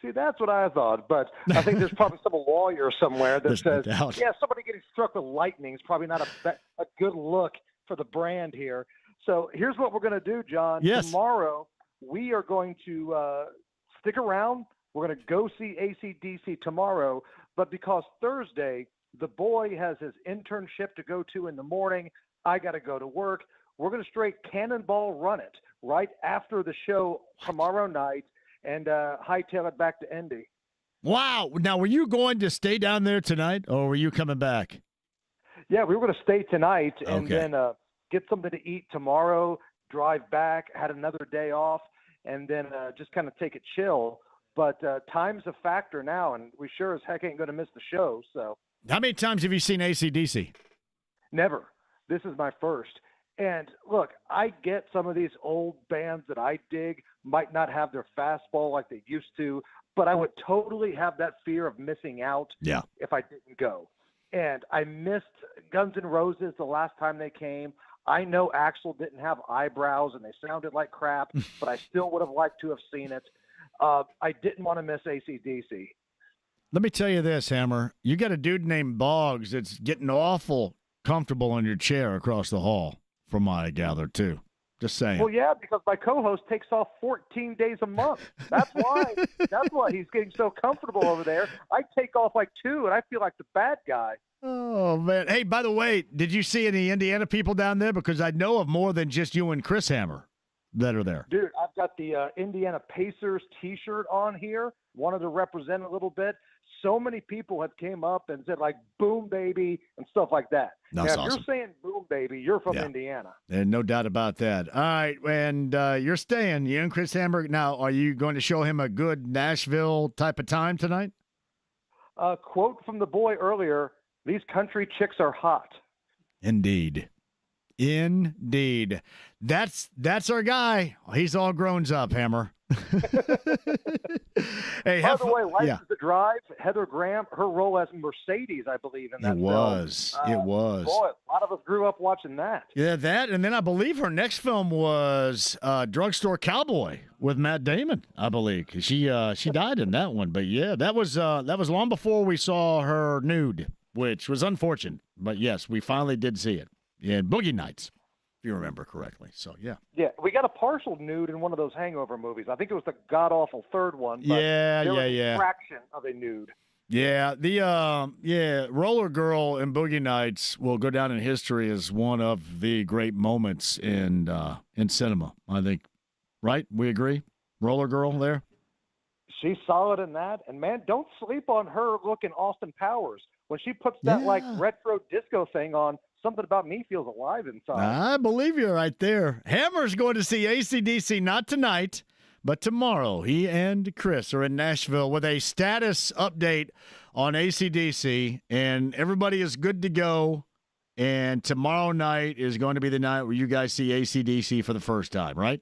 See, that's what I thought, but I think there's probably some lawyer somewhere that There's no says, doubt. yeah, somebody getting struck with lightning is probably not a good look for the brand here. So here's what we're going to do, John. Yes. Tomorrow, we are going to stick around. We're going to go see AC/DC tomorrow, but because Thursday, the boy has his internship to go to in the morning, I got to go to work. We're going to straight cannonball run it right after the show tomorrow night and hightail it back to Indy. Wow. Now, were you going to stay down there tonight, or were you coming back? Yeah, we were going to stay tonight and Okay. then get something to eat tomorrow, drive back, had another day off, and then just kind of take it chill. But time's a factor now, and we sure as heck ain't going to miss the show. So How many times have you seen AC/DC? never. This is my first. And look, I get some of these old bands that I dig might not have their fastball like they used to, but I would totally have that fear of missing out Yeah. if I didn't go. And I missed Guns N' Roses the last time they came. I know Axl didn't have eyebrows and they sounded like crap, but I still would have liked to have seen it. I didn't want to miss AC/DC. Let me tell you this, Hammer. You got a dude named Boggs that's getting awful comfortable in your chair across the hall, from what I gather, too. Just saying. Well, yeah, because my co-host takes off 14 days a month. That's why. That's why he's getting so comfortable over there. I take off like 2, and I feel like the bad guy. Oh, man. Hey, by the way, did you see any Indiana people down there? Because I know of more than just you and Chris Hammer that are there. Dude, I've got the Indiana Pacers T-shirt on here. Wanted to represent a little bit. so many people have came up and said, like, boom, baby, and stuff like that. That's now, if awesome. you're saying boom, baby, you're from Yeah. Indiana. And no doubt about that. All right, and you're staying. You and Chris Hamburg. Now, are you going to show him a good Nashville type of time tonight? Quote from the boy earlier, these country chicks are hot. Indeed. That's our guy. He's all grown up, Hammer. Hey, by the way, License to Drive, Heather Graham, her role as Mercedes, I believe, in that It was. film. It was. Boy, a lot of us grew up watching that. Yeah, that, and then I believe her next film was Drugstore Cowboy with Matt Damon, I believe. She died in that one, but yeah, that was long before we saw her nude, which was unfortunate. But yes, we finally did see it in Boogie Nights, if you remember correctly. So yeah. Yeah, we got a partial nude in one of those Hangover movies. I think it was the god-awful third one. But there was a fraction of a nude. Yeah, the Roller Girl in Boogie Nights will go down in history as one of the great moments in cinema, I think. Right? We agree? Roller Girl there? She's solid in that. And, man, don't sleep on her looking Austin Powers. When she puts that, like, retro disco thing on, something about me feels alive inside. I believe you're right there. Hammer's going to see AC/DC not tonight, but tomorrow. He and Chris are in Nashville with a status update on AC/DC, and everybody is good to go. And tomorrow night is going to be the night where you guys see AC/DC for the first time, right?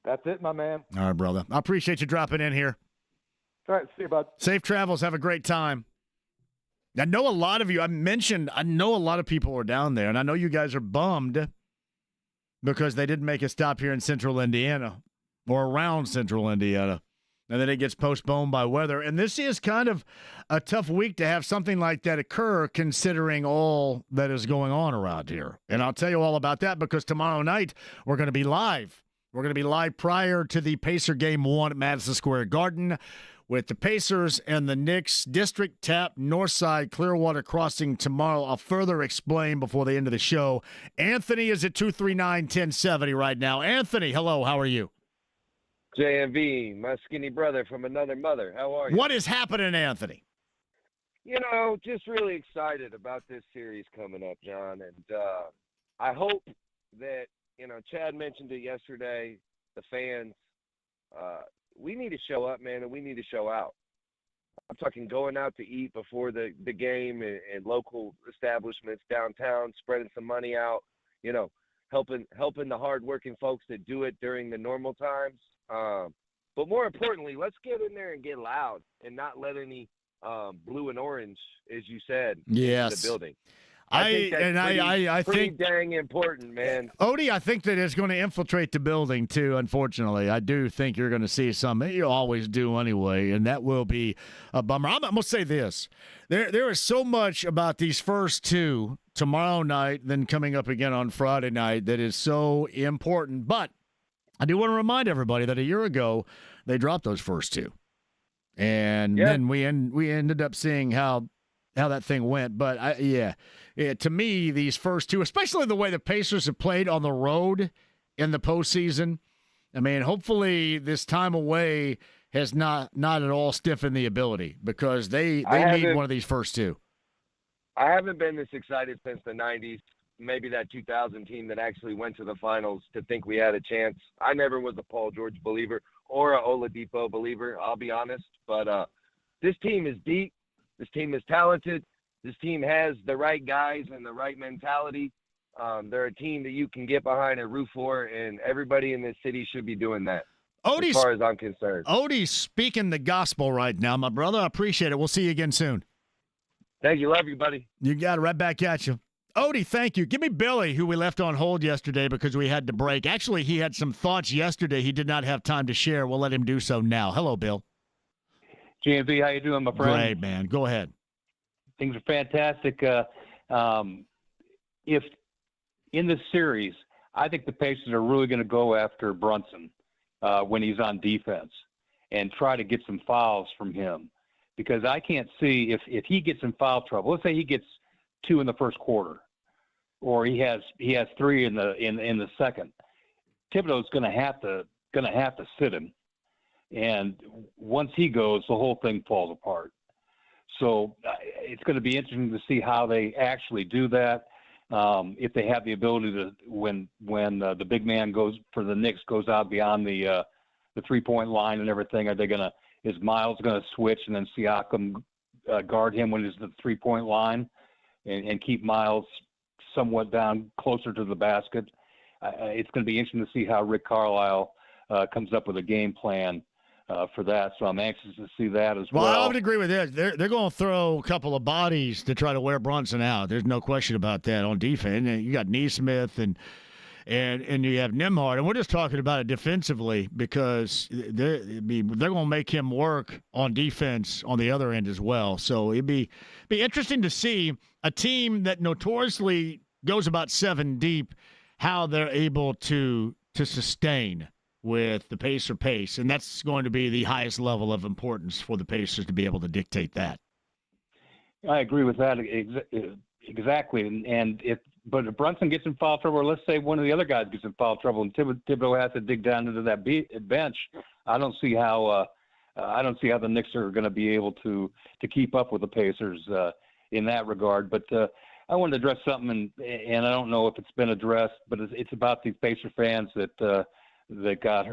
That's it, my man. All right, brother. I appreciate you dropping in here. All right, see you, bud. Safe travels. Have a great time. I know a lot of you, I know a lot of people are down there, and I know you guys are bummed because they didn't make a stop here in central Indiana or around central Indiana, and then it gets postponed by weather. And this is kind of a tough week to have something like that occur considering all that is going on around here. And I'll tell you all about that because tomorrow night we're going to be live. We're going to be live prior to the Pacer Game 1 at Madison Square Garden, with the Pacers and the Knicks District Tap Northside Clearwater Crossing tomorrow. I'll further explain before the end of the show. Anthony is at 239-1070 right now. Anthony, hello, how are you? JMV, my skinny brother from another mother. How are you? What is happening, Anthony? You know, just really excited about this series coming up, John. And I hope that, Chad mentioned it yesterday, the fans, we need to show up, man, and we need to show out. I'm talking going out to eat before the game in local establishments downtown, spreading some money out, helping the hardworking folks that do it during the normal times. But more importantly, let's get in there and get loud and not let any blue and orange, as you said, into the building. I think that's pretty dang important, man. Odie, I think that it's going to infiltrate the building, too, unfortunately. I do think you're going to see some. You always do anyway, and that will be a bummer. I'm going to say this. There is so much about these first two tomorrow night, then coming up again on Friday night, that is so important. But I do want to remind everybody that a year ago, they dropped those first two. And then we ended up seeing how that thing went. But, to me, these first two, especially the way the Pacers have played on the road in the postseason, I mean, hopefully this time away has not at all stiffened the ability because they need one of these first two. I haven't been this excited since the 90s, maybe that 2000 team that actually went to the finals, to think we had a chance. I never was a Paul George believer or a Oladipo believer, I'll be honest. But this team is deep. This team is talented. This team has the right guys and the right mentality. They're a team that you can get behind and root for, and everybody in this city should be doing that, as far as I'm concerned. Odie's speaking the gospel right now, my brother. I appreciate it. We'll see you again soon. Thank you. Love you, buddy. You got it. Right back at you. Odie, thank you. Give me Billy, who we left on hold yesterday because we had to break. Actually, he had some thoughts yesterday he did not have time to share. We'll let him do so now. Hello, Bill. JMV, how you doing, my friend? Great, man. Go ahead. Things are fantastic. If in this series, I think the Pacers are really going to go after Brunson when he's on defense and try to get some fouls from him, because I can't see if he gets in foul trouble. Let's say he gets 2 in the first quarter, or he has 3 in the second. Thibodeau's going to have to sit him, and once he goes, the whole thing falls apart. So it's going to be interesting to see how they actually do that. If they have the ability to, when the big man goes for the Knicks goes out beyond the 3-point line and everything, is Miles going to switch and then Siakam guard him when he's at the 3-point line and keep Miles somewhat down closer to the basket? It's going to be interesting to see how Rick Carlisle comes up with a game plan for that. So I'm anxious to see that as well. Well, I would agree with that. They're going to throw a couple of bodies to try to wear Brunson out. There's no question about that on defense. And you got Neesmith and you have Nembhard, and we're just talking about it defensively because they're going to make him work on defense on the other end as well. So it'd be interesting to see a team that notoriously goes about 7 deep, how they're able to sustain with the Pacer pace, and that's going to be the highest level of importance for the Pacers to be able to dictate that. I agree with that exactly, but if Brunson gets in foul trouble, or let's say one of the other guys gets in foul trouble, and Thibodeau has to dig down into that bench, I don't see how the Knicks are going to be able to keep up with the Pacers in that regard. But I wanted to address something, and I don't know if it's been addressed, but it's about these Pacer fans that got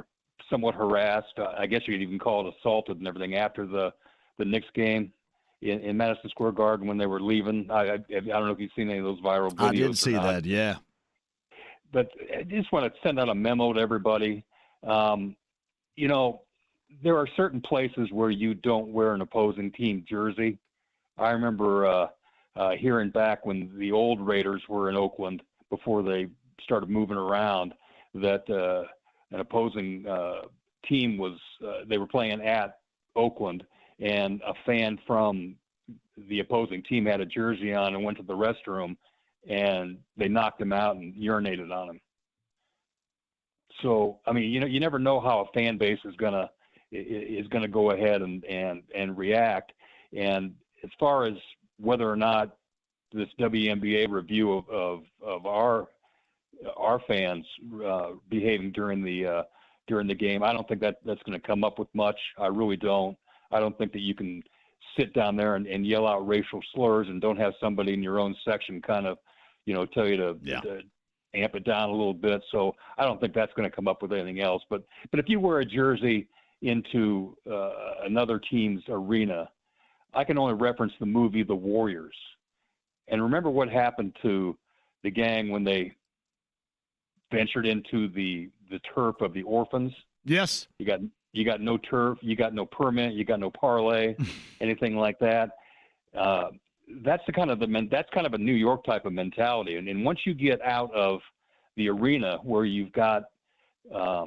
somewhat harassed. I guess you could even call it assaulted and everything after the Knicks game in Madison Square Garden when they were leaving. I don't know if you've seen any of those viral videos. I did see that, yeah. But I just want to send out a memo to everybody. There are certain places where you don't wear an opposing team jersey. I remember hearing back when the old Raiders were in Oakland before they started moving around that an opposing team was they were playing at Oakland, and a fan from the opposing team had a jersey on and went to the restroom, and they knocked him out and urinated on him. So, I mean, you never know how a fan base is gonna go ahead and react. And as far as whether or not this WNBA review of our fans behaving during the game, I don't think that's going to come up with much. I really don't. I don't think that you can sit down there and yell out racial slurs and don't have somebody in your own section kind of, tell you to amp it down a little bit. So I don't think that's going to come up with anything else. But if you wear a jersey into another team's arena, I can only reference the movie The Warriors. And remember what happened to the gang when they ventured into the turf of the orphans? Yes. You got no turf, you got no permit, you got no parlay, anything like that. That's kind of a New York type of mentality. And once you get out of the arena where you've got a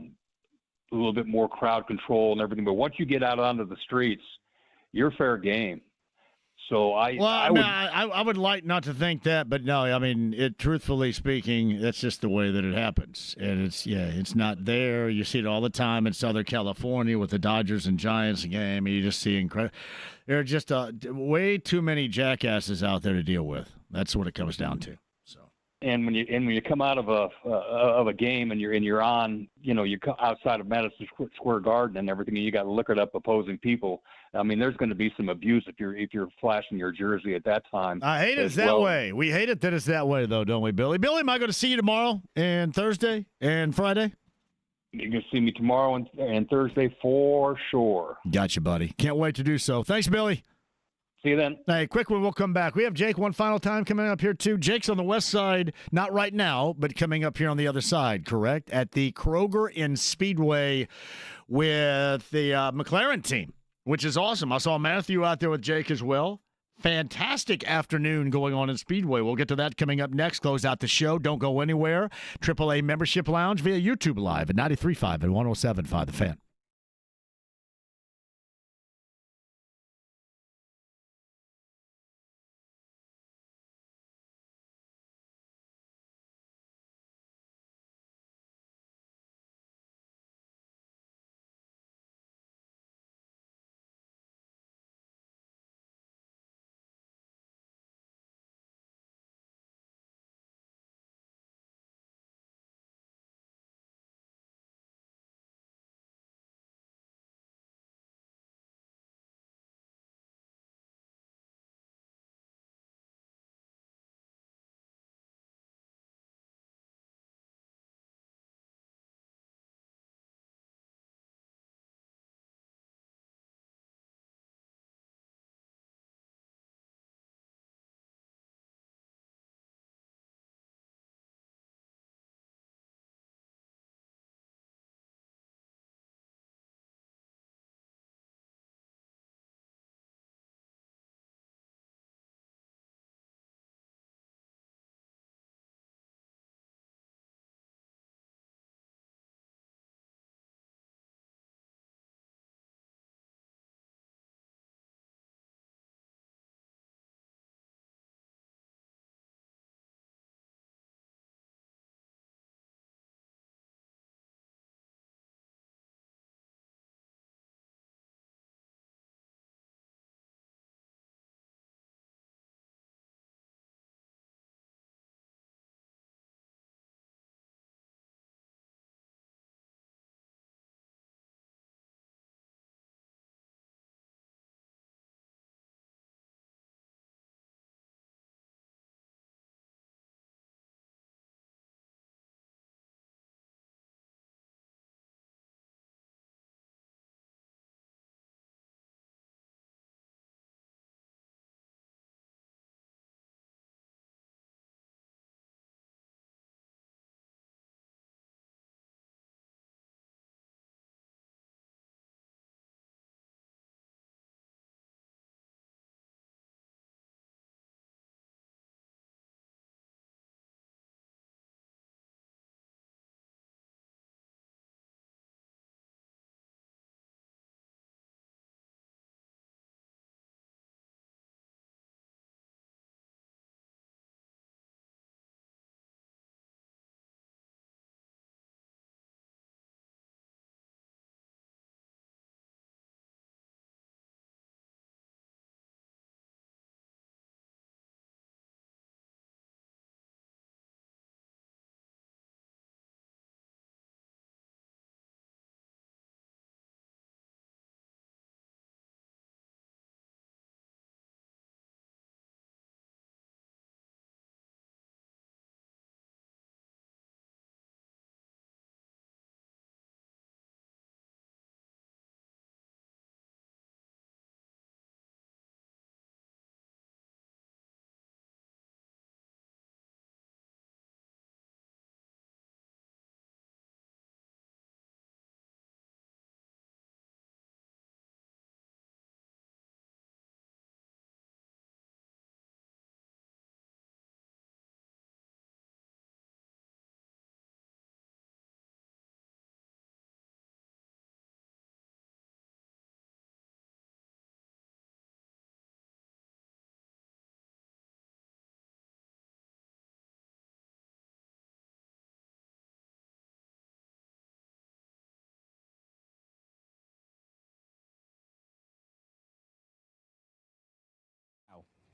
little bit more crowd control and everything, but once you get out onto the streets, you're fair game. So I would like not to think that, but no, I mean, truthfully speaking, that's just the way that it happens. And it's not there. You see it all the time in Southern California with the Dodgers and Giants game. You just see incredible. There are just way too many jackasses out there to deal with. That's what it comes down to. And when you come out of a game and you're on, you come outside of Madison Square Garden and everything, and you got liquored up opposing people. I mean, there's going to be some abuse if you're flashing your jersey at that time. I hate it's that way. We hate it that it's that way, though, don't we, Billy? Billy, am I going to see you tomorrow and Thursday and Friday? You're going to see me tomorrow and Thursday for sure. Gotcha, buddy. Can't wait to do so. Thanks, Billy. See you then. Hey, quick one, we'll come back. We have Jake one final time coming up here, too. Jake's on the west side, not right now, but coming up here on the other side, correct? At the Kroger in Speedway with the McLaren team, which is awesome. I saw Matthew out there with Jake as well. Fantastic afternoon going on in Speedway. We'll get to that coming up next. Close out the show. Don't go anywhere. AAA Membership Lounge via YouTube Live at 93.5 and 107.5 The Fan.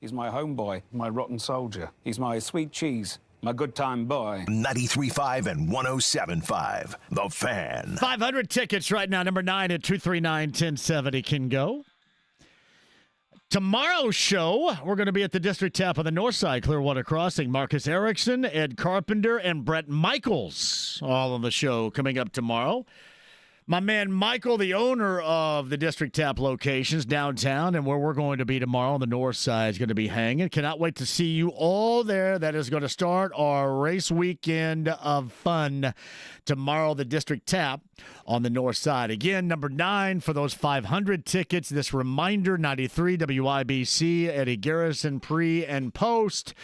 He's my homeboy, my rotten soldier. He's my sweet cheese, my good time boy. 93.5 and 107.5. The Fan. 500 tickets right now. Number 9 at 239-1070 can go. Tomorrow's show, we're going to be at the District Tap on the North Side, Clearwater Crossing. Marcus Erickson, Ed Carpenter, and Brett Michaels all on the show coming up tomorrow. My man Michael, the owner of the District Tap locations downtown and where we're going to be tomorrow on the north side, is going to be hanging. Cannot wait to see you all there. That is going to start our race weekend of fun tomorrow, the District Tap on the north side. Again, number 9 for those 500 tickets. This reminder, 93 WIBC, Eddie Garrison pre and post.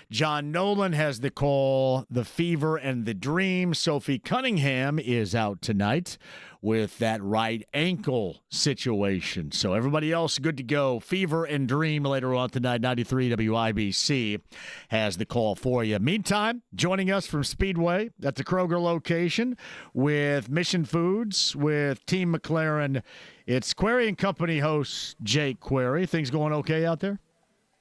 John Nolan has the call, the fever, and the dream. Sophie Cunningham is out tonight with that right ankle situation. So everybody else good to go. Fever and dream later on tonight. 93 WIBC has the call for you. Meantime, joining us from Speedway at the Kroger location with Mission Foods, with Team McLaren, it's Query and Company host Jake Query. Things going okay out there?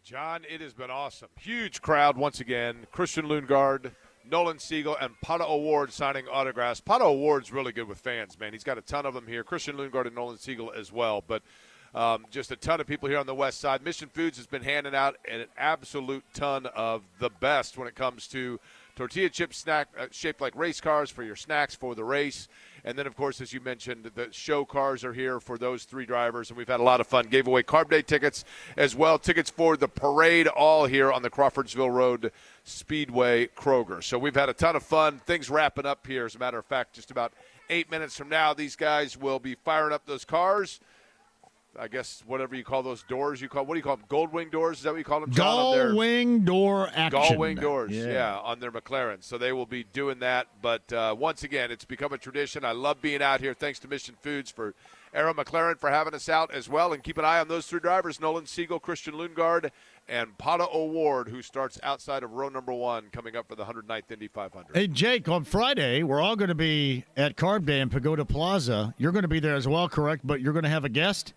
John, it has been awesome. Huge crowd once again. Christian Lundgaard, Nolan Siegel, and Pato O'Ward signing autographs. Pato O'Ward's really good with fans, man. He's got a ton of them here. Christian Lundgaard and Nolan Siegel as well. But just a ton of people here on the west side. Mission Foods has been handing out an absolute ton of the best when it comes to tortilla chip snack shaped like race cars for your snacks for the race. And then, of course, as you mentioned, the show cars are here for those 3 drivers, and we've had a lot of fun. Gave away Carb Day tickets as well, tickets for the parade, all here on the Crawfordsville Road Speedway Kroger. So we've had a ton of fun. Things wrapping up here. As a matter of fact, just about 8 minutes from now, these guys will be firing up those cars. I guess whatever you call those doors, what do you call them? Gold wing doors? Is that what you call them, John? Gull wing door action. Gull wing doors, yeah, on their McLaren. So they will be doing that. But once again, it's become a tradition. I love being out here. Thanks to Mission Foods for Arrow McLaren for having us out as well. And keep an eye on those 3 drivers, Nolan Siegel, Christian Lundgaard, and Pato O'Ward, who starts outside of row number 1 coming up for the 109th Indy 500. Hey, Jake, on Friday, we're all going to be at Carb Day in Pagoda Plaza. You're going to be there as well, correct? But you're going to have a guest?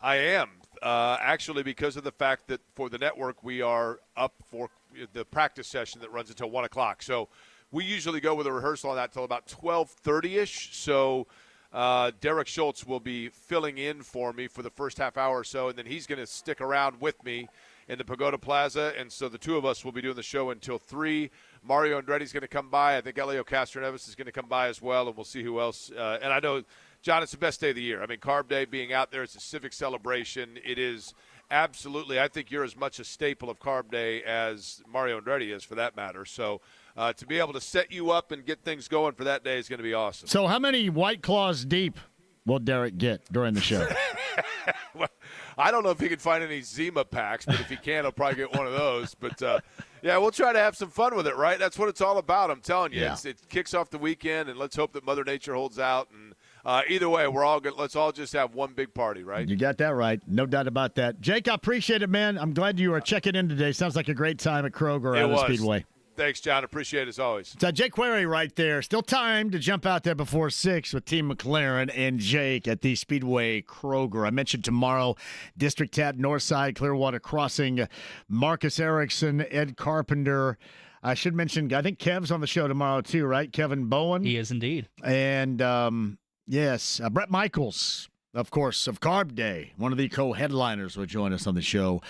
I am, actually, because of the fact that for the network we are up for the practice session that runs until 1 o'clock. So we usually go with a rehearsal on that until about 12:30-ish. So Derek Schultz will be filling in for me for the first half hour or so, and then he's going to stick around with me in the Pagoda Plaza. And so the 2 of us will be doing the show until 3. Mario Andretti's going to come by. I think Elio Castroneves is going to come by as well, and we'll see who else. And I know, John, it's the best day of the year. I mean, Carb Day being out there, it's a civic celebration. It is absolutely, I think you're as much a staple of Carb Day as Mario Andretti is for that matter. So to be able to set you up and get things going for that day is going to be awesome. So how many White Claws deep will Derek get during the show? Well, I don't know if he can find any Zima packs, but if he can, he'll probably get one of those. But, yeah, we'll try to have some fun with it, right? That's what it's all about, I'm telling you. Yeah. It kicks off the weekend, and let's hope that Mother Nature holds out. And either way, we're all good. Let's all just have one big party, right? You got that right. No doubt about that. Jake, I appreciate it, man. I'm glad you are checking in today. Sounds like a great time at Kroger out of the Speedway. Thanks, John. Appreciate it as always. So Jake Query right there. Still time to jump out there before 6 with Team McLaren and Jake at the Speedway Kroger. I mentioned tomorrow, District Tap, Northside, Clearwater Crossing, Marcus Erickson, Ed Carpenter. I should mention, I think Kev's on the show tomorrow too, right? Kevin Bowen. He is indeed. And, yes, Brett Michaels, of course, of Carb Day, one of the co-headliners, will join us on the show.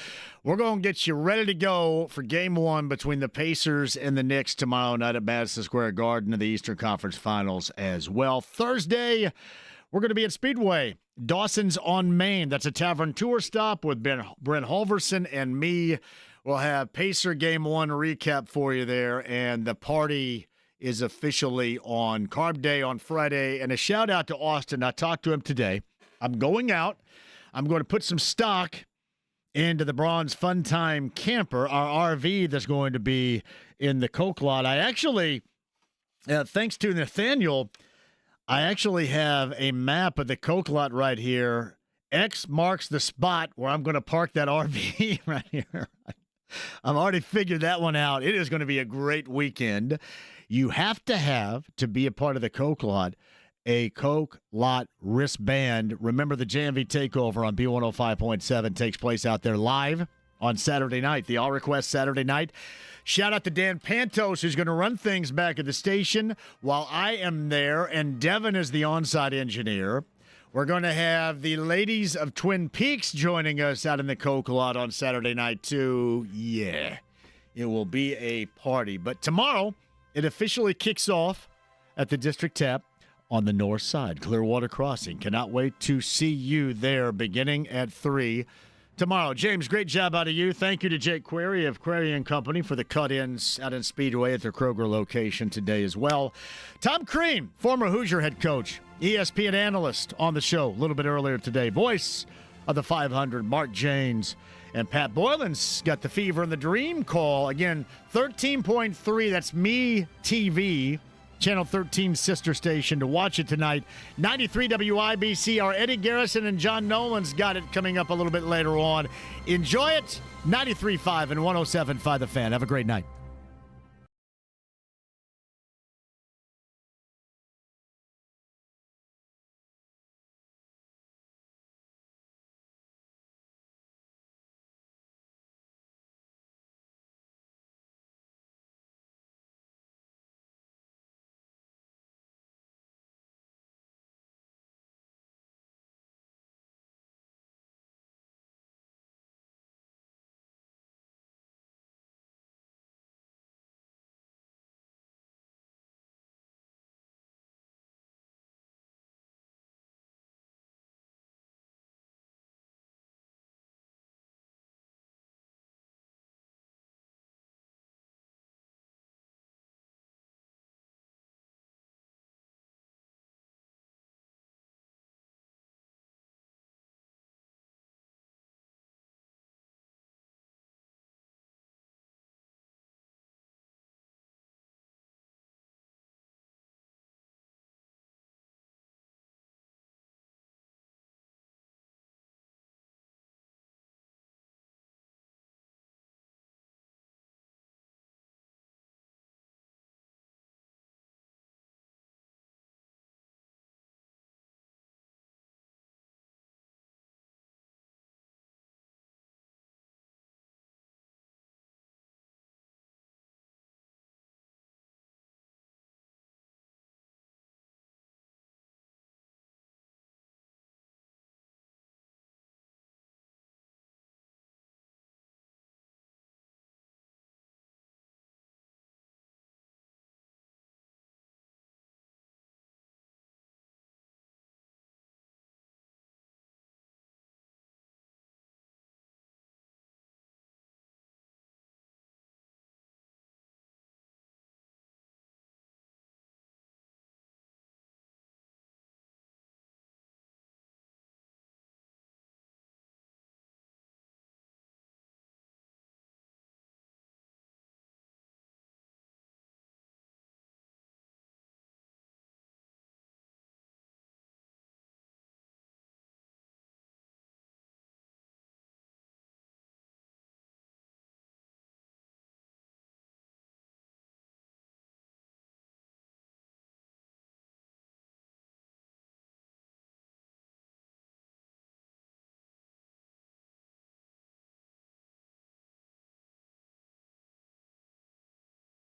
We're going to get you ready to go for Game 1 between the Pacers and the Knicks tomorrow night at Madison Square Garden in the Eastern Conference Finals as well. Thursday, we're going to be at Speedway, Dawson's on Main. That's a tavern tour stop with Brent Halverson and me. We'll have Pacer Game 1 recap for you there, and the party is officially on Carb Day on Friday. And a shout-out to Austin. I talked to him today. I'm going out. I'm going to put some stock into the Bronze Fun Time Camper, our RV that's going to be in the Coke lot. I actually, thanks to Nathaniel, I actually have a map of the Coke lot right here. X marks the spot where I'm going to park that RV right here. I've already figured that one out. It is going to be a great weekend. You have to be a part of the Coke lot, a Coke lot wristband. Remember, the JMV takeover on B105.7 takes place out there live on Saturday night, the All Request Saturday night. Shout out to Dan Pantos, who's going to run things back at the station while I am there, and Devin is the on-site engineer. We're going to have the ladies of Twin Peaks joining us out in the Coke lot on Saturday night, too. Yeah, it will be a party. But tomorrow, it officially kicks off at the District Tap on the north side, Clearwater Crossing. Cannot wait to see you there beginning at 3 tomorrow. James, great job out of you. Thank you to Jake Query of Query & Company for the cut-ins out in Speedway at their Kroger location today as well. Tom Crean, former Hoosier head coach, ESPN analyst on the show a little bit earlier today. Voice of the 500, Mark Jaynes. And Pat Boylan's got the Fever and the Dream call. Again, 13.3, that's Me TV. Channel 13 sister station to watch it tonight. 93 WIBC. Our Eddie Garrison and John Nolan's got it coming up a little bit later on. Enjoy it. 93.5 and 107.5 The Fan. Have a great night.